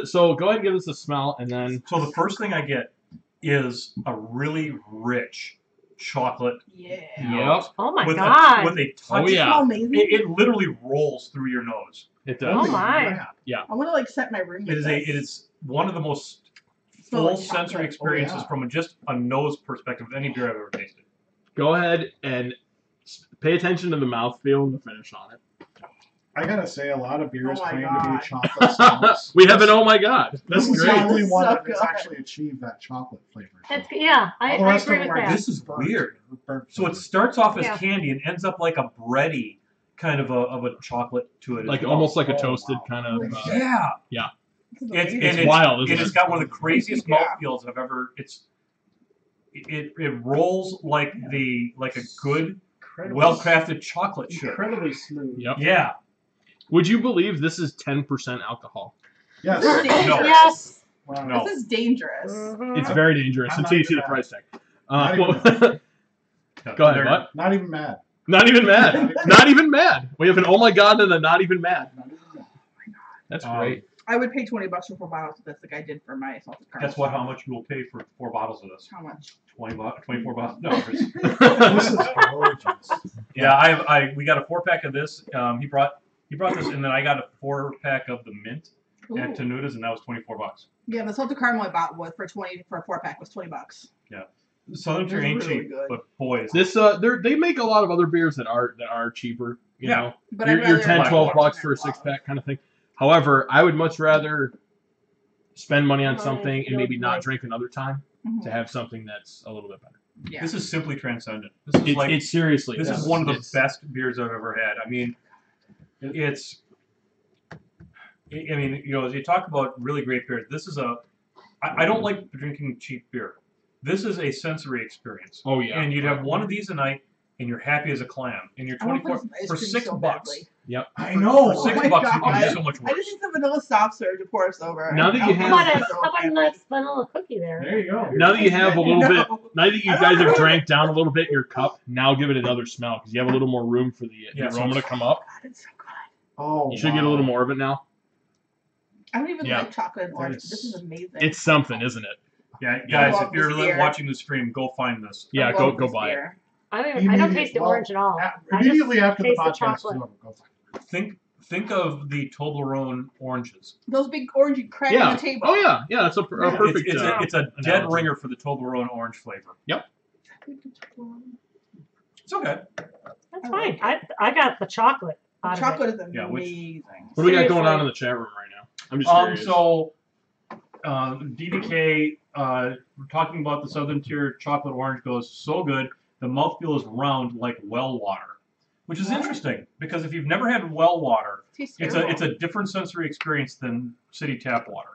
and give us a smell, and then So the first thing I get is a really rich chocolate Yeah. yep, Oh my with God. with a touch. Oh, yeah. Smell amazing. It literally rolls through your nose. it Oh does. my. I want to like set my room. It with is this. it is one of the most Smell full like chocolate. sensory experiences Oh, yeah. from just a nose perspective of any beer I've ever tasted. Go ahead and pay attention to the mouthfeel and the finish on it. I gotta say, a lot of beers Oh my claim to God. be chocolate stouts. We have an oh my god. This That's is great. the only That's one so that has good. actually achieved that chocolate flavor. That's yeah. All the I rest agree of with them are that. This is burnt- weird. burnt So it flavor. starts off as Yeah. candy and ends up like a bready kind of a chocolate to it. Like as well. almost like a Oh, toasted wow. kind of. Yeah. This is It's, amazing. and wild, isn't It's it? got one of the craziest Yeah. mouthfeels I've ever. It rolls like a good, well-crafted chocolate should. Incredibly smooth. Yep. Yeah. Would you believe this is 10% alcohol? Yes. This is dangerous. Yes. Wow. No. This is dangerous. Mhm. It's very dangerous I'm until you not see the even price tag. Not Go ahead. What? Not even mad. Not even mad. Not even mad. We have an oh my god and a not even mad. Not even mad. That's great. I would pay $20 for 4 bottles of this, like I did for my salted caramel. That's how much you will pay for 4 bottles of this. How much? $24. No. This is gorgeous. Yeah, we got a 4-pack of this. He brought this, and then I got a 4-pack of the mint at Ooh. Tenuda's, and that was $24. Yeah, the salted caramel I bought was for a 4-pack was $20. Southern Tier ain't Really cheap, good. but boys, This they make a lot of other beers that are cheaper. You Yeah. know, But you're I'd rather 10, like 12 watch bucks it for a live. 6-pack kind of thing. However, I would much rather spend money on Oh, something and you'll maybe not like- drink another time Mhm. to have something that's a little bit better. Yeah. this is simply transcendent. This is like It's seriously. this it's- is one of the it's- best beers I've ever had. I mean, it's. I mean, you know, as you talk about really great beer, this is I don't like drinking cheap beer. This is a sensory experience. Oh yeah. And you'd have one of these a night, and you're happy as a clam. And you're I want 24 this ice for cream $6. so badly. I know. For $6, my you God. can do so much I worse. just need some vanilla soft serve to pour us over. Now that you How have- about a nice vanilla cookie there? There you go. Now that you have a little No. bit, now that you guys have drank down a little bit in your cup, now give it another smell because you have a little more room for the Yeah, aroma to come up. God, it's so good. Oh, You should get a little more of it now. I don't even Yeah. like chocolate and orange. That's- This is amazing. It's something, isn't it? Yeah, I guys, love if you're this beer. watching the stream, go find this. Yeah, I go love this buy it. beer. I don't taste the orange at all. Immediately after the taste the podcast is chocolate. over, go for it. Think of the Toblerone oranges. Those big orangey cracks Yeah. on the table. Oh yeah, yeah. That's a perfect. It's a dead analogy. ringer for the Toblerone orange flavor. It's okay. That's fine. I got the chocolate out of it. Chocolate is Yeah, which- amazing. What do we got going Seriously. on in the chat room right now? I'm just curious. So, DDK, we're talking about the Southern Tier chocolate orange goes so good. The mouthfeel is round like well water, which is interesting because if you've never had well water, Tastes it's terrible. a different sensory experience than city tap water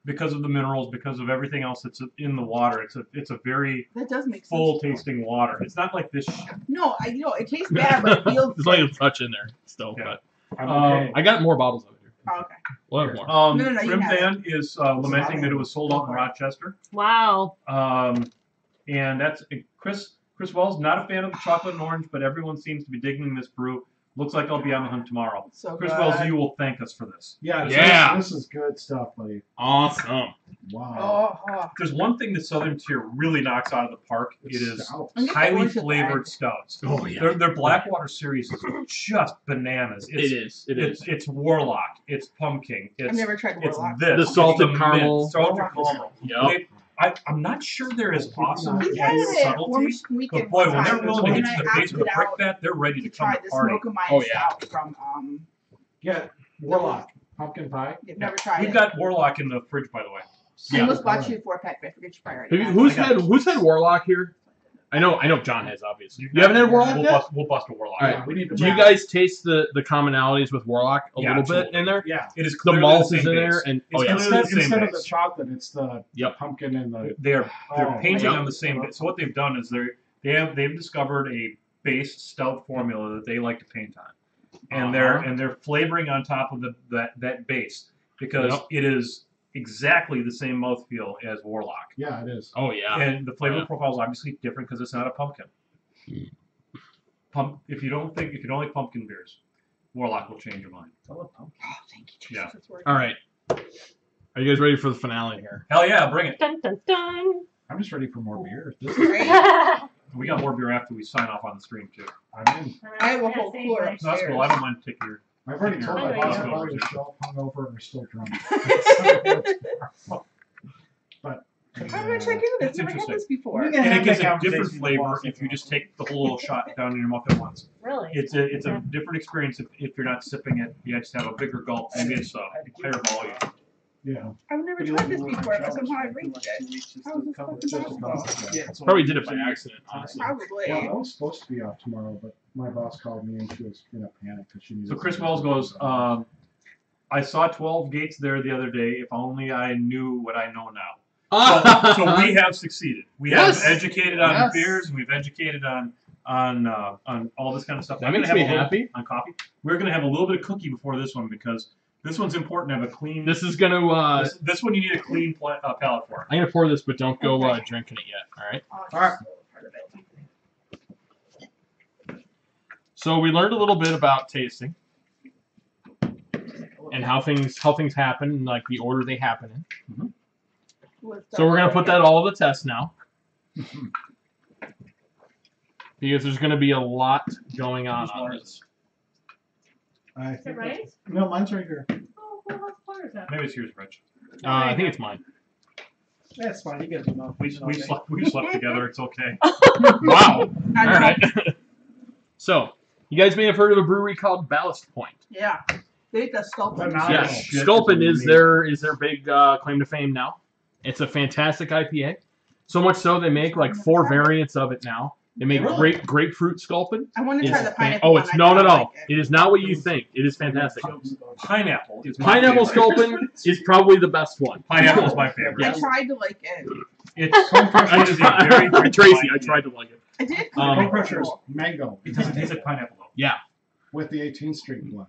because of the minerals, because of everything else that's in the water. It's a very That does make sense. full tasting water. It's not like this. No, it tastes bad, but it feels There's like a good. touch in there still, Yeah. but I'm okay. I got more bottles of it here. Oh, okay. We'll have more. No, you Grim have it. Fan is lamenting that it was sold out in Rochester. Wow. And that's Chris Wells, not a fan of the chocolate and orange, but everyone seems to be digging this brew. Looks like I'll be on the hunt tomorrow. So Chris good. Wells, you will thank us for this. Yeah, Yeah. This is good stuff, buddy. Awesome. Wow. Oh, If there's one thing that Southern Tier really knocks out of the park, it is stout. I'm getting highly orange with flavored egg. stouts. Oh yeah. Their Blackwater series is just bananas. It's, It is. It's Warlock. It's Pumpkin. I've It's never tried it's Warlock. this. The salted it's caramel. mint, salted caramel. Yep. I'm not sure they're as awesome We as had it at subtlety. Warmish Weekend But boy, when one they're time, willing to and get to the I base of the opted brick out bat, they're ready to to come try to the party. Smoke of Mine Oh, yeah. stout from Yeah, Warlock. Pumpkin pie. You've never tried We've it. got Warlock in the fridge, by the way. I Yeah. almost bought you a 4-pack, but I forget you probably already Have had you- it. who's had Warlock here? I know John has, obviously. You haven't had Warlock yet? We'll bust a Warlock. All right. Yeah, we need to Do you guys taste the commonalities with Warlock a Yeah, little bit absolutely. in there? Yeah. It is The clearly malt the is same in there, base. and It's yeah. clearly the same Instead of base. the chocolate, it's the Yep. pumpkin and the. They're Oh, painting yep. on the same base. So what they've done is they've discovered a base stout formula that they like to paint on, and they're flavoring on top of that base because Yep. it is exactly the same mouthfeel as Warlock. Yeah, it is. Oh yeah. And the flavor Yeah. profile is obviously different because it's not a pumpkin. If you don't like pumpkin beers, Warlock will change your mind. Oh, thank you, Jesus. Yeah. It's working. All right. Are you guys ready for the finale here? Hell yeah, bring it. Dun dun dun. I'm just ready for more beer. This is, Great. We got more beer after we sign off on the stream too. I'm in. I have a whole cooler No, that's upstairs. cool. I don't mind taking your. I've already told my Oh, boss yeah. I'm already still hungover and we're still drunk. But I'm gonna check into this. That's Never had interesting. this before. Yeah. And it have gives that a conversation different with the flavor boss if you later. just take the whole little shot down in your mouth at once. Really? It's a different experience if you're not sipping it. You just have a bigger gulp. Maybe it's a higher volume. yeah. I've never tried this before, but somehow I reached it. How is this fucking possible? Probably did it by accident, honestly. Probably. Well, I was supposed to be off tomorrow, but my boss called me and she was in a panic because she needed. So Chris Wells goes, I saw 12 gates there the other day. If only I knew what I know now. So we have succeeded. We Yes. have educated on Yes. beers, and we've educated on all this kind of stuff. That I'm makes gonna me have a little- happy. on coffee. We're gonna have a little bit of cookie before this one because this one's important to have a clean. This is gonna. This one you need a clean palate for. I'm gonna pour this, but don't go Okay. drinking it yet. All right. Oh, All right. part of it. So we learned a little bit about tasting and how things happen, and like the order they happen in. So we're gonna put that all to the test now, because there's gonna be a lot going on this. I Is it think right? No, mine's right here. Oh, well, what is that? Maybe it's yours, Rich. I think it's mine. That's fine. You guys will know. We slept together. It's okay. Wow. I All know. right. So you guys may have heard of a brewery called Ballast Point. Yeah. They did the sculpture. Banana. Yeah, shit Sculpin is is their big claim to fame now. It's a fantastic IPA. So much so they make like 4 variants of it now. They make Really? grapefruit Sculpin. I want to try the It's pineapple oh, one. it's I no. don't like it. It is not what you think. It is fantastic. Pineapple is my Pineapple favorite. Sculpin is probably the best one. Pineapple is my favorite. I tried to like it. It's it is a very Tracy, I tried to like it. I did. Um, Cold Crusher is mango. It doesn't taste like pineapple though. Yeah. With the 18th Street blend.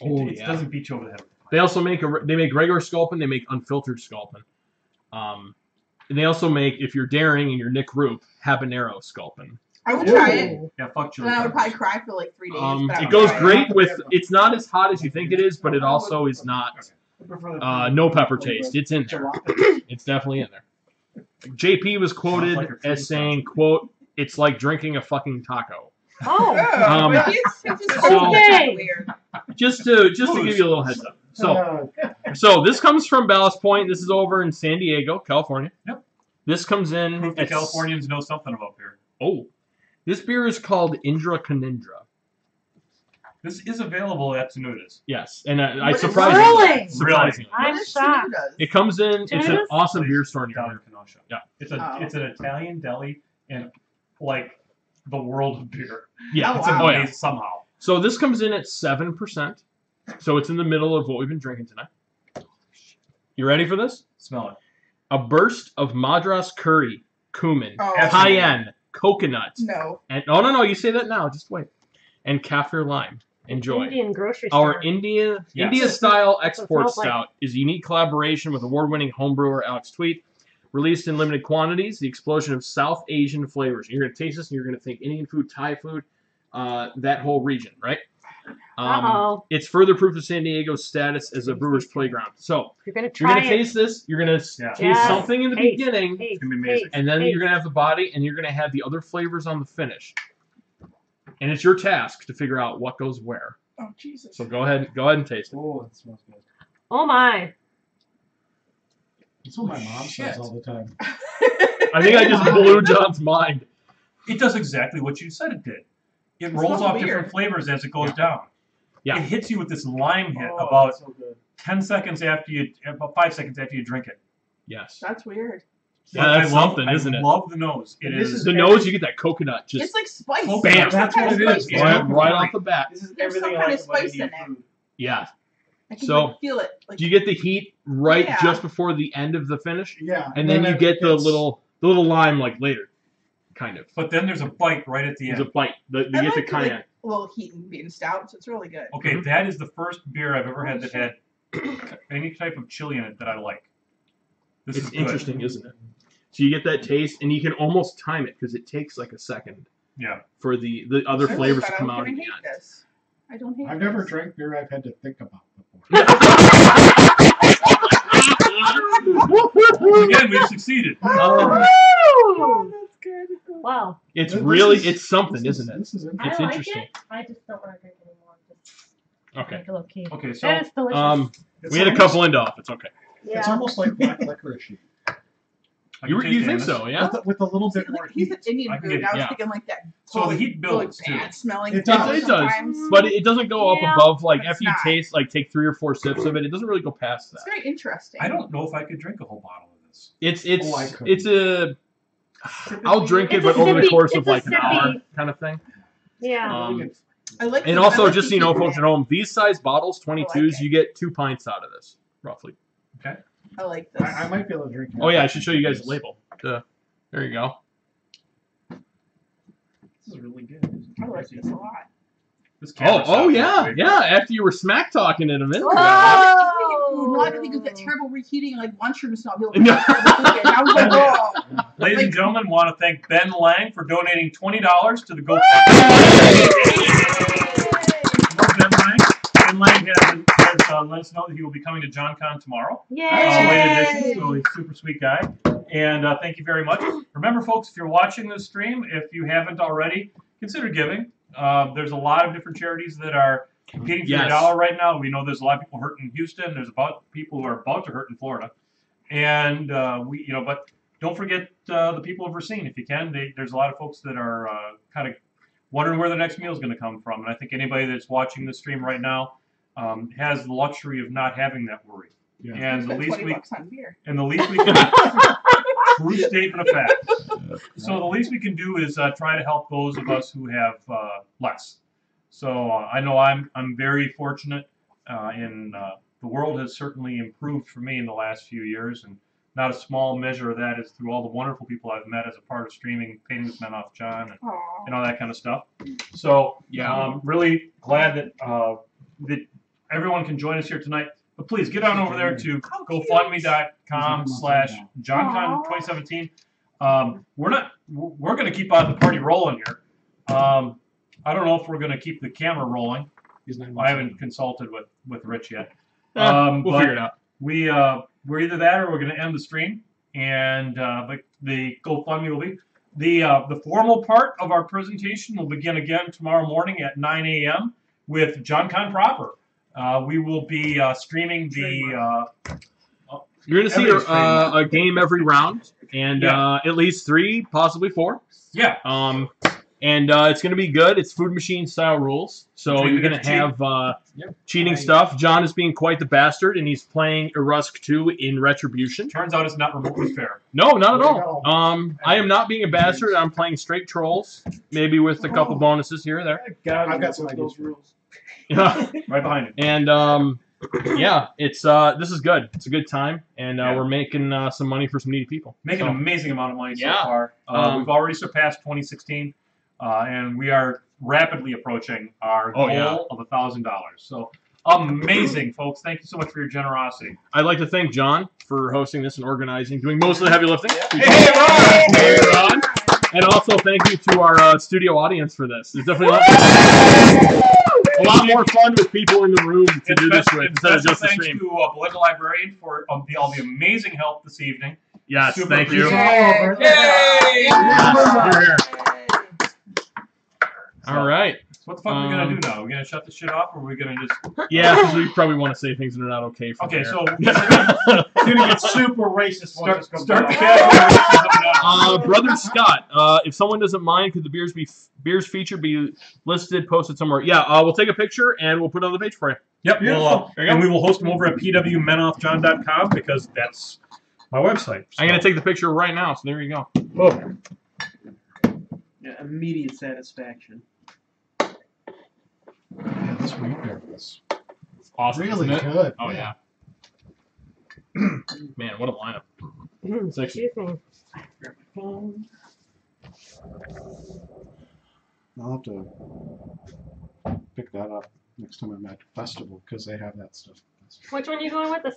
Oh, It doesn't beat you over the head. They also make regular Sculpin. They make unfiltered Sculpin. And they also make, if you're daring and you're Nick Roop, habanero Sculpin. I would try it. Yeah, fuck And chili I would probably peppers. cry for like 3 days. but I It would goes try great with. It's not as hot as you think it is, but it also is not no pepper taste. It's in there. It's definitely in there. JP was quoted Sounds like a as tree saying, "quote it's like drinking a fucking taco. Oh, But it's just so- Okay. weird. Just to give you a little heads up. So this comes from Ballast Point. This is over in San Diego, California. Yep. This comes in. Proof that Californians know something about beer. Oh, this beer is called Indra Canindra. This is available at Tenuda's. Yes, and I What is surprisingly, Really? surprisingly, I'm What is shocked. Tenuda's? it comes in. It's an Tenuda's? awesome beer store near Down here. in Kenosha. Yeah. It's Oh. an Italian deli and like the world of beer. Yeah, Oh, It's wow. amazing somehow. So this comes in at 7%. So it's in the middle of what we've been drinking tonight. You ready for this? Smell it. A burst of Madras curry, cumin, Oh. Absolutely. cayenne, coconut, No. and no, you say that now. Just wait. And kaffir lime. Enjoy. Indian grocery Our store. India Yes. style export smells like- stout is a unique collaboration with award-winning homebrewer Alex Tweet. Released in limited quantities, the explosion of South Asian flavors. You're going to taste this and you're going to think Indian food, Thai food, that whole region, right? Uh-oh. It's further proof of San Diego's status as a brewer's playground. So You're going to you're try going to it. taste this. You're going to Yeah. taste Yes. something in the Taste, beginning, taste, gonna be amazing. taste, and then taste. you're going to have the body, and you're going to have the other flavors on the finish. And it's your task to figure out what goes where. Oh, Jesus. So go ahead and taste it. Oh, it smells good. Oh, my. That's what my mom Shit. says all the time. I think I just blew John's mind. It does exactly what you said it did. It rolls smells off weird. different flavors as it goes down. Yeah. It hits you with this lime hit Oh, about that's so good. 10 seconds after you, about 5 seconds after you drink it. Yes. That's weird. Yeah, that's something, I isn't it? love the nose. It This is. is The nose, you get that coconut just It's like spice. Oh, bam. That's what it is. Yeah. right off the bat. This is There's everything some I kind like of about spice Indian in it. food. Yeah. I can So, like, feel it. Like, Do you get the heat right Yeah. just before the end of the finish? Yeah. And then you it get the gets- little lime like later. Kind of. But then there's a bite right at the There's end. a bite. You I get the like it, cayenne. like, a little heat and being stout, so it's really good. Okay, Mhm. that is the first beer I've ever had that had any type of chili in it that I like. This It's is good. interesting, isn't it? So you get that taste, and you can almost time it because it takes like a second Yeah. for the other I really flavors thought to I come was out gonna at the hate end. this. I don't hate I've never this. drank beer I've had to think about before. Again, we've succeeded. Oh, Woo! that's good. Wow. It's This really, is- it's something, this isn't it? This is I It's like interesting. it. I just don't want to drink anymore. Just Okay. make a little key. Okay, so That is delicious. It's We had a almost- couple into off. It's okay. yeah. It's almost like black licorice. I can You taste think anise. so? Yeah. With a little bit more He's heat. an Indian I can food. get- I was yeah. thinking like that. So the totally- heat builds, really too. bad smelling. It does. It does. sometimes. But it doesn't go up Yeah. above like It's after you not. taste like take 3 or 4 sips of it. It doesn't really go past It's that. very interesting. I don't know if I could drink a whole bottle of this. It's Oh, I couldn't. it's a. I'll drink it, It's a but over the sippy- course of it's a like an hour, sippy. kind of thing. Yeah. I like. And the- also, I like just so the you know, heat folks in at it. home, these size bottles, 22s, it. you get 2 pints out of this, roughly. I like this. I might be able to drink it. Oh yeah, I should show you guys the label. There you go. This is really good. I like this a lot. This camera Oh shot yeah, was yeah. After you were smack talking it a minute ago. Food, not to think of that terrible reheating like lunchroom smell. People No. I was like, oh. Ladies and gentlemen, want to thank Ben Lang for donating $20 to the GoFundMe. Ben Lang. Ben Lang has let us know that he will be coming to JohnCon tomorrow. Yay! Late edition, so he's a super sweet guy. And thank you very much. Remember, folks, if you're watching this stream, if you haven't already, consider giving. There's a lot of different charities that are competing for your Yes. dollar right now. We know there's a lot of people hurt in Houston. There's about people who are about to hurt in Florida. And but don't forget the people of Racine if you can. There's a lot of folks that are kind of wondering where the next meal is going to come from. And I think anybody that's watching this stream right now has the luxury of not having that worry. Yeah. And the Spend least 20 we bucks on beer. and the least we can true statement of fact. So the least we can do is try to help those of us who have less. So I know I'm very fortunate in the world has certainly improved for me in the last few years, and not a small measure of that is through all the wonderful people I've met as a part of streaming, Painting with MenothJohn, and all that kind of stuff. So Yeah. I'm really glad that everyone can join us here tonight. But please get on over there to GoFundMe.com/JohnCon2017. We're going to keep on the party rolling here. I don't know if we're going to keep the camera rolling. He's 9 months I haven't old. consulted with Rich yet. We'll but figure it out. we're either that or we're going to end the stream, and but the GoFundMe will be. The formal part of our presentation will begin again tomorrow morning at 9 a.m. with JohnCon proper. We will be streaming the. You're going to see a game every round, and at least 3, possibly 4. Yeah. And it's going to be good. It's food machine style rules, so you're going to have cheating stuff. John is being quite the bastard, and he's playing Erusk 2 in Retribution. Turns out it's not remotely fair. No, not at all. I am not being a bastard. I'm playing straight trolls, maybe with a couple bonuses here or there. I've got some of those rules. Yeah. Right behind it. And yeah, it's this is good. It's a good time, and we're making some money for some needy people. Making an amazing amount of money so far. We've already surpassed 2016, and we are rapidly approaching our goal of $1,000. So amazing, folks! Thank you so much for your generosity. I'd like to thank John for hosting this and organizing, doing most of the heavy lifting. Hey, Ron! Hey, Ron! And also thank you to our studio audience for this. It's definitely a lot more fun with people in the room to do this with instead of just the stream. Thanks to Political Librarian for all the amazing help this evening. Yes, Super thank you. appreciate it. Yay! Yes, you're here. All right. So what the fuck are we gonna do now? Are we gonna shut this shit off, or are we gonna just? Yeah, because we probably want to say things that are not okay. From Okay, there. so It's gonna get super racist once this comes start out. the category now. Brother Scott, if someone doesn't mind, could the beers feature be listed, posted somewhere? Yeah, we'll take a picture and we'll put it on the page for you. Yep, There you go. and we will host them over at pwmenothjohn.com because that's my website. So. I'm gonna take the picture right now. So there you go. Oh. Yeah, immediate satisfaction. Yeah, this reader was Awesome, really isn't it? good. Oh yeah. Man, what a lineup. Sexy. Excuse me. I'll have to pick that up next time I'm at festival because they have that stuff. Which one are you going with? The